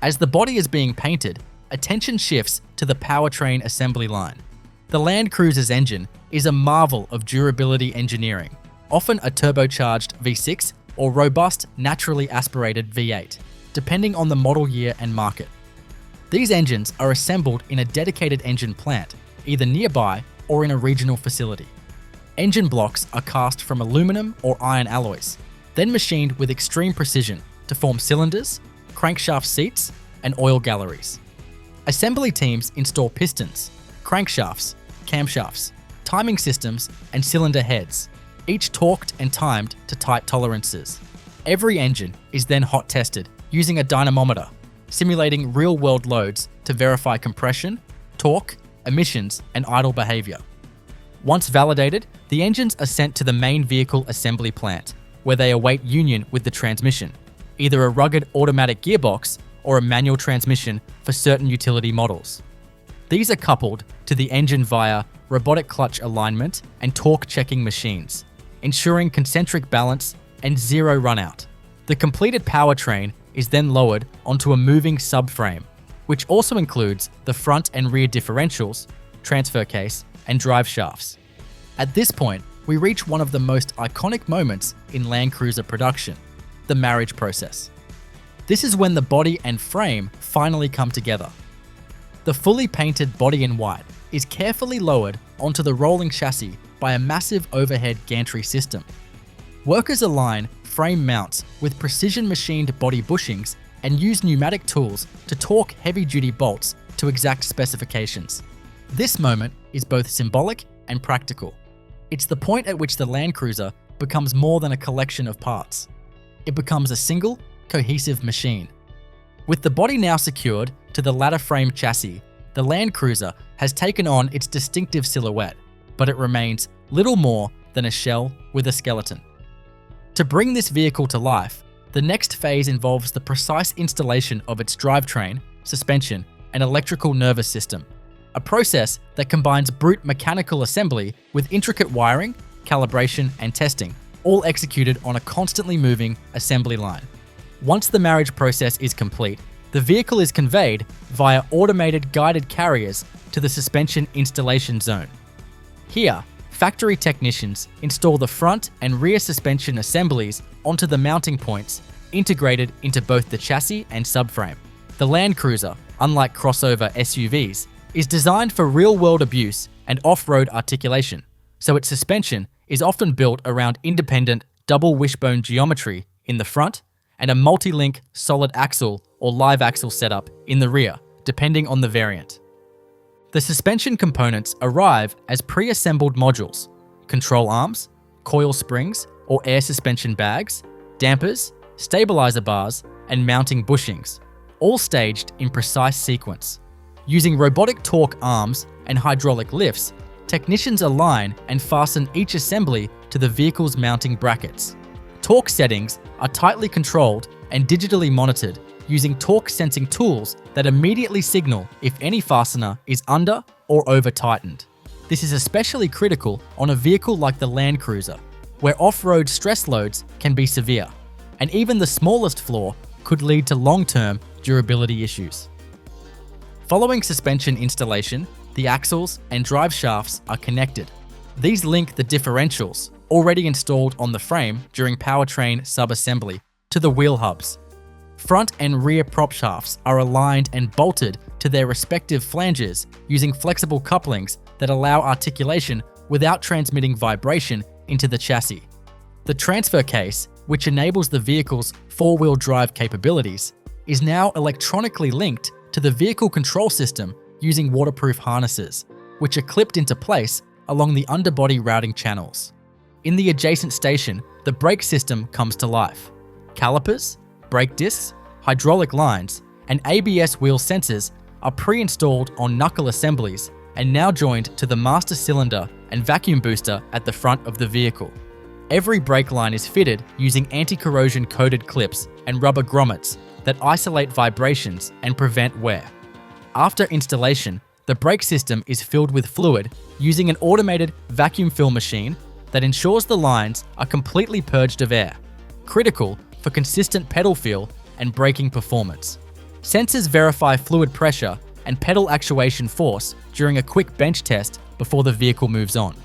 A: As the body is being painted, attention shifts to the powertrain assembly line. The Land Cruiser's engine is a marvel of durability engineering, often a turbocharged V6 or robust, naturally aspirated V8, depending on the model year and market. These engines are assembled in a dedicated engine plant, either nearby or in a regional facility. Engine blocks are cast from aluminum or iron alloys, then machined with extreme precision to form cylinders, crankshaft seats, and oil galleries. Assembly teams install pistons, crankshafts, camshafts, timing systems, and cylinder heads, each torqued and timed to tight tolerances. Every engine is then hot tested using a dynamometer, simulating real-world loads to verify compression, torque, emissions, and idle behavior. Once validated, the engines are sent to the main vehicle assembly plant, where they await union with the transmission, either a rugged automatic gearbox or a manual transmission for certain utility models. These are coupled to the engine via robotic clutch alignment and torque checking machines, ensuring concentric balance and zero runout. The completed powertrain is then lowered onto a moving subframe, which also includes the front and rear differentials, transfer case, and drive shafts. At this point, we reach one of the most iconic moments in Land Cruiser production, the marriage process. This is when the body and frame finally come together. The fully painted body in white is carefully lowered onto the rolling chassis by a massive overhead gantry system. Workers align frame mounts with precision machined body bushings and use pneumatic tools to torque heavy-duty bolts to exact specifications. This moment is both symbolic and practical. It's the point at which the Land Cruiser becomes more than a collection of parts. It becomes a single, cohesive machine. With the body now secured to the ladder frame chassis, the Land Cruiser has taken on its distinctive silhouette, but it remains little more than a shell with a skeleton. To bring this vehicle to life, the next phase involves the precise installation of its drivetrain, suspension, and electrical nervous system, a process that combines brute mechanical assembly with intricate wiring, calibration, and testing, all executed on a constantly moving assembly line. Once the marriage process is complete, the vehicle is conveyed via automated guided carriers to the suspension installation zone. Here, factory technicians install the front and rear suspension assemblies onto the mounting points integrated into both the chassis and subframe. The Land Cruiser, unlike crossover SUVs, is designed for real-world abuse and off-road articulation, so its suspension is often built around independent double wishbone geometry in the front and a multi-link solid axle or live axle setup in the rear, depending on the variant. The suspension components arrive as pre-assembled modules: control arms, coil springs or air suspension bags, dampers, stabilizer bars, and mounting bushings, all staged in precise sequence. Using robotic torque arms and hydraulic lifts, technicians align and fasten each assembly to the vehicle's mounting brackets. Torque settings are tightly controlled and digitally monitored using torque sensing tools that immediately signal if any fastener is under or over tightened. This is especially critical on a vehicle like the Land Cruiser, where off-road stress loads can be severe, and even the smallest flaw could lead to long-term durability issues. Following suspension installation, the axles and drive shafts are connected. These link the differentials, already installed on the frame during powertrain sub-assembly, to the wheel hubs. Front and rear prop shafts are aligned and bolted to their respective flanges using flexible couplings that allow articulation without transmitting vibration into the chassis. The transfer case which enables the vehicle's four-wheel drive capabilities, is now electronically linked to the vehicle control system using waterproof harnesses, which are clipped into place along the underbody routing channels. In the adjacent station, the brake system comes to life. Calipers, brake discs, hydraulic lines, and ABS wheel sensors are pre-installed on knuckle assemblies and now joined to the master cylinder and vacuum booster at the front of the vehicle. Every brake line is fitted using anti-corrosion coated clips and rubber grommets that isolate vibrations and prevent wear. After installation, the brake system is filled with fluid using an automated vacuum fill machine that ensures the lines are completely purged of air, critical for consistent pedal feel and braking performance. Sensors verify fluid pressure and pedal actuation force during a quick bench test before the vehicle moves on.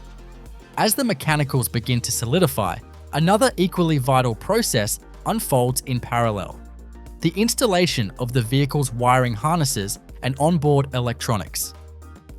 A: As the mechanicals begin to solidify, another equally vital process unfolds in parallel: the installation of the vehicle's wiring harnesses and onboard electronics.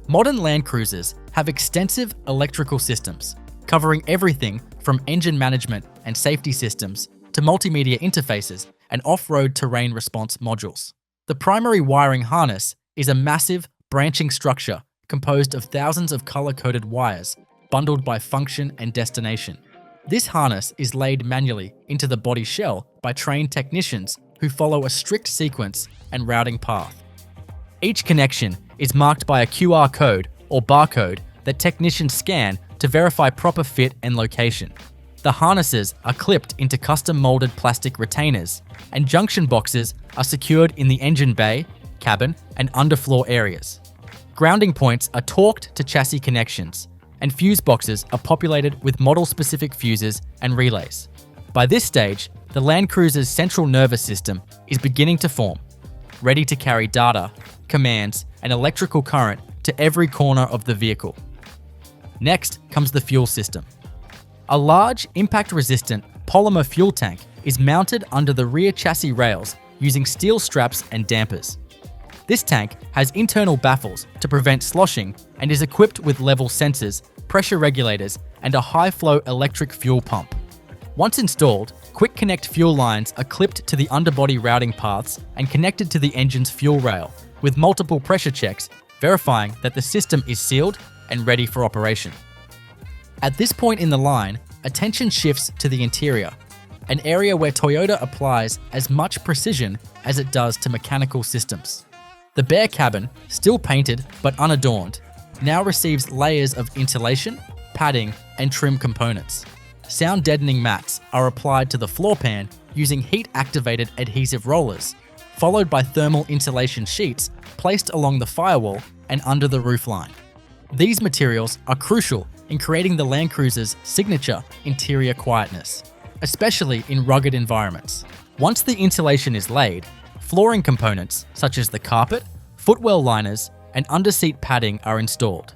A: Modern Land Cruisers have extensive electrical systems, covering everything from engine management and safety systems to multimedia interfaces and off-road terrain response modules. The primary wiring harness is a massive, branching structure composed of thousands of color-coded wires bundled by function and destination. This harness is laid manually into the body shell by trained technicians who follow a strict sequence and routing path. Each connection is marked by a QR code or barcode that technicians scan to verify proper fit and location. The harnesses are clipped into custom-molded plastic retainers, and junction boxes are secured in the engine bay, cabin, and underfloor areas. Grounding points are torqued to chassis connections, and fuse boxes are populated with model-specific fuses and relays. By this stage, the Land Cruiser's central nervous system is beginning to form, ready to carry data, commands, and electrical current to every corner of the vehicle. Next comes the fuel system. A large, impact-resistant polymer fuel tank is mounted under the rear chassis rails using steel straps and dampers. This tank has internal baffles to prevent sloshing and is equipped with level sensors, pressure regulators, and a high-flow electric fuel pump. Once installed, quick connect fuel lines are clipped to the underbody routing paths and connected to the engine's fuel rail, with multiple pressure checks verifying that the system is sealed and ready for operation. At this point in the line, attention shifts to the interior, an area where Toyota applies as much precision as it does to mechanical systems. The bare cabin, still painted but unadorned, now receives layers of insulation, padding, and trim components. Sound deadening mats are applied to the floor pan using heat-activated adhesive rollers, followed by thermal insulation sheets placed along the firewall and under the roofline. These materials are crucial in creating the Land Cruiser's signature interior quietness, especially in rugged environments. Once the insulation is laid, flooring components such as the carpet, footwell liners, and underseat padding are installed.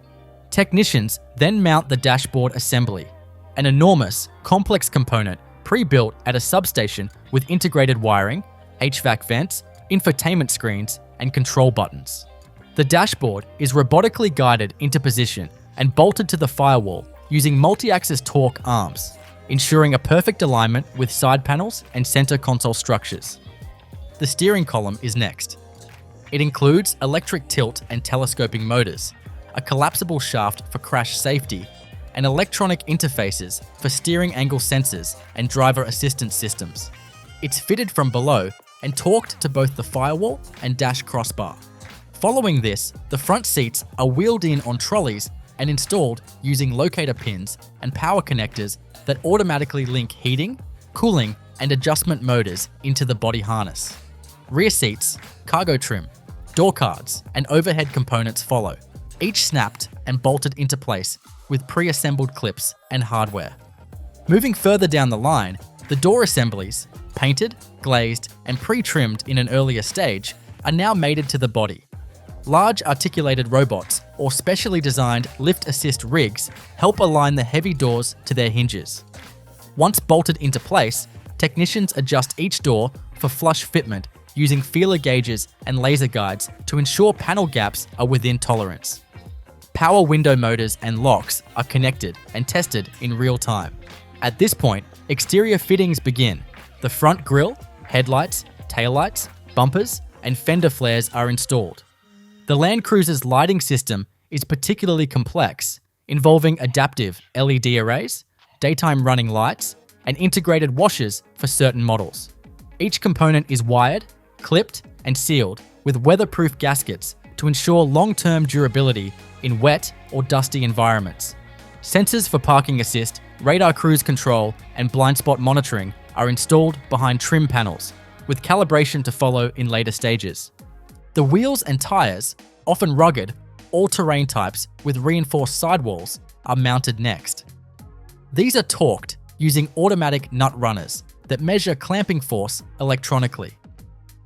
A: Technicians then mount the dashboard assembly, an enormous, complex component pre-built at a substation with integrated wiring, HVAC vents, infotainment screens, and control buttons. The dashboard is robotically guided into position and bolted to the firewall using multi-axis torque arms, ensuring a perfect alignment with side panels and center console structures. The steering column is next. It includes electric tilt and telescoping motors, a collapsible shaft for crash safety, and electronic interfaces for steering angle sensors and driver assistance systems. It's fitted from below and torqued to both the firewall and dash crossbar. Following this, the front seats are wheeled in on trolleys and installed using locator pins and power connectors that automatically link heating, cooling, and adjustment motors into the body harness. Rear seats, cargo trim, door cards, and overhead components follow, each snapped and bolted into place with pre-assembled clips and hardware. Moving further down the line, the door assemblies, painted, glazed, and pre-trimmed in an earlier stage, are now mated to the body. Large articulated robots or specially designed lift assist rigs help align the heavy doors to their hinges. Once bolted into place, technicians adjust each door for flush fitment using feeler gauges and laser guides to ensure panel gaps are within tolerance. Power window motors and locks are connected and tested in real time. At this point, exterior fittings begin. The front grille, headlights, taillights, bumpers, and fender flares are installed. The Land Cruiser's lighting system is particularly complex, involving adaptive LED arrays, daytime running lights, and integrated washers for certain models. Each component is wired, clipped, and sealed with weatherproof gaskets to ensure long-term durability in wet or dusty environments. Sensors for parking assist, radar cruise control, and blind spot monitoring are installed behind trim panels, with calibration to follow in later stages. The wheels and tires, often rugged, all-terrain types with reinforced sidewalls, are mounted next. These are torqued using automatic nut runners that measure clamping force electronically.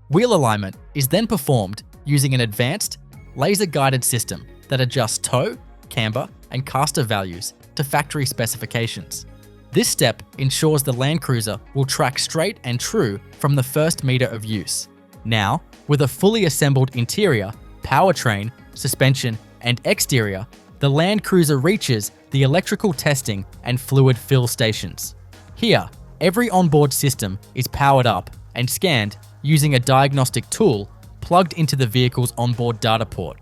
A: Wheel alignment is then performed using an advanced, laser-guided system that adjusts toe, camber, and caster values to factory specifications. This step ensures the Land Cruiser will track straight and true from the first meter of use. Now, with a fully assembled interior, powertrain, suspension, and exterior, the Land Cruiser reaches the electrical testing and fluid fill stations. Here, every onboard system is powered up and scanned using a diagnostic tool plugged into the vehicle's onboard data port.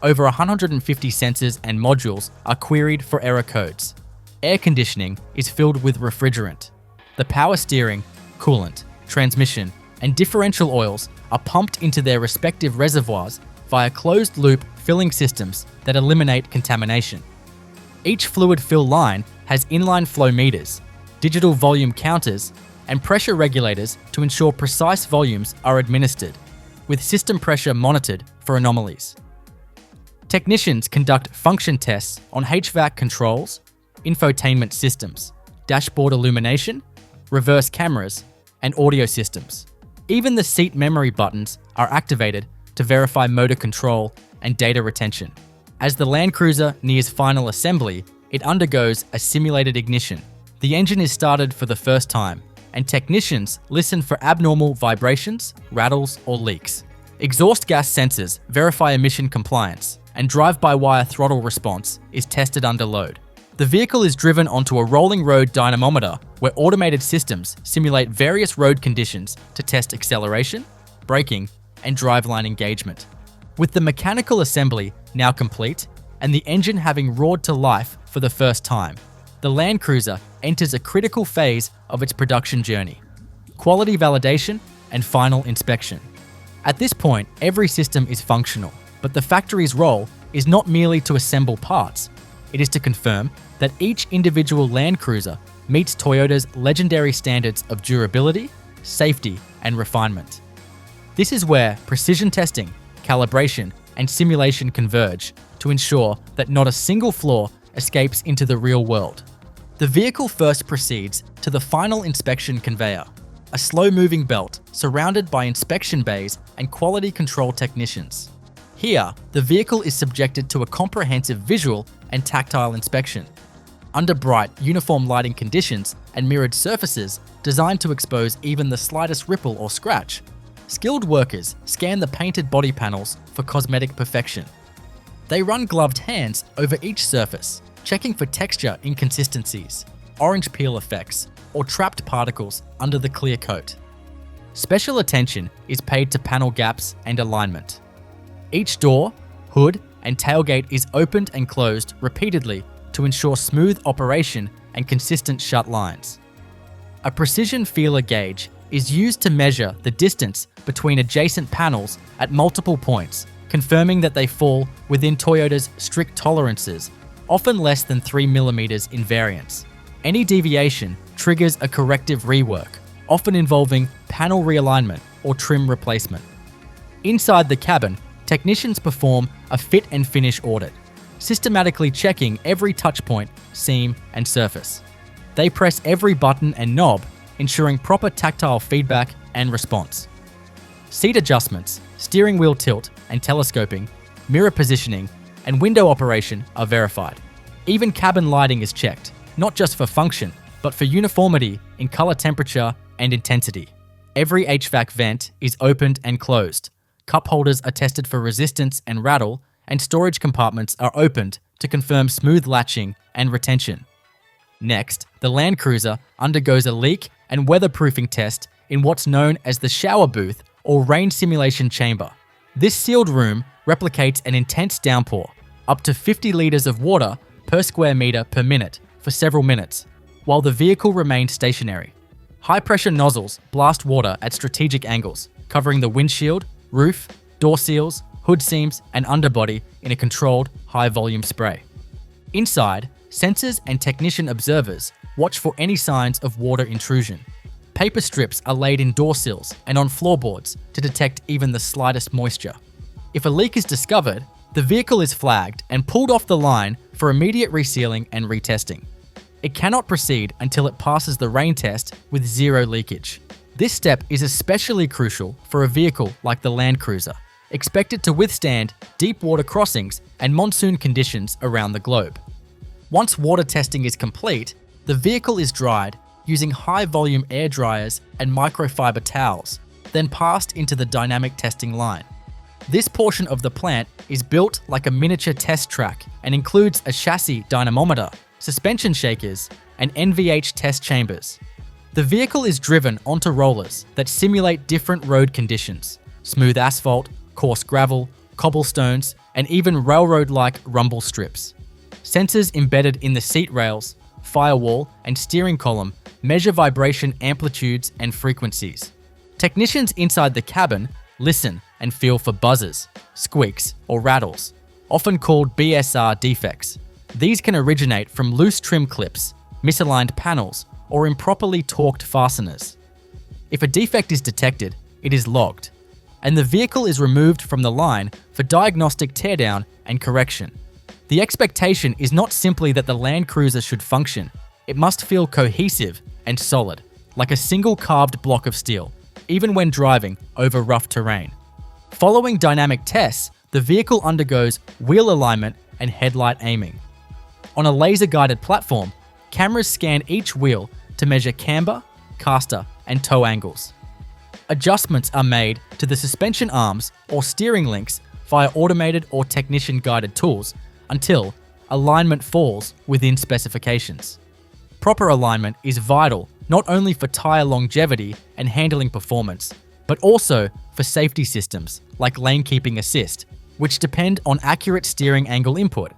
A: Over 150 sensors and modules are queried for error codes. Air conditioning is filled with refrigerant. The power steering, coolant, transmission, and differential oils are pumped into their respective reservoirs via closed-loop filling systems that eliminate contamination. Each fluid fill line has inline flow meters, digital volume counters, and pressure regulators to ensure precise volumes are administered, with system pressure monitored for anomalies. Technicians conduct function tests on HVAC controls, infotainment systems, dashboard illumination, reverse cameras, and audio systems. Even the seat memory buttons are activated to verify motor control and data retention. As the Land Cruiser nears final assembly, it undergoes a simulated ignition. The engine is started for the first time, and technicians listen for abnormal vibrations, rattles, or leaks. Exhaust gas sensors verify emission compliance, and drive-by-wire throttle response is tested under load. The vehicle is driven onto a rolling road dynamometer where automated systems simulate various road conditions to test acceleration, braking, and driveline engagement. With the mechanical assembly now complete and the engine having roared to life for the first time, the Land Cruiser enters a critical phase of its production journey: quality validation and final inspection. At this point, every system is functional, but the factory's role is not merely to assemble parts. It is to confirm that each individual Land Cruiser meets Toyota's legendary standards of durability, safety, and refinement. This is where precision testing, calibration, and simulation converge to ensure that not a single flaw escapes into the real world. The vehicle first proceeds to the final inspection conveyor, a slow-moving belt surrounded by inspection bays and quality control technicians. Here, the vehicle is subjected to a comprehensive visual and tactile inspection. Under bright, uniform lighting conditions and mirrored surfaces designed to expose even the slightest ripple or scratch, skilled workers scan the painted body panels for cosmetic perfection. They run gloved hands over each surface, checking for texture inconsistencies, orange peel effects, or trapped particles under the clear coat. Special attention is paid to panel gaps and alignment. Each door, hood, and tailgate is opened and closed repeatedly to ensure smooth operation and consistent shut lines. A precision feeler gauge is used to measure the distance between adjacent panels at multiple points, confirming that they fall within Toyota's strict tolerances, often less than 3 mm in variance. Any deviation triggers a corrective rework, often involving panel realignment or trim replacement. Inside the cabin, technicians perform a fit and finish audit, systematically checking every touchpoint, seam, and surface. They press every button and knob, ensuring proper tactile feedback and response. Seat adjustments, steering wheel tilt and telescoping, mirror positioning, and window operation are verified. Even cabin lighting is checked, not just for function, but for uniformity in color temperature and intensity. Every HVAC vent is opened and closed. Cup holders are tested for resistance and rattle, and storage compartments are opened to confirm smooth latching and retention. Next, the Land Cruiser undergoes a leak and weatherproofing test in what's known as the shower booth or rain simulation chamber. This sealed room replicates an intense downpour, up to 50 litres of water per square metre per minute for several minutes, while the vehicle remains stationary. High-pressure nozzles blast water at strategic angles, covering the windshield, roof, door seals, hood seams, and underbody in a controlled, high-volume spray. Inside, sensors and technician observers watch for any signs of water intrusion. Paper strips are laid in door sills and on floorboards to detect even the slightest moisture. If a leak is discovered, the vehicle is flagged and pulled off the line for immediate resealing and retesting. It cannot proceed until it passes the rain test with zero leakage. This step is especially crucial for a vehicle like the Land Cruiser, expected to withstand deep water crossings and monsoon conditions around the globe. Once water testing is complete, the vehicle is dried using high-volume air dryers and microfiber towels, then passed into the dynamic testing line. This portion of the plant is built like a miniature test track and includes a chassis dynamometer, suspension shakers, and NVH test chambers. The vehicle is driven onto rollers that simulate different road conditions: smooth asphalt, coarse gravel, cobblestones, and even railroad-like rumble strips. Sensors embedded in the seat rails, firewall, and steering column measure vibration amplitudes and frequencies. Technicians inside the cabin listen and feel for buzzes, squeaks, or rattles, often called BSR defects. These can originate from loose trim clips, misaligned panels, or improperly torqued fasteners. If a defect is detected, it is logged, and the vehicle is removed from the line for diagnostic teardown and correction. The expectation is not simply that the Land Cruiser should function, it must feel cohesive and solid, like a single carved block of steel, even when driving over rough terrain. Following dynamic tests, the vehicle undergoes wheel alignment and headlight aiming. On a laser-guided platform, cameras scan each wheel to measure camber, caster, and toe angles. Adjustments are made to the suspension arms or steering links via automated or technician-guided tools until alignment falls within specifications. Proper alignment is vital not only for tyre longevity and handling performance, but also for safety systems like lane keeping assist, which depend on accurate steering angle input.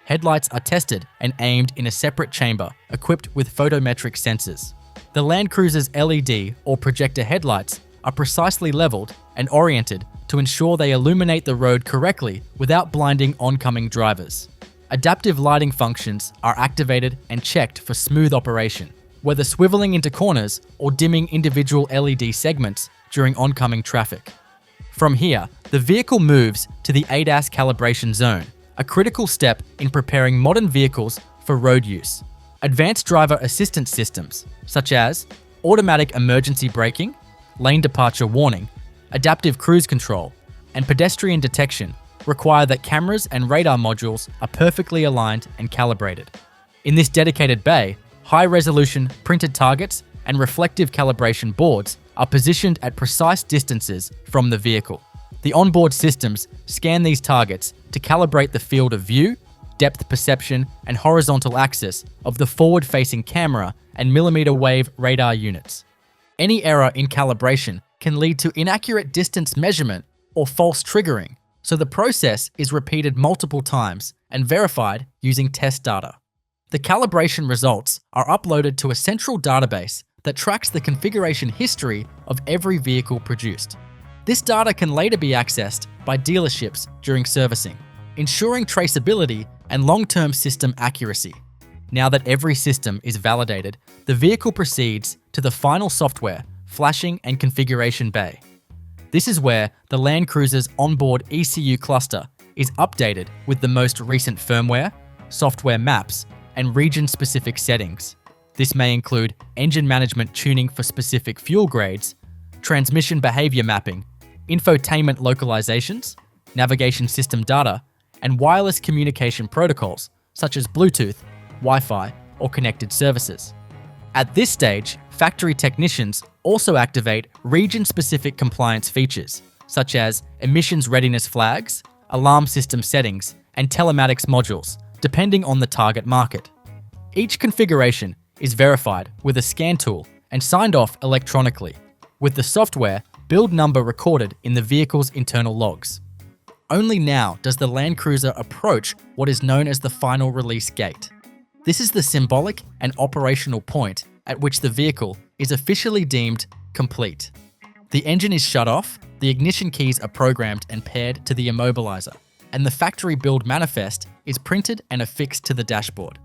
A: Headlights are tested and aimed in a separate chamber equipped with photometric sensors. The Land Cruiser's LED or projector headlights are precisely leveled and oriented to ensure they illuminate the road correctly without blinding oncoming drivers. Adaptive lighting functions are activated and checked for smooth operation, whether swiveling into corners or dimming individual LED segments during oncoming traffic. From here, the vehicle moves to the ADAS calibration zone, a critical step in preparing modern vehicles for road use. Advanced driver assistance systems, such as automatic emergency braking, lane departure warning, adaptive cruise control, and pedestrian detection, require that cameras and radar modules are perfectly aligned and calibrated. In this dedicated bay, high-resolution printed targets and reflective calibration boards are positioned at precise distances from the vehicle. The onboard systems scan these targets to calibrate the field of view, depth perception, and horizontal axis of the forward-facing camera and millimeter wave radar units. Any error in calibration can lead to inaccurate distance measurement or false triggering, so the process is repeated multiple times and verified using test data. The calibration results are uploaded to a central database that tracks the configuration history of every vehicle produced. This data can later be accessed by dealerships during servicing, ensuring traceability and long-term system accuracy. Now that every system is validated, the vehicle proceeds to the final software, flashing and configuration bay. This is where the Land Cruiser's onboard ECU cluster is updated with the most recent firmware, software maps, and region-specific settings. This may include engine management tuning for specific fuel grades, transmission behavior mapping, infotainment localizations, navigation system data, and wireless communication protocols such as Bluetooth, Wi-Fi, or connected services. At this stage, factory technicians also activate region-specific compliance features, such as emissions readiness flags, alarm system settings, and telematics modules, depending on the target market. Each configuration is verified with a scan tool and signed off electronically, with the software build number recorded in the vehicle's internal logs. Only now does the Land Cruiser approach what is known as the final release gate. This is the symbolic and operational point at which the vehicle is officially deemed complete. The engine is shut off, the ignition keys are programmed and paired to the immobilizer, and the factory build manifest is printed and affixed to the dashboard.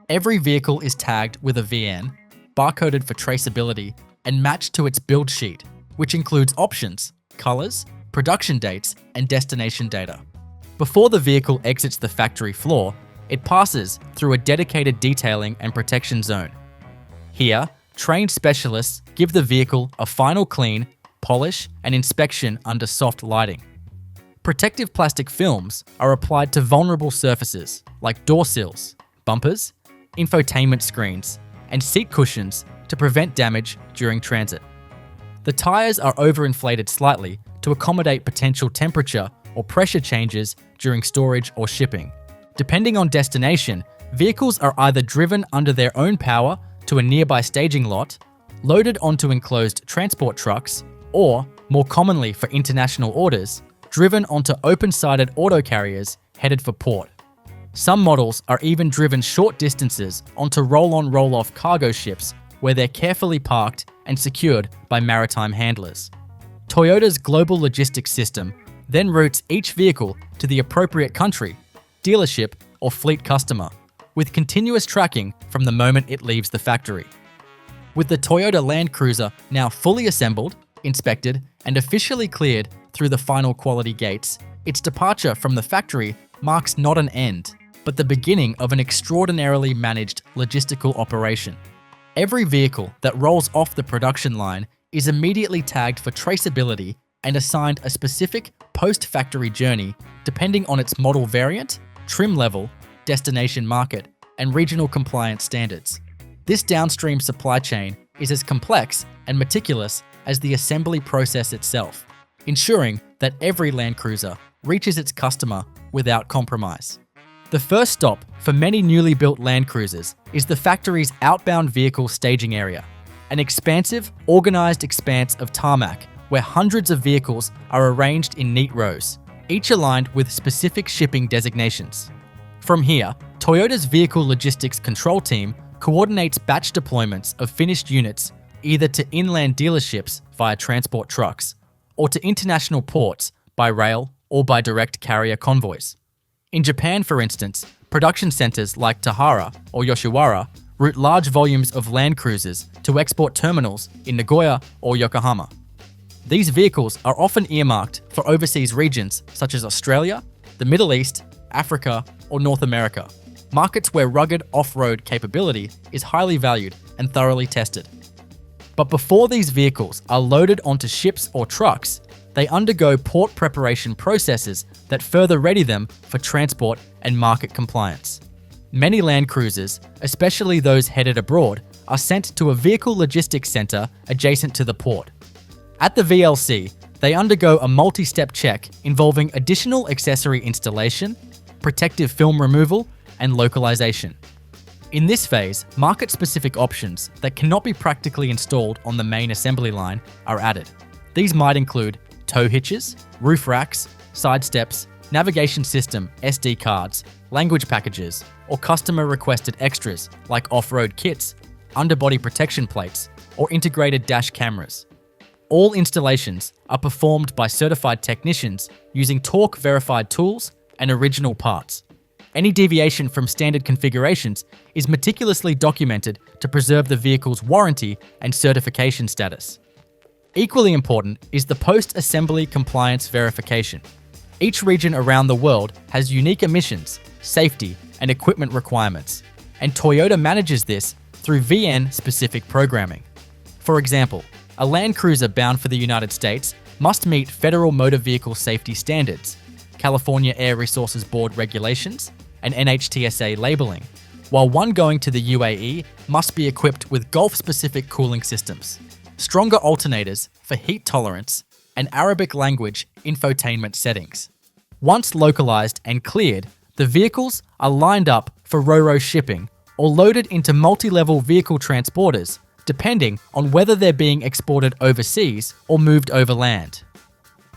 A: Every vehicle is tagged with a VN, barcoded for traceability, and matched to its build sheet, which includes options, colors, production dates, and destination data. Before the vehicle exits the factory floor, it passes through a dedicated detailing and protection zone. Here, trained specialists give the vehicle a final clean, polish, and inspection under soft lighting. Protective plastic films are applied to vulnerable surfaces like door sills, bumpers, infotainment screens, and seat cushions to prevent damage during transit. The tyres are overinflated slightly to accommodate potential temperature or pressure changes during storage or shipping. Depending on destination, vehicles are either driven under their own power to a nearby staging lot, loaded onto enclosed transport trucks, or, more commonly for international orders, driven onto open-sided auto carriers headed for port. Some models are even driven short distances onto roll-on roll-off cargo ships where they're carefully parked and secured by maritime handlers. Toyota's global logistics system then routes each vehicle to the appropriate country, dealership, or fleet customer, with continuous tracking from the moment it leaves the factory. With the Toyota Land Cruiser now fully assembled, inspected, and officially cleared through the final quality gates, its departure from the factory marks not an end, but the beginning of an extraordinarily managed logistical operation. Every vehicle that rolls off the production line is immediately tagged for traceability and assigned a specific post-factory journey depending on its model variant, trim level, destination market, and regional compliance standards. This downstream supply chain is as complex and meticulous as the assembly process itself, ensuring that every Land Cruiser reaches its customer without compromise. The first stop for many newly built Land Cruisers is the factory's outbound vehicle staging area, an expansive, organized expanse of tarmac where hundreds of vehicles are arranged in neat rows, each aligned with specific shipping designations. From here, Toyota's Vehicle Logistics Control Team coordinates batch deployments of finished units either to inland dealerships via transport trucks or to international ports by rail or by direct carrier convoys. In Japan, for instance, production centers like Tahara or Yoshiwara route large volumes of Land Cruisers to export terminals in Nagoya or Yokohama. These vehicles are often earmarked for overseas regions such as Australia, the Middle East, Africa, or North America, markets where rugged off-road capability is highly valued and thoroughly tested. But before these vehicles are loaded onto ships or trucks, they undergo port preparation processes that further ready them for transport and market compliance. Many Land Cruisers, especially those headed abroad, are sent to a vehicle logistics center adjacent to the port. At the VLC, they undergo a multi-step check involving additional accessory installation, protective film removal, and localization. In this phase, market-specific options that cannot be practically installed on the main assembly line are added. These might include tow hitches, roof racks, side steps, navigation system SD cards, language packages, or customer-requested extras like off-road kits, underbody protection plates, or integrated dash cameras. All installations are performed by certified technicians using torque-verified tools and original parts. Any deviation from standard configurations is meticulously documented to preserve the vehicle's warranty and certification status. Equally important is the post-assembly compliance verification. Each region around the world has unique emissions, safety, and equipment requirements, and Toyota manages this through VN-specific programming. For example, a Land Cruiser bound for the United States must meet Federal Motor Vehicle Safety Standards, California Air Resources Board regulations, and NHTSA labeling, while one going to the UAE must be equipped with Gulf-specific cooling systems, stronger alternators for heat tolerance, and Arabic language infotainment settings. Once localized and cleared, the vehicles are lined up for Ro-Ro shipping or loaded into multi-level vehicle transporters, depending on whether they're being exported overseas or moved overland.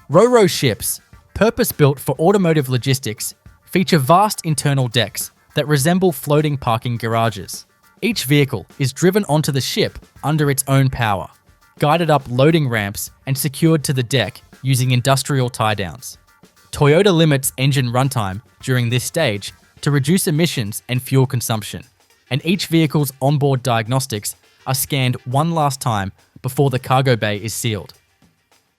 A: Ro-Ro ships, purpose-built for automotive logistics, feature vast internal decks that resemble floating parking garages. Each vehicle is driven onto the ship under its own power, guided up loading ramps and secured to the deck using industrial tie-downs. Toyota limits engine runtime during this stage to reduce emissions and fuel consumption, and each vehicle's onboard diagnostics are scanned one last time before the cargo bay is sealed.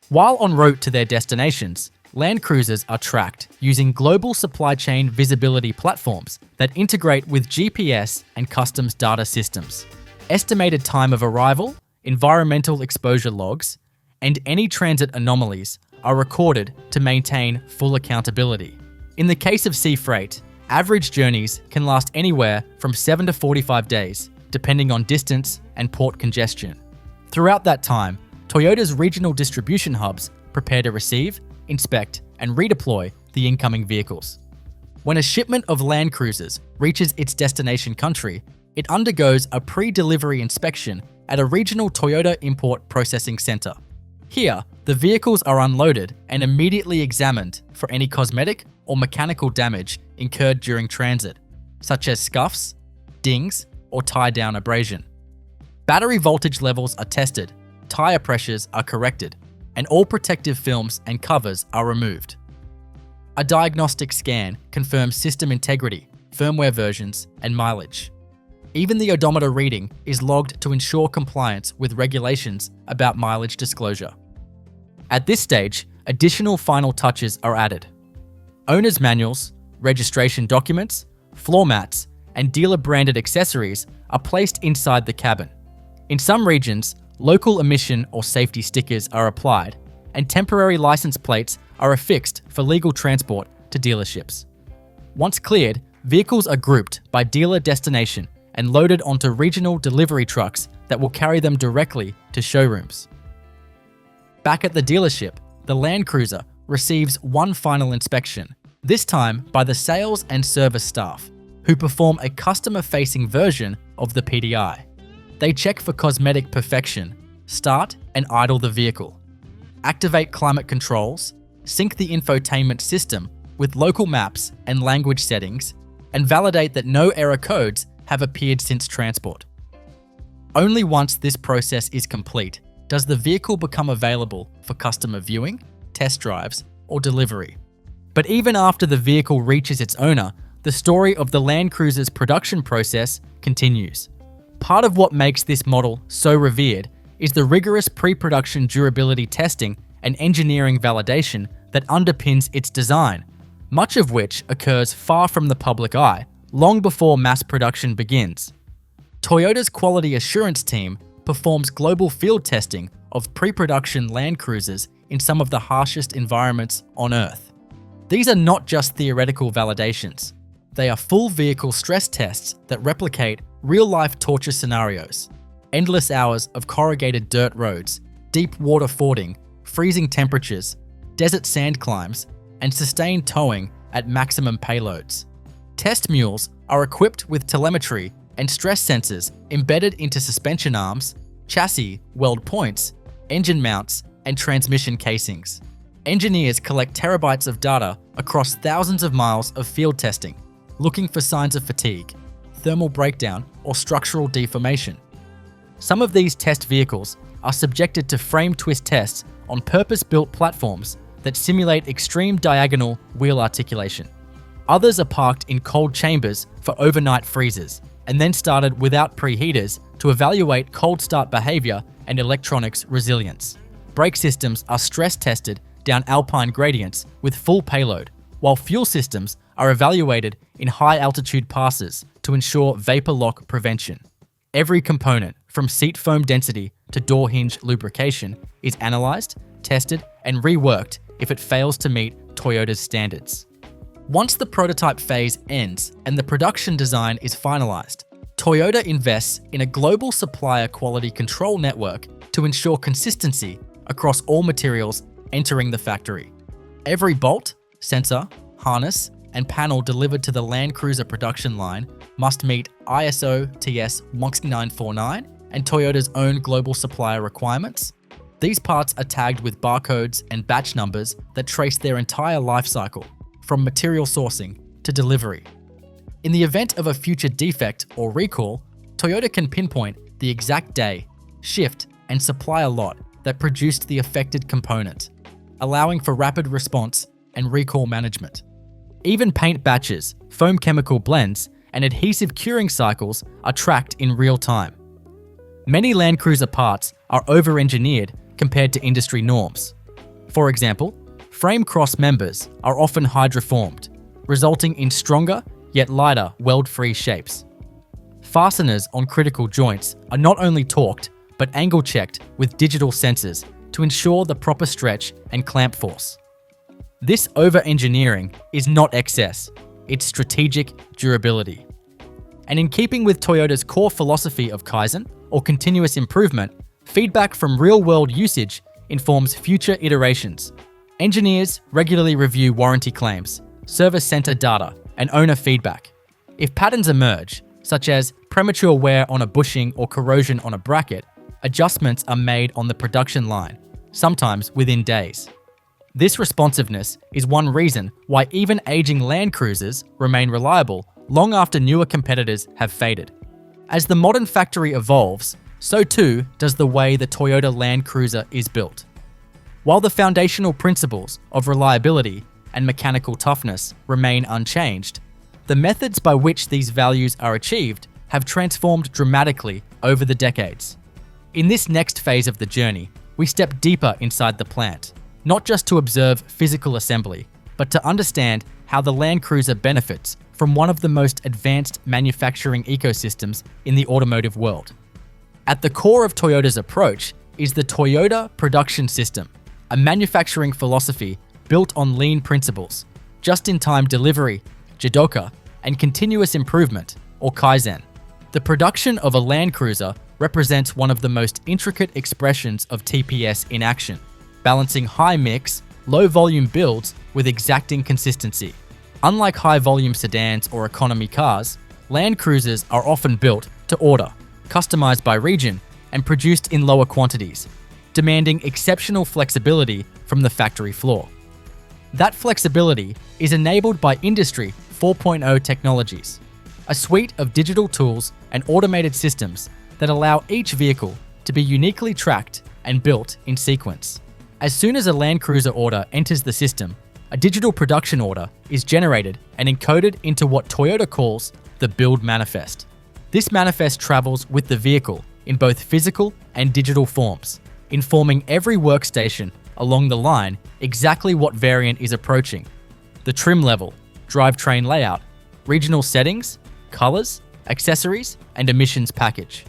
A: While en route to their destinations, Land Cruisers are tracked using global supply chain visibility platforms that integrate with GPS and customs data systems. Estimated time of arrival, environmental exposure logs, and any transit anomalies are recorded to maintain full accountability. In the case of sea freight, average journeys can last anywhere from 7 to 45 days, depending on distance and port congestion. Throughout that time, Toyota's regional distribution hubs prepare to receive, inspect, and redeploy the incoming vehicles. When a shipment of Land Cruisers reaches its destination country, it undergoes a pre-delivery inspection at a regional Toyota import processing center. Here, the vehicles are unloaded and immediately examined for any cosmetic or mechanical damage incurred during transit, such as scuffs, dings, or tie-down abrasion. Battery voltage levels are tested, tire pressures are corrected, and all protective films and covers are removed. A diagnostic scan confirms system integrity, firmware versions, and mileage. Even the odometer reading is logged to ensure compliance with regulations about mileage disclosure. At this stage, additional final touches are added. Owner's manuals, registration documents, floor mats, and dealer-branded accessories are placed inside the cabin. In some regions, local emission or safety stickers are applied, and temporary license plates are affixed for legal transport to dealerships. Once cleared, vehicles are grouped by dealer destination and loaded onto regional delivery trucks that will carry them directly to showrooms. Back at the dealership, the Land Cruiser receives one final inspection, this time by the sales and service staff, who perform a customer-facing version of the PDI. They check for cosmetic perfection, start and idle the vehicle, activate climate controls, sync the infotainment system with local maps and language settings, and validate that no error codes have appeared since transport. Only once this process is complete does the vehicle become available for customer viewing, test drives, or delivery. But even after the vehicle reaches its owner, the story of the Land Cruiser's production process continues. Part of what makes this model so revered is the rigorous pre-production durability testing and engineering validation that underpins its design, much of which occurs far from the public eye, long before mass production begins. Toyota's quality assurance team performs global field testing of pre-production Land Cruisers in some of the harshest environments on Earth. These are not just theoretical validations. They are full vehicle stress tests that replicate real-life torture scenarios. Endless hours of corrugated dirt roads, deep water fording, freezing temperatures, desert sand climbs, and sustained towing at maximum payloads. Test mules are equipped with telemetry and stress sensors embedded into suspension arms, chassis, weld points, engine mounts, and transmission casings. Engineers collect terabytes of data across thousands of miles of field testing, looking for signs of fatigue, thermal breakdown, or structural deformation. Some of these test vehicles are subjected to frame twist tests on purpose-built platforms that simulate extreme diagonal wheel articulation. Others are parked in cold chambers for overnight freezes, and then started without preheaters to evaluate cold start behavior and electronics resilience. Brake systems are stress tested down alpine gradients with full payload, while fuel systems are evaluated in high-altitude passes to ensure vapor lock prevention. Every component, from seat foam density to door hinge lubrication, is analyzed, tested, and reworked if it fails to meet Toyota's standards. Once the prototype phase ends and the production design is finalized, Toyota invests in a global supplier quality control network to ensure consistency across all materials entering the factory. Every bolt, sensor, harness, and panel delivered to the Land Cruiser production line must meet ISO TS 16949 and Toyota's own global supplier requirements. These parts are tagged with barcodes and batch numbers that trace their entire life cycle, from material sourcing to delivery. In the event of a future defect or recall, Toyota can pinpoint the exact day, shift, and supplier lot that produced the affected component, allowing for rapid response and recall management. Even paint batches, foam chemical blends, and adhesive curing cycles are tracked in real time. Many Land Cruiser parts are over-engineered compared to industry norms. For example, frame cross members are often hydroformed, resulting in stronger yet lighter weld-free shapes. Fasteners on critical joints are not only torqued, but angle checked with digital sensors to ensure the proper stretch and clamp force. This over-engineering is not excess, it's strategic durability. And in keeping with Toyota's core philosophy of Kaizen, or continuous improvement, feedback from real-world usage informs future iterations. Engineers regularly review warranty claims, service center data, and owner feedback. If patterns emerge, such as premature wear on a bushing or corrosion on a bracket, adjustments are made on the production line, sometimes within days. This responsiveness is one reason why even aging Land Cruisers remain reliable long after newer competitors have faded. As the modern factory evolves, so too does the way the Toyota Land Cruiser is built. While the foundational principles of reliability and mechanical toughness remain unchanged, the methods by which these values are achieved have transformed dramatically over the decades. In this next phase of the journey, we step deeper inside the plant, not just to observe physical assembly, but to understand how the Land Cruiser benefits from one of the most advanced manufacturing ecosystems in the automotive world. At the core of Toyota's approach is the Toyota Production System, a manufacturing philosophy built on lean principles, just-in-time delivery, jidoka, and continuous improvement, or Kaizen. The production of a Land Cruiser represents one of the most intricate expressions of TPS in action, balancing high-mix, low-volume builds with exacting consistency. Unlike high-volume sedans or economy cars, Land Cruisers are often built to order, customized by region, and produced in lower quantities, demanding exceptional flexibility from the factory floor. That flexibility is enabled by Industry 4.0 technologies, a suite of digital tools and automated systems that allow each vehicle to be uniquely tracked and built in sequence. As soon as a Land Cruiser order enters the system, a digital production order is generated and encoded into what Toyota calls the build manifest. This manifest travels with the vehicle in both physical and digital forms, informing every workstation along the line exactly what variant is approaching, the trim level, drivetrain layout, regional settings, colors, accessories, and emissions package.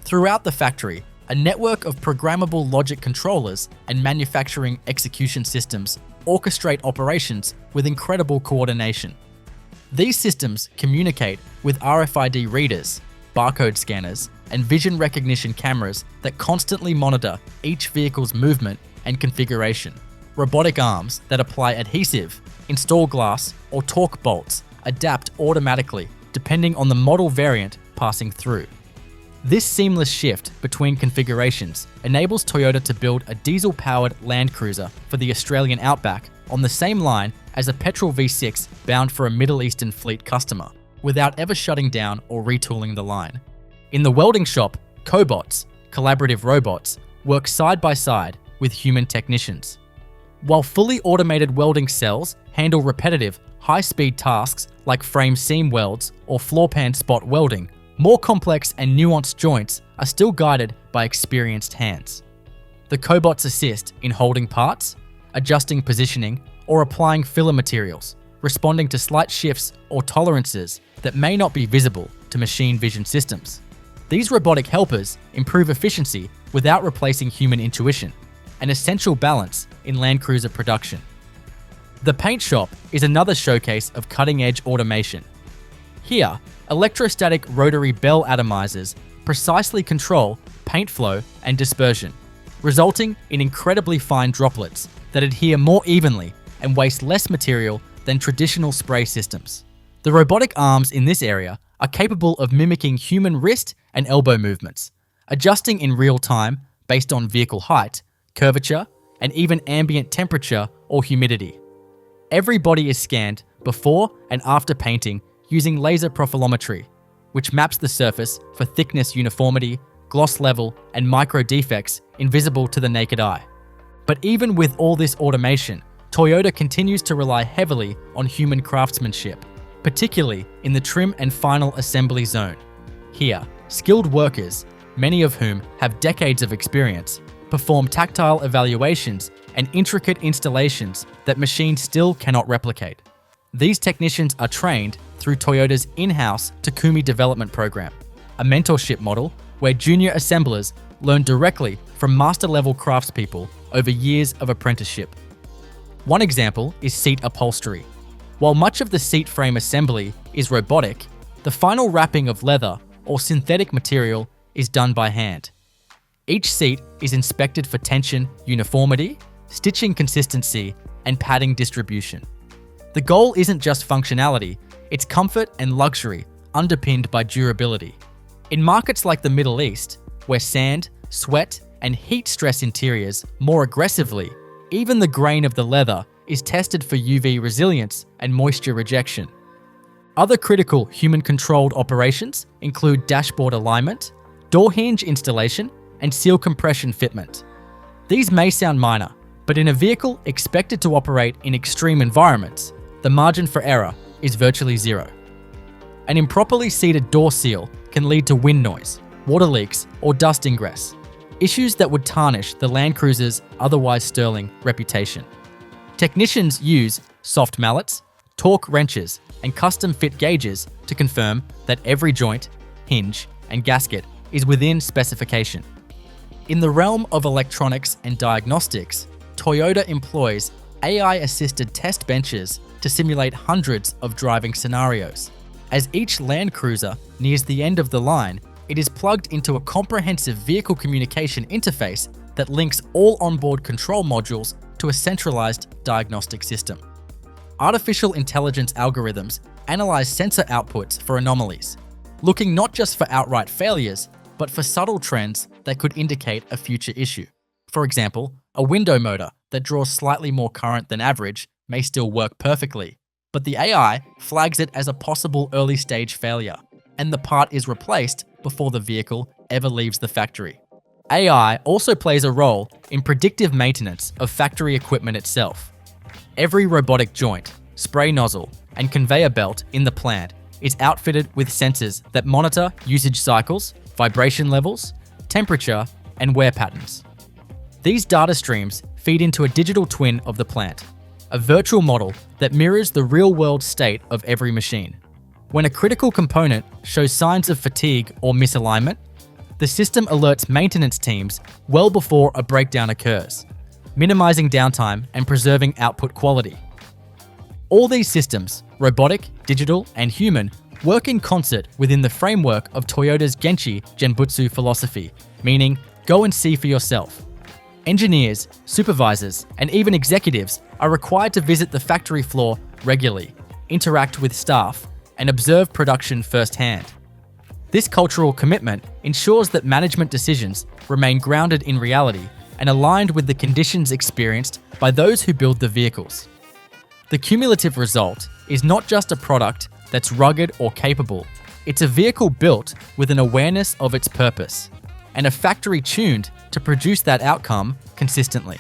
A: Throughout the factory, a network of programmable logic controllers and manufacturing execution systems orchestrate operations with incredible coordination. These systems communicate with RFID readers, barcode scanners, and vision recognition cameras that constantly monitor each vehicle's movement and configuration. Robotic arms that apply adhesive, install glass, or torque bolts adapt automatically depending on the model variant passing through. This seamless shift between configurations enables Toyota to build a diesel-powered Land Cruiser for the Australian Outback on the same line as a petrol V6 bound for a Middle Eastern fleet customer, without ever shutting down or retooling the line. In the welding shop, cobots, collaborative robots, work side by side with human technicians. While fully automated welding cells handle repetitive, high-speed tasks like frame seam welds or floor pan spot welding, more complex and nuanced joints are still guided by experienced hands. The cobots assist in holding parts, adjusting positioning, or applying filler materials, responding to slight shifts or tolerances that may not be visible to machine vision systems. These robotic helpers improve efficiency without replacing human intuition, an essential balance in Land Cruiser production. The paint shop is another showcase of cutting-edge automation. Here, electrostatic rotary bell atomizers precisely control paint flow and dispersion, resulting in incredibly fine droplets that adhere more evenly and waste less material than traditional spray systems. The robotic arms in this area are capable of mimicking human wrist and elbow movements, adjusting in real time based on vehicle height, curvature, and even ambient temperature or humidity. Every body is scanned before and after painting using laser profilometry, which maps the surface for thickness uniformity, gloss level, and micro defects invisible to the naked eye. But even with all this automation, Toyota continues to rely heavily on human craftsmanship, particularly in the trim and final assembly zone. Here, skilled workers, many of whom have decades of experience, perform tactile evaluations and intricate installations that machines still cannot replicate. These technicians are trained through Toyota's in-house Takumi development program, a mentorship model where junior assemblers learn directly from master-level craftspeople over years of apprenticeship. One example is seat upholstery. While much of the seat frame assembly is robotic, the final wrapping of leather or synthetic material is done by hand. Each seat is inspected for tension, uniformity, stitching consistency, and padding distribution. The goal isn't just functionality, it's comfort and luxury underpinned by durability. In markets like the Middle East, where sand, sweat, and heat stress interiors more aggressively, even the grain of the leather is tested for UV resilience and moisture rejection. Other critical human-controlled operations include dashboard alignment, door hinge installation, and seal compression fitment. These may sound minor, but in a vehicle expected to operate in extreme environments, the margin for error is virtually zero. An improperly seated door seal can lead to wind noise, water leaks, or dust ingress, issues that would tarnish the Land Cruiser's otherwise sterling reputation. Technicians use soft mallets, torque wrenches, and custom fit gauges to confirm that every joint, hinge, and gasket is within specification. In the realm of electronics and diagnostics, Toyota employs AI-assisted test benches to simulate hundreds of driving scenarios. As each Land Cruiser nears the end of the line, it is plugged into a comprehensive vehicle communication interface that links all onboard control modules to a centralized diagnostic system. Artificial intelligence algorithms analyze sensor outputs for anomalies, looking not just for outright failures, but for subtle trends that could indicate a future issue. For example, a window motor that draws slightly more current than average may still work perfectly, but the AI flags it as a possible early-stage failure, and the part is replaced before the vehicle ever leaves the factory. AI also plays a role in predictive maintenance of factory equipment itself. Every robotic joint, spray nozzle, and conveyor belt in the plant is outfitted with sensors that monitor usage cycles, vibration levels, temperature, and wear patterns. These data streams feed into a digital twin of the plant, a virtual model that mirrors the real-world state of every machine. When a critical component shows signs of fatigue or misalignment, the system alerts maintenance teams well before a breakdown occurs, minimizing downtime and preserving output quality. All these systems, robotic, digital, and human, work in concert within the framework of Toyota's Genchi Genbutsu philosophy, meaning go and see for yourself. Engineers, supervisors, and even executives are required to visit the factory floor regularly, interact with staff, and observe production firsthand. This cultural commitment ensures that management decisions remain grounded in reality and aligned with the conditions experienced by those who build the vehicles. The cumulative result is not just a product that's rugged or capable, it's a vehicle built with an awareness of its purpose, and a factory tuned to produce that outcome consistently.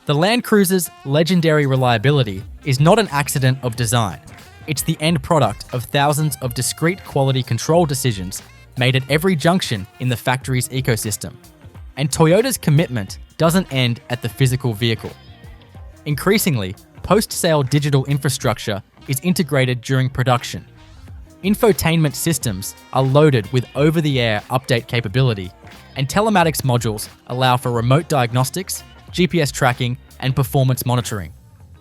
A: The Land Cruiser's legendary reliability is not an accident of design. It's the end product of thousands of discrete quality control decisions made at every junction in the factory's ecosystem. And Toyota's commitment doesn't end at the physical vehicle. Increasingly, post-sale digital infrastructure is integrated during production. Infotainment systems are loaded with over-the-air update capability, and telematics modules allow for remote diagnostics, GPS tracking, and performance monitoring.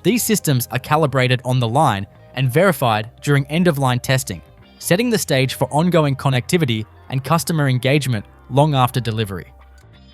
A: These systems are calibrated on the line and verified during end-of-line testing, setting the stage for ongoing connectivity and customer engagement long after delivery.